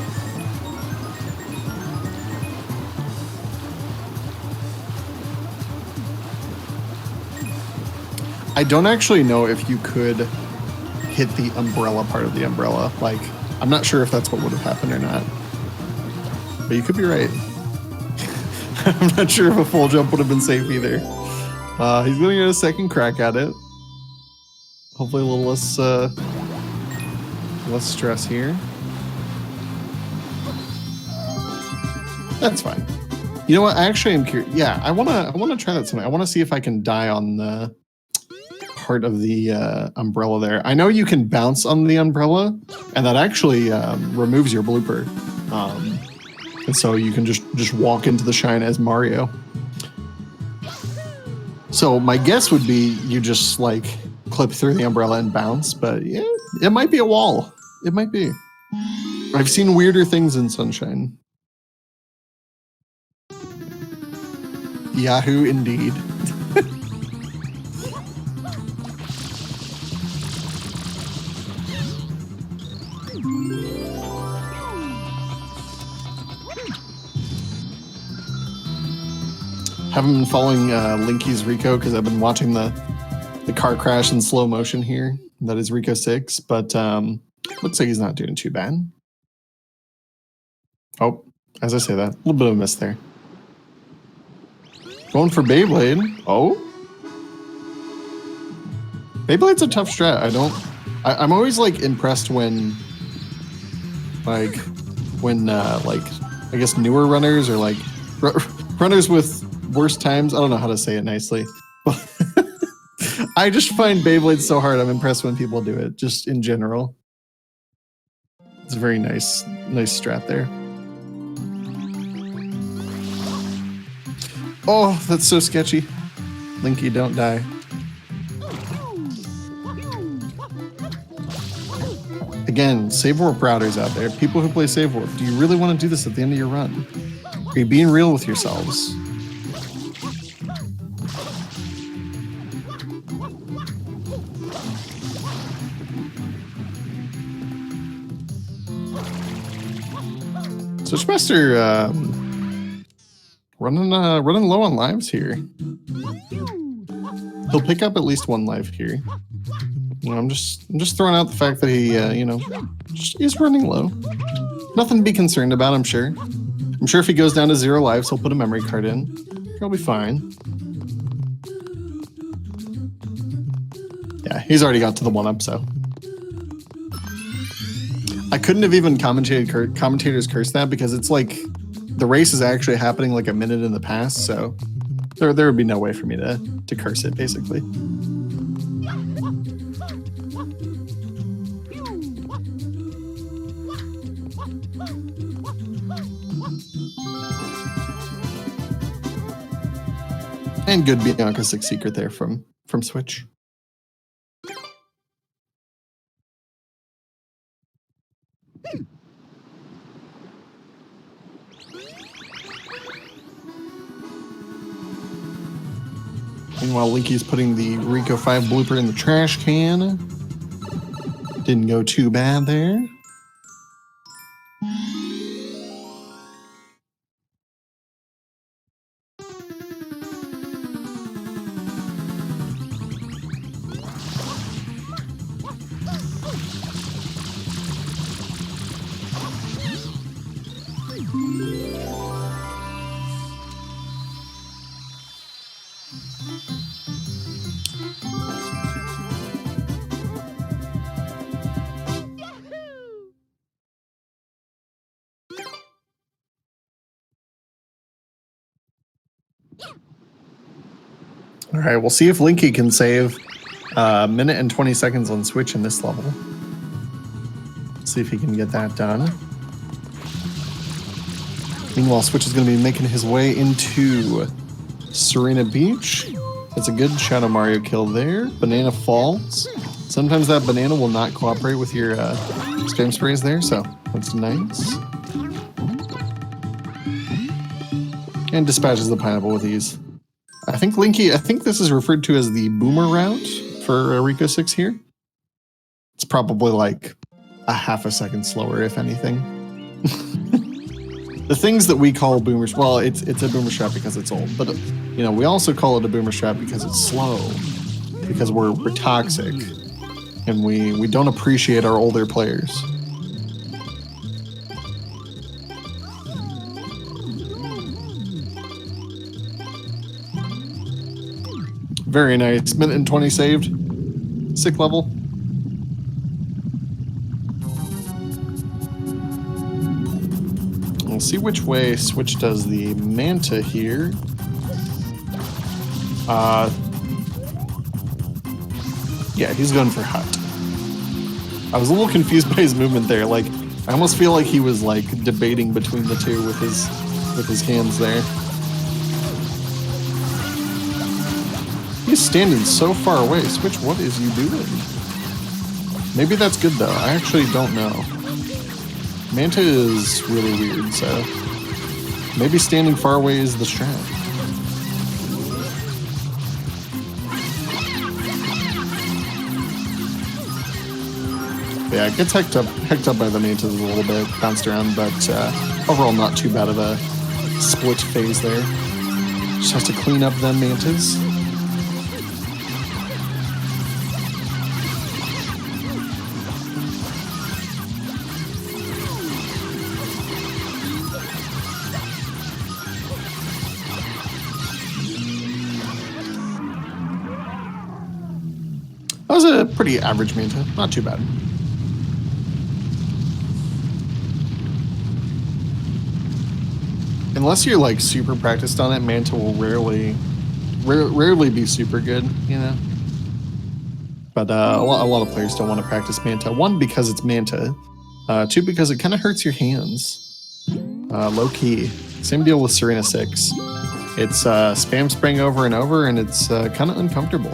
I don't actually know if you could hit the umbrella part of the umbrella. Like, I'm not sure if that's what would have happened or not. But you could be right. I'm not sure if a full jump would have been safe either. He's going to get a second crack at it. Hopefully a little less stress here. That's fine. You know what? I actually am curious. Yeah, I wanna try that someday. I want to see if I can die on the part of the umbrella there. I know you can bounce on the umbrella, and that actually removes your blooper. And so you can just walk into the shine as Mario. So my guess would be you just like clip through the umbrella and bounce, but yeah, it might be a wall. It might be. I've seen weirder things in Sunshine. Yahoo indeed. Haven't been following Linky's Rico because I've been watching the car crash in slow motion here. That is Rico 6, but looks like he's not doing too bad. Oh, as I say that, a little bit of a miss there. Going for Beyblade. Oh. Beyblade's a tough strat. I'm always like impressed when I guess newer runners or like runners with worse times. I don't know how to say it nicely. I just find Beyblade so hard. I'm impressed when people do it, just in general. It's a very nice strat there. Oh, that's so sketchy. Linky, don't die. Again, Save Warp routers out there. People who play Save Warp, do you really want to do this at the end of your run? Are you being real with yourselves? Switchmaster running low on lives here. He'll pick up at least one life here. You know, I'm just throwing out the fact that he is running low. Nothing to be concerned about, I'm sure. I'm sure if he goes down to 0 lives, he'll put a memory card in. He'll be fine. Yeah, he's already got to the 1-up, so. I couldn't have even commentators curse that because it's like the race is actually happening like a minute in the past, so there would be no way for me to curse it, basically. And good Bianca 6 secret there from Switch. Meanwhile, Linky's putting the Rico 5 blooper in the trash can. Didn't go too bad there. All right, we'll see if Linky can save a minute and 20 seconds on Switch in this level. See if he can get that done. Meanwhile, Switch is going to be making his way into Serena Beach. That's a good Shadow Mario kill there. Banana falls. Sometimes that banana will not cooperate with your spam sprays there, so that's nice. And dispatches the pineapple with ease. I think this is referred to as the boomer route for Rico 6 here. It's probably like a half a second slower, if anything. The things that we call boomers, well, it's a boomer strat because it's old, but you know, we also call it a boomer strat because it's slow, because we're toxic, and we don't appreciate our older players. Very nice. Minute and 20 saved. Sick level. We'll see which way Switch does the Manta here. Yeah, he's going for Hut. I was a little confused by his movement there. Like, I almost feel like he was like debating between the two with his hands there. He's standing so far away. Switch, what is you doing? Maybe that's good though. I actually don't know. Manta is really weird, so maybe standing far away is the strat. Yeah, it gets hecked up by the Mantas a little bit, bounced around, but overall not too bad of a split phase there. Just has to clean up them Mantas. That was a pretty average Manta, not too bad. Unless you're like super practiced on it, Manta will rarely be super good, you know. But a lot of players don't want to practice Manta. 1, because it's Manta. 2, because it kind of hurts your hands. Low key. Same deal with Serena 6. It's spam spraying over and over, and it's kind of uncomfortable.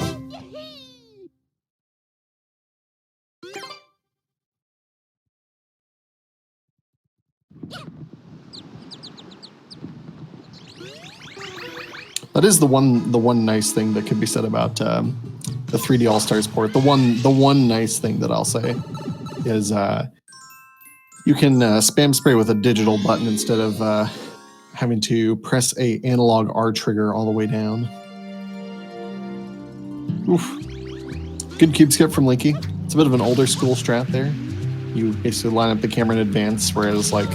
That is the one nice thing that could be said about the 3D All-Stars port. The one nice thing that I'll say is you can spam spray with a digital button instead of having to press a analog R trigger all the way down. Oof. Good cube skip from Linky. It's a bit of an older school strat there. you basically line up the camera in advance, whereas like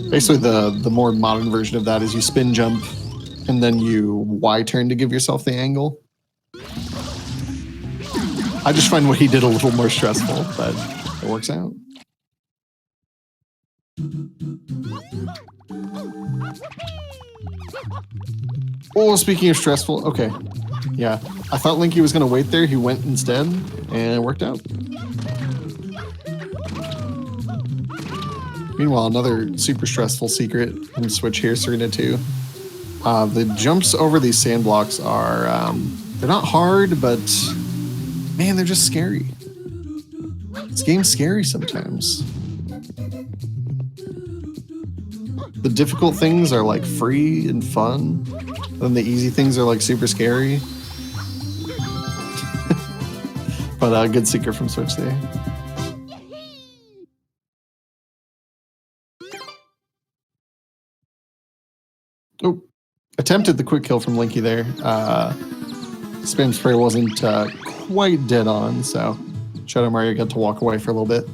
basically the more modern version of that is you spin jump and then you Y turn to give yourself the angle. I just find what he did a little more stressful, but it works out. Oh, speaking of stressful, okay. Yeah, I thought Linky was going to wait there. He went instead, and it worked out. Meanwhile, another super stressful secret from Switch here, Serena 2. The jumps over these sand blocks are, they're not hard, but man, they're just scary. This game's scary sometimes. The difficult things are like free and fun, and the easy things are like super scary. But good secret from Switch there. Oh, attempted the quick kill from Linky there. Spam spray wasn't quite dead on, so Shadow Mario got to walk away for a little bit.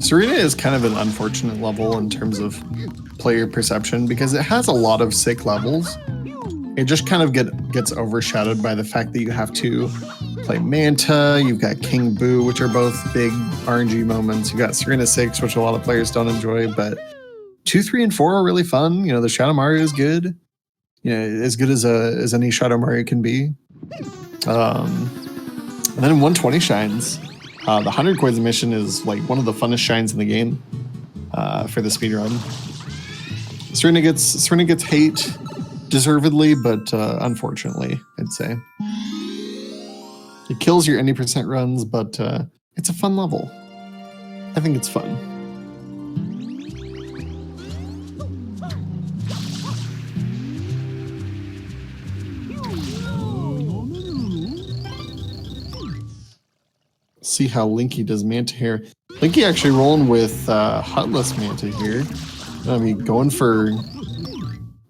Serena is kind of an unfortunate level in terms of player perception because it has a lot of sick levels. It just kind of gets overshadowed by the fact that you have to play Manta, you've got King Boo, which are both big RNG moments. You've got Serena 6, which a lot of players don't enjoy, but 2, 3, and 4 are really fun. You know, the Shadow Mario is good. You know, as good as any Shadow Mario can be. And then 120 shines. The 100 coins mission is like one of the funnest shines in the game for the speedrun. Serena gets hate deservedly, but unfortunately, I'd say. It kills your any percent runs, but it's a fun level. I think it's fun. See how Linky does Manta here. Linky actually rolling with Hutless Manta here. I mean, going for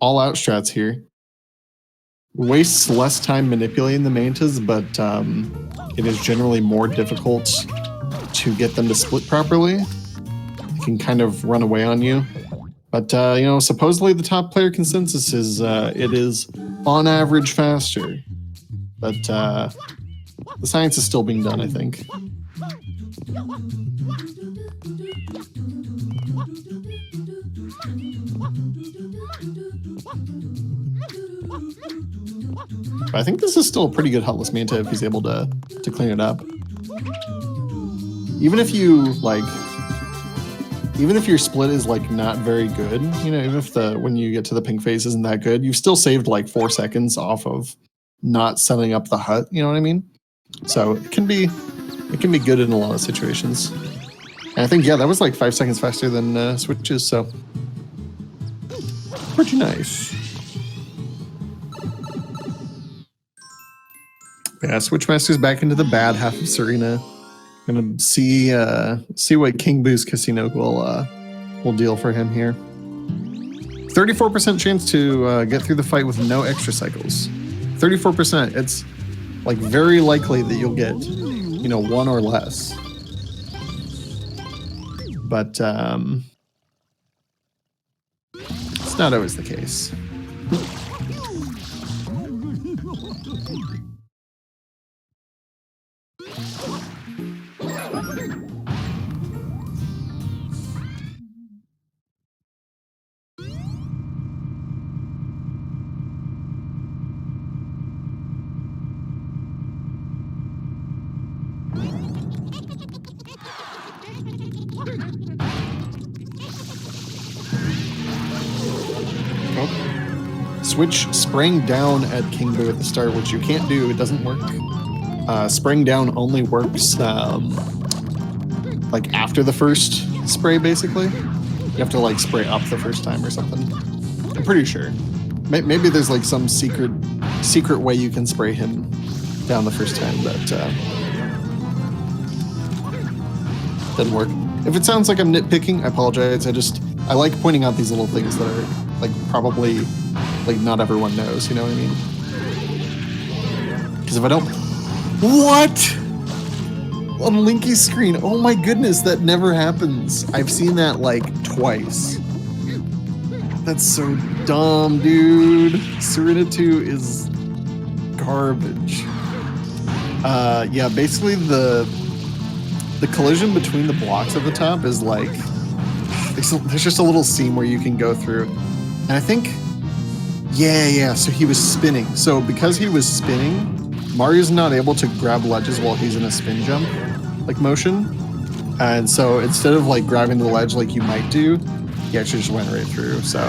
all-out strats here. Wastes less time manipulating the Mantas, but it is generally more difficult to get them to split properly. They can kind of run away on you. But, you know, supposedly the top player consensus is it is on average faster. But the science is still being done, I think. But I think this is still a pretty good Hutless Manta if he's able to clean it up. Even if you even if your split is like not very good, you know, even if when you get to the pink phase isn't that good, you've still saved like 4 seconds off of not setting up the hut, you know what I mean? So it can be good in a lot of situations. And I think, yeah, that was like 5 seconds faster than Switches, so pretty nice. Yeah, Switchmaster's back into the bad half of Serena. Gonna see what King Boo's Casino will deal for him here. 34% chance to get through the fight with no extra cycles. 34%. It's like very likely that you'll get, you know, 1 or less. But it's not always the case. Switch spraying down at King Boo at the start, which you can't do. It doesn't work. Spraying down only works like after the first spray, basically. You have to like spray up the first time or something. I'm pretty sure. Maybe there's like some secret way you can spray him down the first time, but didn't work. If it sounds like I'm nitpicking, I apologize. I like pointing out these little things that are like probably like not everyone knows, you know what I mean? Because if I don't... What? On Linky's screen. Oh my goodness, that never happens. I've seen that like twice. That's so dumb, dude. Serena 2 is garbage. Yeah, basically the collision between the blocks at the top is like, there's just a little seam where you can go through. And I think, yeah, so he was spinning. So because he was spinning, Mario's not able to grab ledges while he's in a spin jump, like motion. And so instead of like grabbing the ledge like you might do, he actually just went right through. So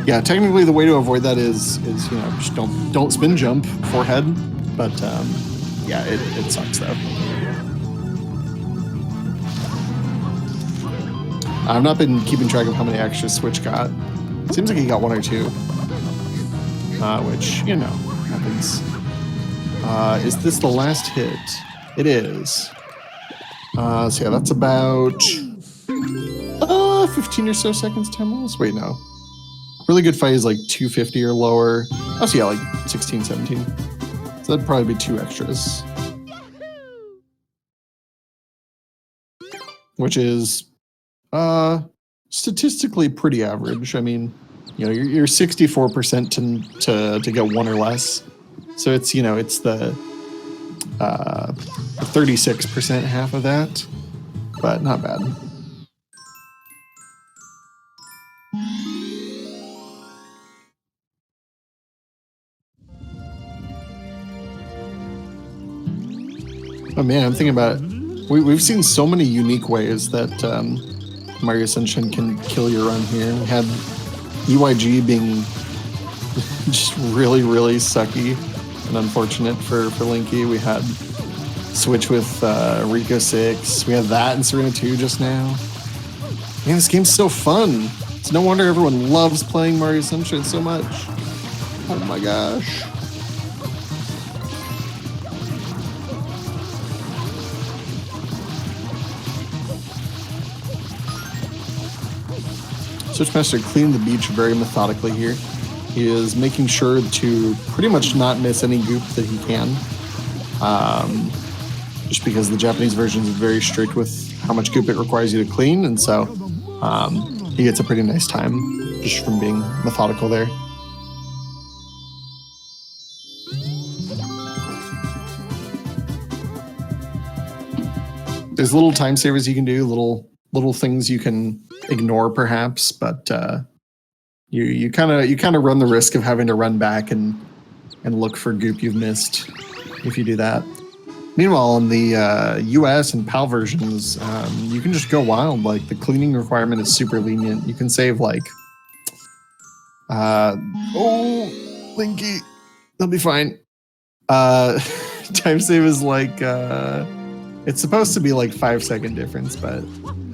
yeah, technically the way to avoid that is you know, just don't spin jump forehead. But yeah, it sucks though. I've not been keeping track of how many extras Switch got. Seems like he got 1 or 2, which, you know, happens. Is this the last hit? It is. So yeah, that's about 15 or so seconds time loss. Wait, no. Really good fight is like 250 or lower. Oh, so yeah, like 16, 17. So that'd probably be 2 extras. Which is statistically pretty average. I mean, you know, you're 64% to get 1 or less. So it's, you know, it's the 36% half of that, but not bad. Oh man, I'm thinking about it. We've seen so many unique ways that Mario Sunshine can kill your run here. We had EYG being just really, really sucky and unfortunate for Linky. We had Switch with Rico 6. We had that in Serena 2 just now. Man, this game's so fun. It's no wonder everyone loves playing Mario Sunshine so much. Oh my gosh. Switchmaster cleaned the beach very methodically here. He is making sure to pretty much not miss any goop that he can. Just because the Japanese version is very strict with how much goop it requires you to clean, and so he gets a pretty nice time just from being methodical there. There's little time savers you can do, little things you can ignore perhaps, but you kind of run the risk of having to run back and look for goop you've missed if you do that. Meanwhile, in the US and PAL versions, you can just go wild. Like, the cleaning requirement is super lenient. You can save like oh, Linky, they'll be fine. Time save is like it's supposed to be like 5-second difference, but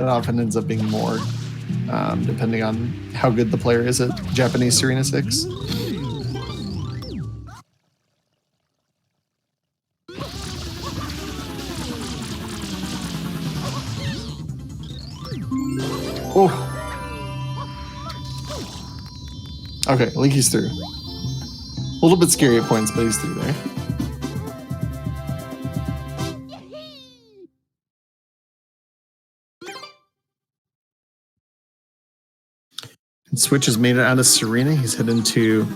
it often ends up being more, depending on how good the player is at Japanese Serena 6. Oh. Okay, Linky's through. A little bit scary at points, but he's through there. And Switch has made it out of Serena. He's heading to,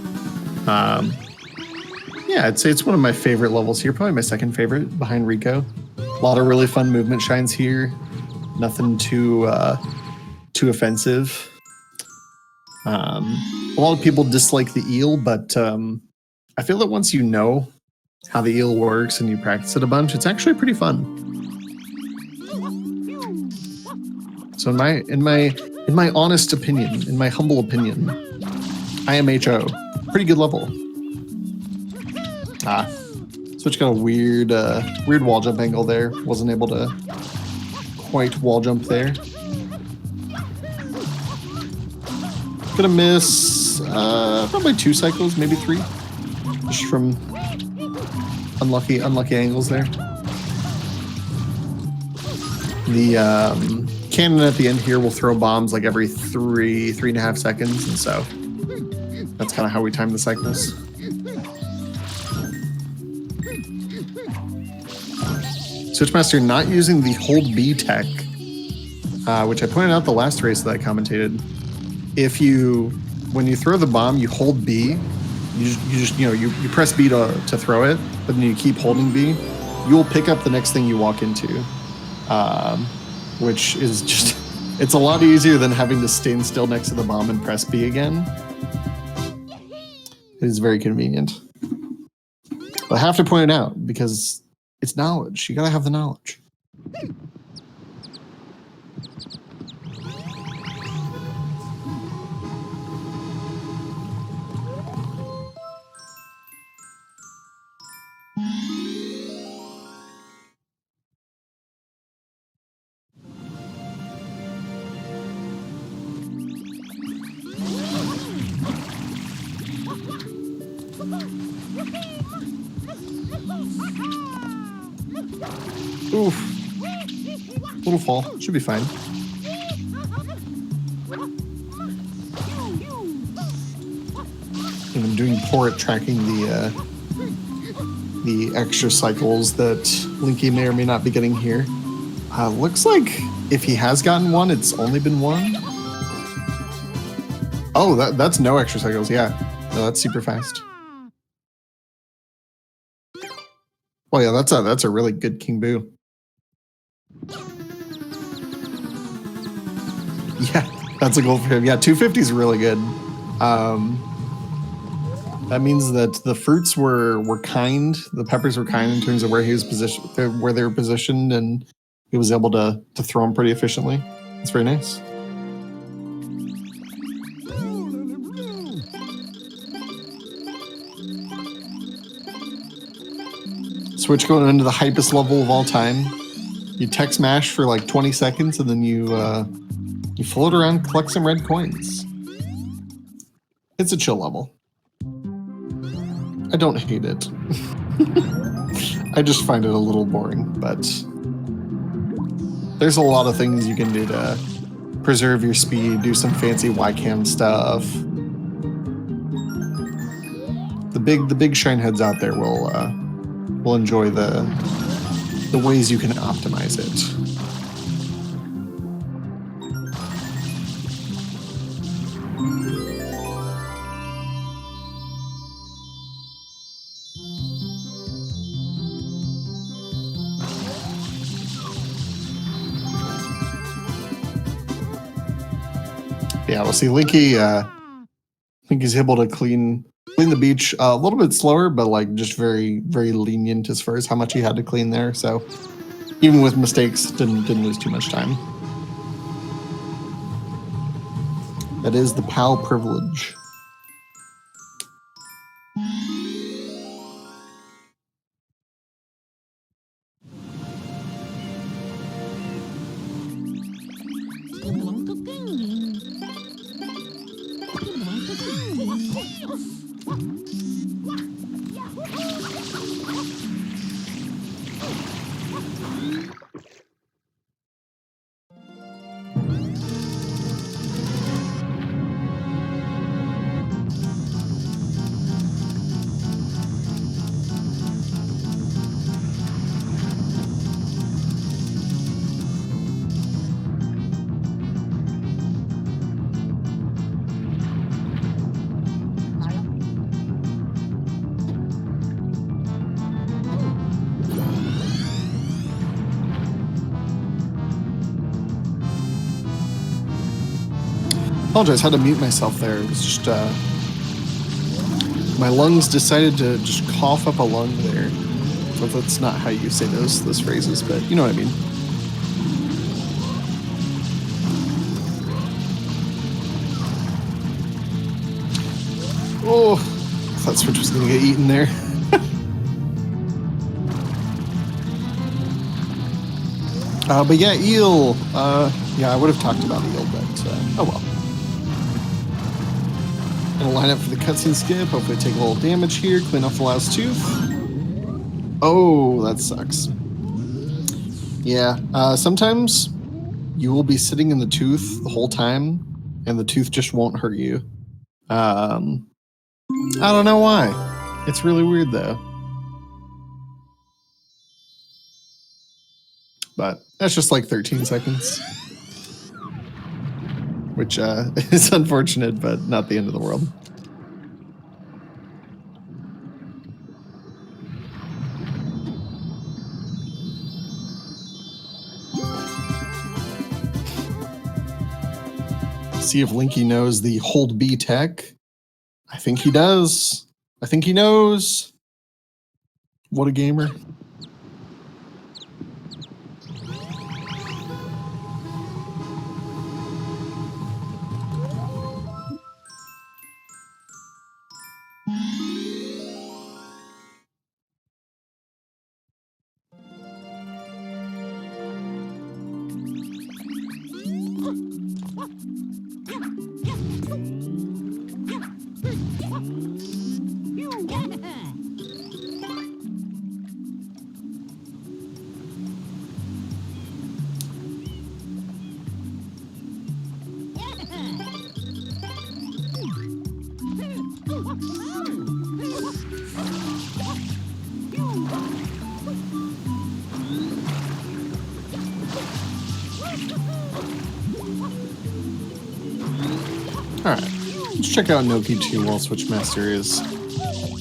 yeah, I'd say it's one of my favorite levels here. Probably my second favorite behind Rico. A lot of really fun movement shines here. Nothing too offensive. A lot of people dislike the eel, but I feel that once you know how the eel works and you practice it a bunch, it's actually pretty fun. So in my honest opinion, in my humble opinion, IMHO, pretty good level. Switch got a weird wall jump angle there. Wasn't able to quite wall jump there. Gonna miss probably 2 cycles, maybe 3. Just from unlucky angles there. The cannon at the end here will throw bombs like every 3.5 seconds, and so that's kind of how we time the cycles. Switchmaster not using the hold B tech, which I pointed out the last race that I commentated. When you throw the bomb, you hold B. You press B to throw it, but then you keep holding B. You'll pick up the next thing you walk into, which is just, it's a lot easier than having to stand still next to the bomb and press B again. It is very convenient. But I have to point it out because it's knowledge. You gotta have the knowledge. Oof. Little fall. Should be fine. And I'm doing poor at tracking the extra cycles that Linky may or may not be getting here. Looks like if he has gotten one, it's only been one. Oh, that's no extra cycles. Yeah. No, that's super fast. Oh yeah, that's a really good King Boo. Yeah, that's a goal for him. Yeah, 250 is really good. That means that the fruits were kind, the peppers were kind in terms of where he was positioned, where they were positioned, and he was able to throw them pretty efficiently. It's very nice. Switch going into the hypest level of all time. You tech smash for like 20 seconds, and then you float around, collect some red coins. It's a chill level. I don't hate it. I just find it a little boring, but there's a lot of things you can do to preserve your speed, do some fancy YCAM stuff. The big shine heads out there will enjoy the ways you can optimize it. Yeah, we'll see. Linky's able to clean the beach a little bit slower, but like just very, very lenient as far as how much he had to clean there. So even with mistakes, didn't lose too much time. That is the PAL privilege. Apologize, had to mute myself there. It was just my lungs decided to just cough up a lung there. So that's not how you say those phrases, but you know what I mean. Oh, I thought Switch was gonna get eaten there. But yeah, eel. Yeah, I would have talked about eel, but oh well. Gonna line up for the cutscene skip. Hopefully take a little damage here. Clean off the last tooth. Oh, that sucks. Yeah, sometimes you will be sitting in the tooth the whole time, and the tooth just won't hurt you. I don't know why. It's really weird, though. But that's just like 13 seconds. Which is unfortunate, but not the end of the world. See if Linky knows the hold B tech. I think he does. I think he knows. What a gamer. Alright, let's check out Noki 2 while Switchmaster is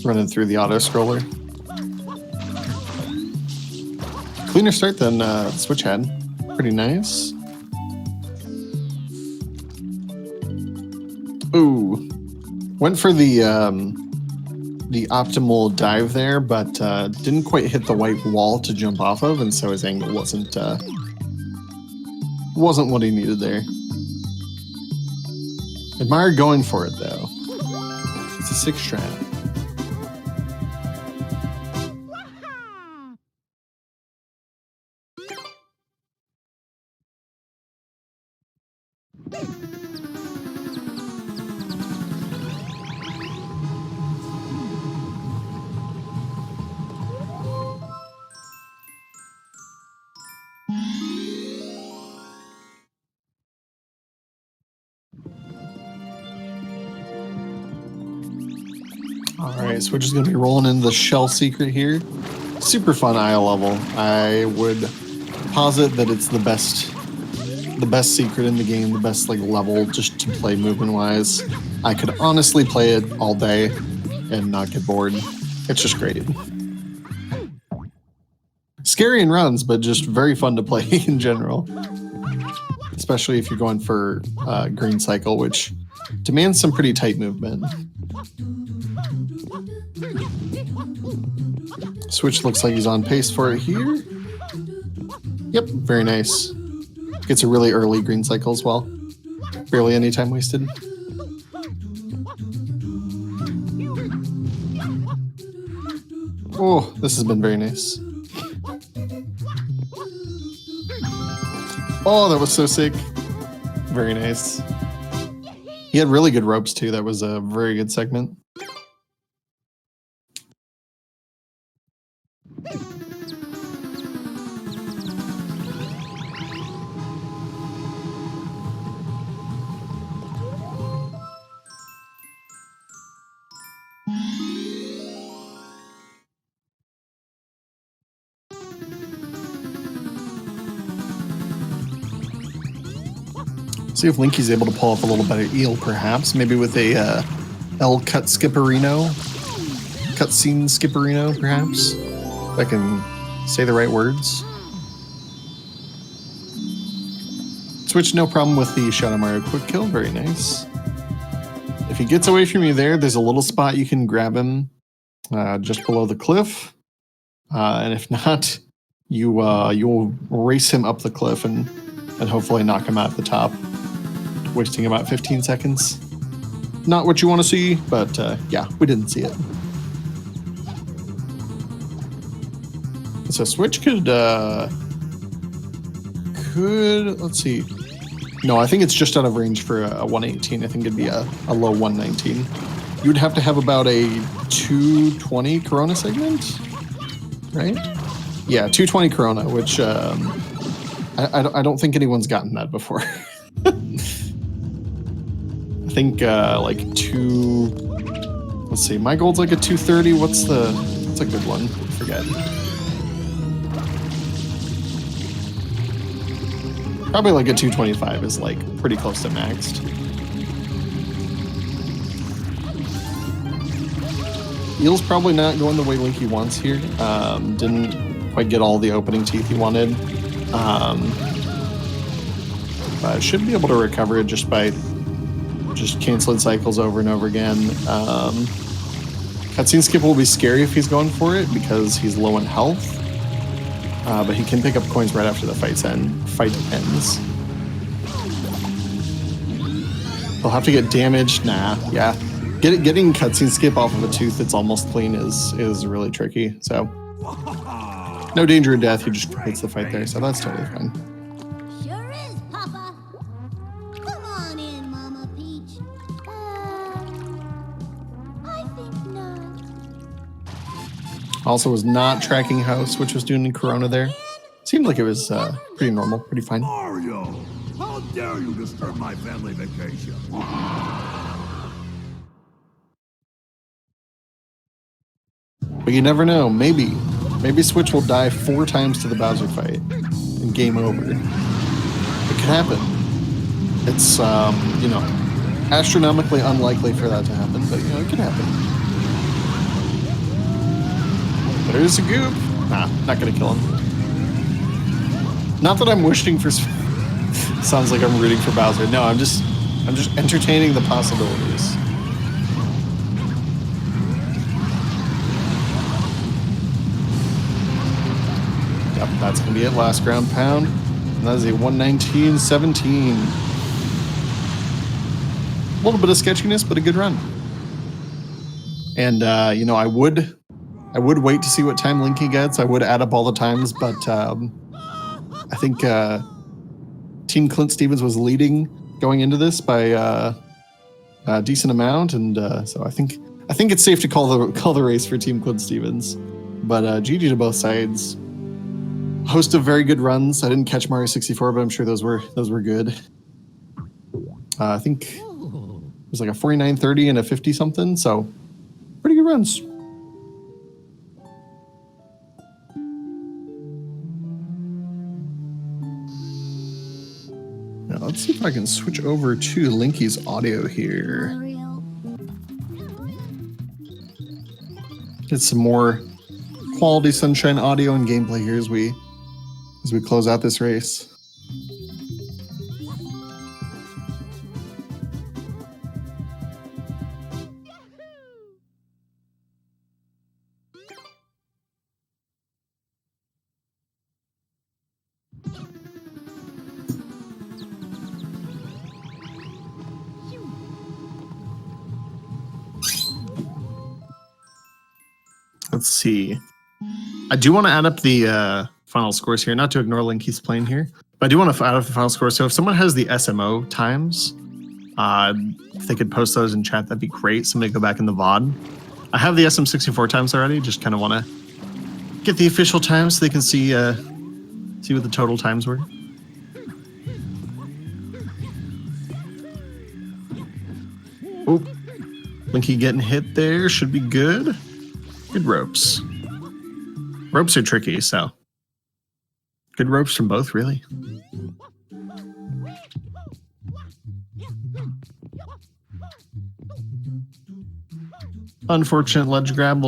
running through the auto scroller. Cleaner start than Switch had. Pretty nice. Ooh. Went for the optimal dive there, but didn't quite hit the white wall to jump off of, and so his angle wasn't what he needed there. Admire going for it, though. It's a 6 strat. Alright, so we're just going to be rolling into the shell secret here. Super fun eye level. I would posit that it's the best secret in the game, the best like level just to play movement-wise. I could honestly play it all day and not get bored. It's just great. Scary in runs, but just very fun to play in general. Especially if you're going for green cycle, which demands some pretty tight movement. Switch looks like he's on pace for it here. Yep, very nice. Gets a really early green cycle as well. Barely any time wasted. Oh, this has been very nice. Oh, that was so sick. Very nice. He had really good ropes too. That was a very good segment. See if Linky's able to pull off a little better eel, perhaps. Maybe with a L cut skipperino. Cutscene skipperino, perhaps. If I can say the right words. Switch, no problem with the Shadow Mario quick kill. Very nice. If he gets away from you there's a little spot you can grab him just below the cliff. And if not, you'll race him up the cliff and hopefully knock him out at the top. Wasting about 15 seconds. Not what you want to see, but yeah, we didn't see it. So Switch could let's see. No, I think it's just out of range for a 118. I think it'd be a low 119. You would have to have about a 220 Corona segment, right? Yeah, 220 Corona, which I don't think anyone's gotten that before. I think like let's see, my gold's like a 230. What's a good one? I forget. Probably like a 225 is like pretty close to maxed. Eel's probably not going the way Linky wants here. Didn't quite get all the opening teeth he wanted. But should be able to recover it just by canceling cycles over and over again. Cutscene skip will be scary if he's going for it because he's low in health. But he can pick up coins right after the fight ends. He'll have to get damaged. Nah, yeah. Getting cutscene skip off of a tooth that's almost clean is really tricky. So no danger of death. He just completes the fight there, so that's totally fine. Sure is, Papa. Come on in, Mama Peach. I think not. Also was not tracking house, which was doing in Corona there. Seemed like it was pretty normal, pretty fine. Mario, how dare you disturb my family vacation? But you never know. Maybe Switch will die 4 times to the Bowser fight and game over. It could happen. It's astronomically unlikely for that to happen, but it could happen. There's a goop. Nah, not gonna kill him. Not that I'm wishing for. Sounds like I'm rooting for Bowser. No, I'm just entertaining the possibilities. Yep, that's gonna be it. Last ground pound. And that is a 119.17. A little bit of sketchiness, but a good run. And I would wait to see what time Linky gets. I would add up all the times, but I think Team ClintStevens was leading going into this by a decent amount, and so I think it's safe to call the race for Team ClintStevens. But GG to both sides. Host of very good runs. I didn't catch Mario 64, but I'm sure those were good. I think it was like a 49.30 and a 50 something, so pretty good runs. Now let's see if I can switch over to Linky's audio here. Mario. Get some more quality Sunshine audio and gameplay here as we close out this race. Let's see. I do want to add up the final scores here, not to ignore Linky's playing here, but I do want to add up the final scores. So if someone has the SMO times, if they could post those in chat, that'd be great. Somebody go back in the VOD. I have the SM64 times already. Just kind of want to get the official times so they can see what the total times were. Oh, Linky getting hit there. Should be good. Good ropes. Ropes are tricky, so good ropes from both, really. Unfortunate ledge grab,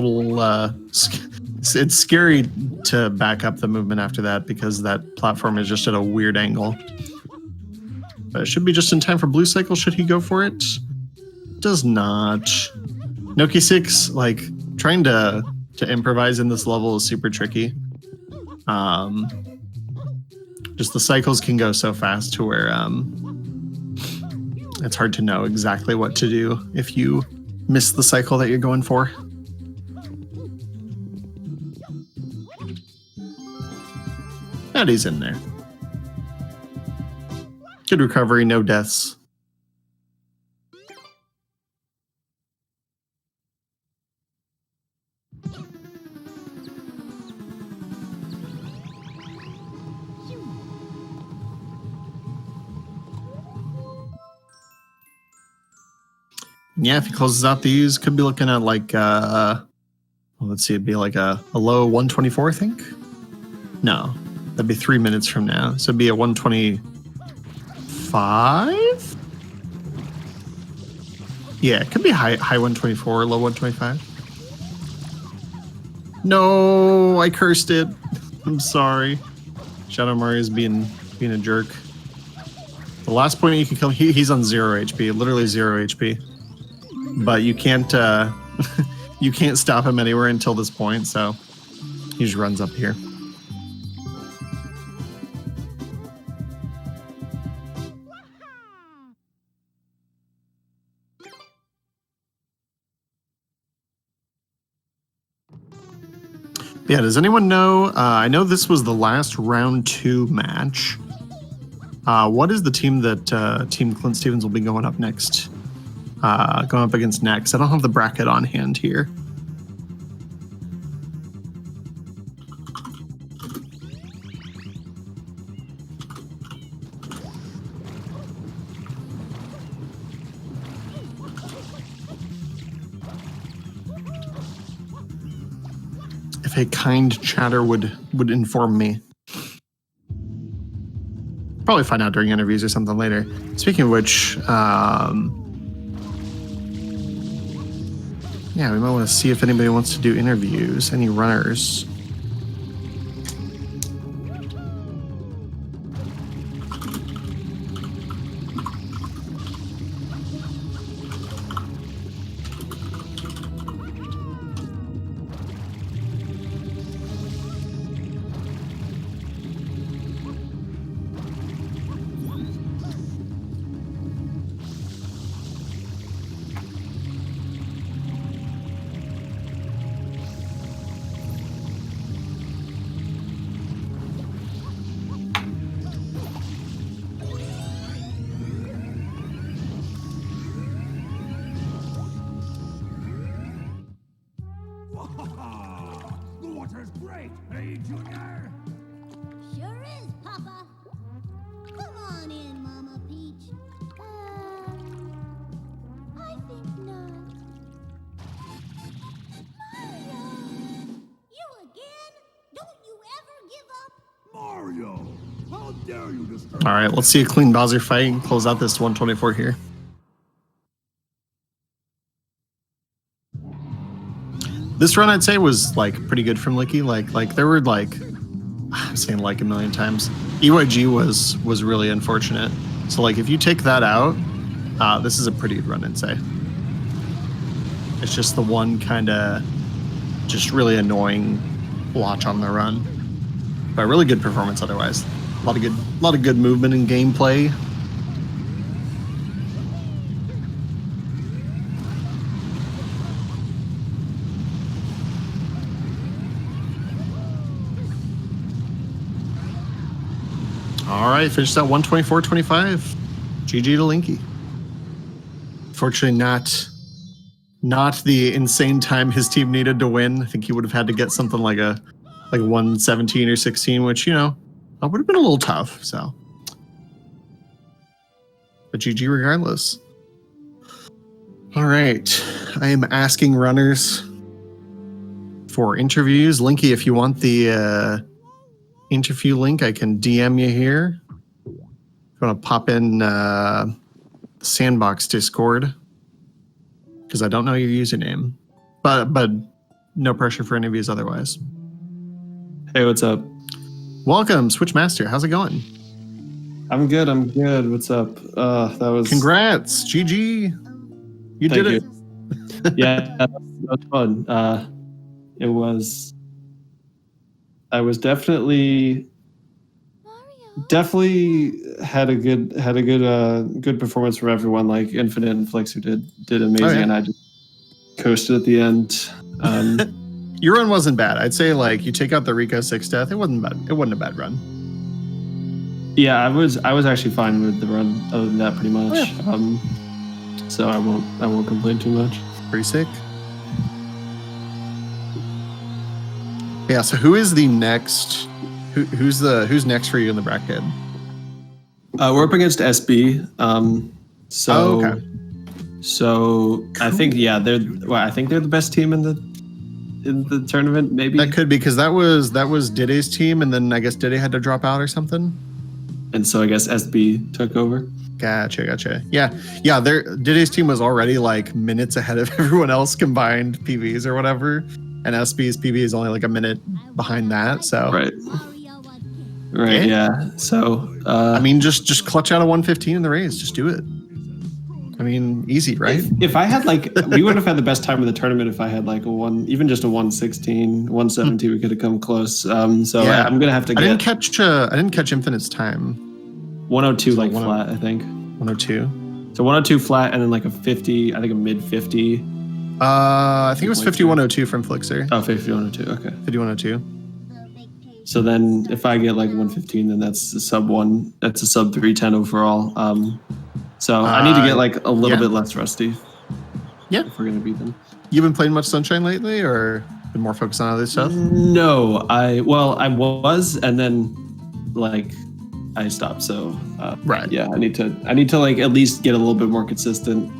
it's scary to back up the movement after that because that platform is just at a weird angle. But it should be just in time for blue cycle. Should he go for it? Does not. Noki 6, like, trying to improvise in this level is super tricky. Just the cycles can go so fast to where it's hard to know exactly what to do if you miss the cycle that you're going for. And he's in there. Good recovery, no deaths. Yeah, if he closes out these, could be looking at like, well, let's see, it'd be like a low 124, I think. No, that'd be 3 minutes from now. So it'd be a 125? Yeah, it could be high 124, low 125. No, I cursed it. I'm sorry. Shadow Mario's being a jerk. The last point you can kill, he's on 0 HP, literally 0 HP. But you can't you can't stop him anywhere until this point, so he just runs up here. Yeah, does anyone know? I know this was the last round 2 match. What is the team that Team ClintStevens will be going up next? Going up against next. I don't have the bracket on hand here. If a kind chatter would inform me. Probably find out during interviews or something later. Speaking of which, yeah, we might want to see if anybody wants to do interviews. Any runners? The water's great, hey, Junior? Sure is, Papa. Come on in, Mama Peach. I think not. Mario! You again? Don't you ever give up? Mario, how dare you disturb All right, let's see a clean Bowser fight and close out this 124 here. This run, I'd say, was like pretty good from Licky. Like there were like, I'm saying like a million times. EYG was really unfortunate. So like if you take that out, this is a pretty good run, I'd say. It's just the one kind of just really annoying watch on the run, but really good performance otherwise. A lot of good movement and gameplay. All right, finished at 124.25. GG to Linky. Fortunately, not the insane time his team needed to win. I think he would have had to get something like a 117 or 16, which, you know, that would have been a little tough. So, but GG regardless. All right, I am asking runners for interviews. Linky, if you want the interview link, I can DM you here. If you want to pop in Sandbox Discord, because I don't know your username, but no pressure for interviews otherwise. Hey, what's up? Welcome, Switchmaster. How's it going? I'm good. What's up? That was Congrats, GG. You did it. Yeah, that was fun. It was. I was definitely had a good performance from everyone. Like Infinite and Flexu did amazing, and I just coasted at the end. Your run wasn't bad. I'd say like you take out the Rico 6 death, it wasn't bad. It wasn't a bad run. Yeah, I was actually fine with the run. Other than that, pretty much. Oh, So I won't complain too much. Pretty sick. Yeah. So who is the next? Who's next for you in the bracket? We're up against SB. So Oh, okay. So I think they're the best team in the tournament. Maybe That could be because that was Dide's team, and then I guess Dide had to drop out or something. And so I guess SB took over. Gotcha. Yeah. Dide's team was already like minutes ahead of everyone else combined PVs or whatever, and SB's PV is only like a minute behind that. So Right. Yeah. So I mean, just clutch out a 115 in the race. Just do it. I mean, easy, right? If I had we would have had the best time of the tournament if I had even just a 116, 117, we could have come close. So Yeah. I'm gonna have to I get didn't catch Infinite's time. 102 So flat, I think. 102. So 102 flat and then a 50, I think a mid 50. I think it was 5102 from Flixer. Oh, 5102. Okay. 5102. So then if I get 115, then that's a sub 310 overall. So I need to get a little bit less rusty. Yeah. If we're gonna beat them. You been playing much Sunshine lately, or been more focused on other stuff? No, I was, and then I stopped. So Right. yeah, I need to at least get a little bit more consistent.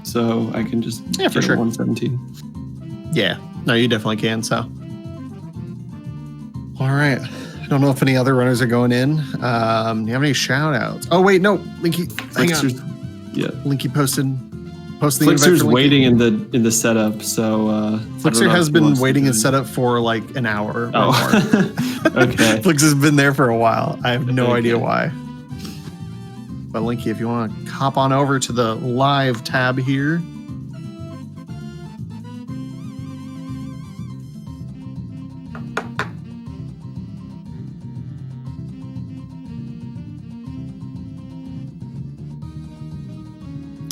So I can just Yeah, for get a sure. 117. Yeah. No, you definitely can. So. All right. I don't know if any other runners are going in. Do you have any shout outs? Oh, wait, no. Linky, hang on. Yeah. Linky posted the invite Flixer's for Linky. waiting in the setup, so Flixer has been waiting in setup for an hour. Or more. Okay. Flixer's been there for a while. I have no idea why. But Linky, if you want to hop on over to the live tab here.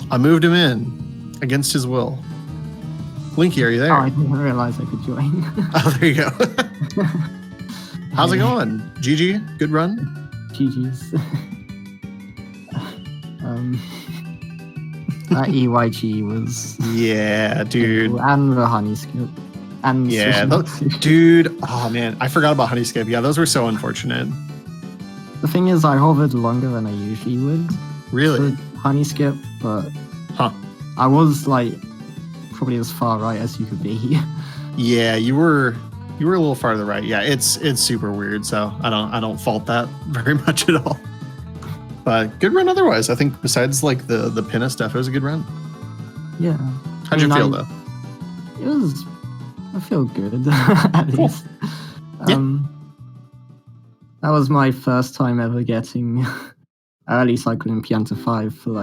I moved him in against his will. Linky, are you there? Oh, I didn't realize I could join. Oh, there you go. How's it going? GG? Good run? GG's. That EYG was... Yeah, dude. And the honey skip. And Yeah, dude. Oh, man. I forgot about Honeyscape. Yeah, those were so unfortunate. The thing is, I hovered longer than I usually would. Really? For honey skip, but I was probably as far right as you could be. Yeah, you were a little farther right. Yeah, it's super weird. So I don't fault that very much at all. But good run otherwise. I think besides the pinna stuff, it was a good run. Yeah. How'd you feel though? I feel good at least. That was my first time ever getting early cycle in Pianta 5 for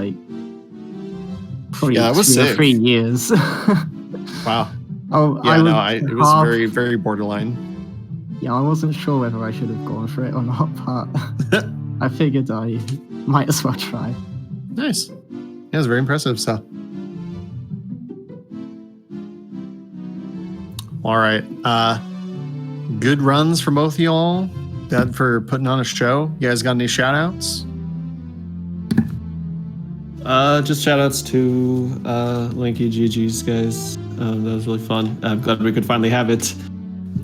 probably 2 or 3 years. Wow. Oh, yeah, it was very, very borderline. Yeah, I wasn't sure whether I should have gone for it or not, but I figured I might as well try. Nice. Yeah, it was very impressive. So, all right. Good runs for both of y'all. Dad for putting on a show. You guys got any shout outs? Just shout outs to Linky, GG's guys. That was really fun. I'm glad we could finally have it.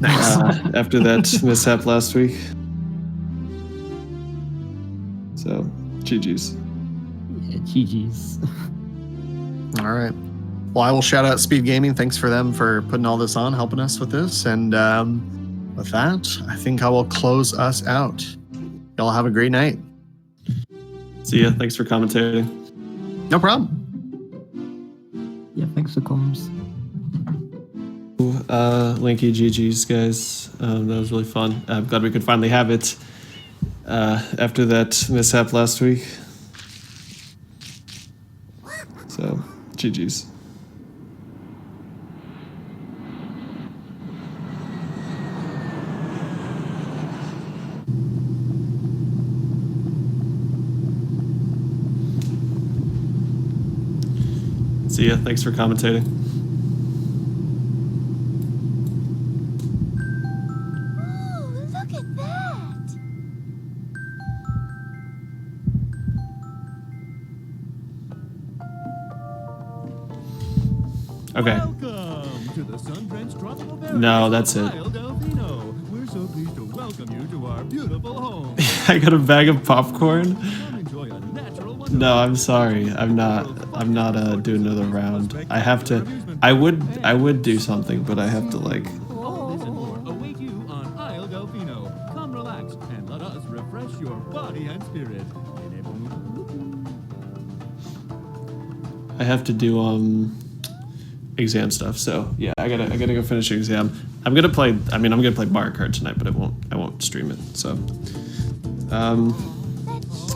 Nice. After that mishap last week. So, GG's. Yeah, GG's. All right. Well, I will shout out SpeedGaming. Thanks for them for putting all this on, helping us with this. And with that, I think I will close us out. Y'all have a great night. See ya. Thanks for commentating. No problem. Yeah, thanks for comms. Linky, GG's guys. That was really fun. I'm glad we could finally have it after that mishap last week. So, GG's. See ya. Thanks for commentating. Ooh, look at that! Okay. Welcome to the sun-drenched tropical paradise No, that's of it. Isle Delfino. We're so pleased to welcome you to our beautiful home. I got a bag of popcorn. Come enjoy a natural wonderland. No, I'm sorry. I'm not doing another round. I have to. I would do something, but I have to like. All this and more await you on Isle Delfino. Come relax and let us refresh your body and spirit. Enable movement. I have to do exam stuff. So yeah, I gotta go finish an exam. I'm gonna play Mario Kart tonight, but I won't stream it. So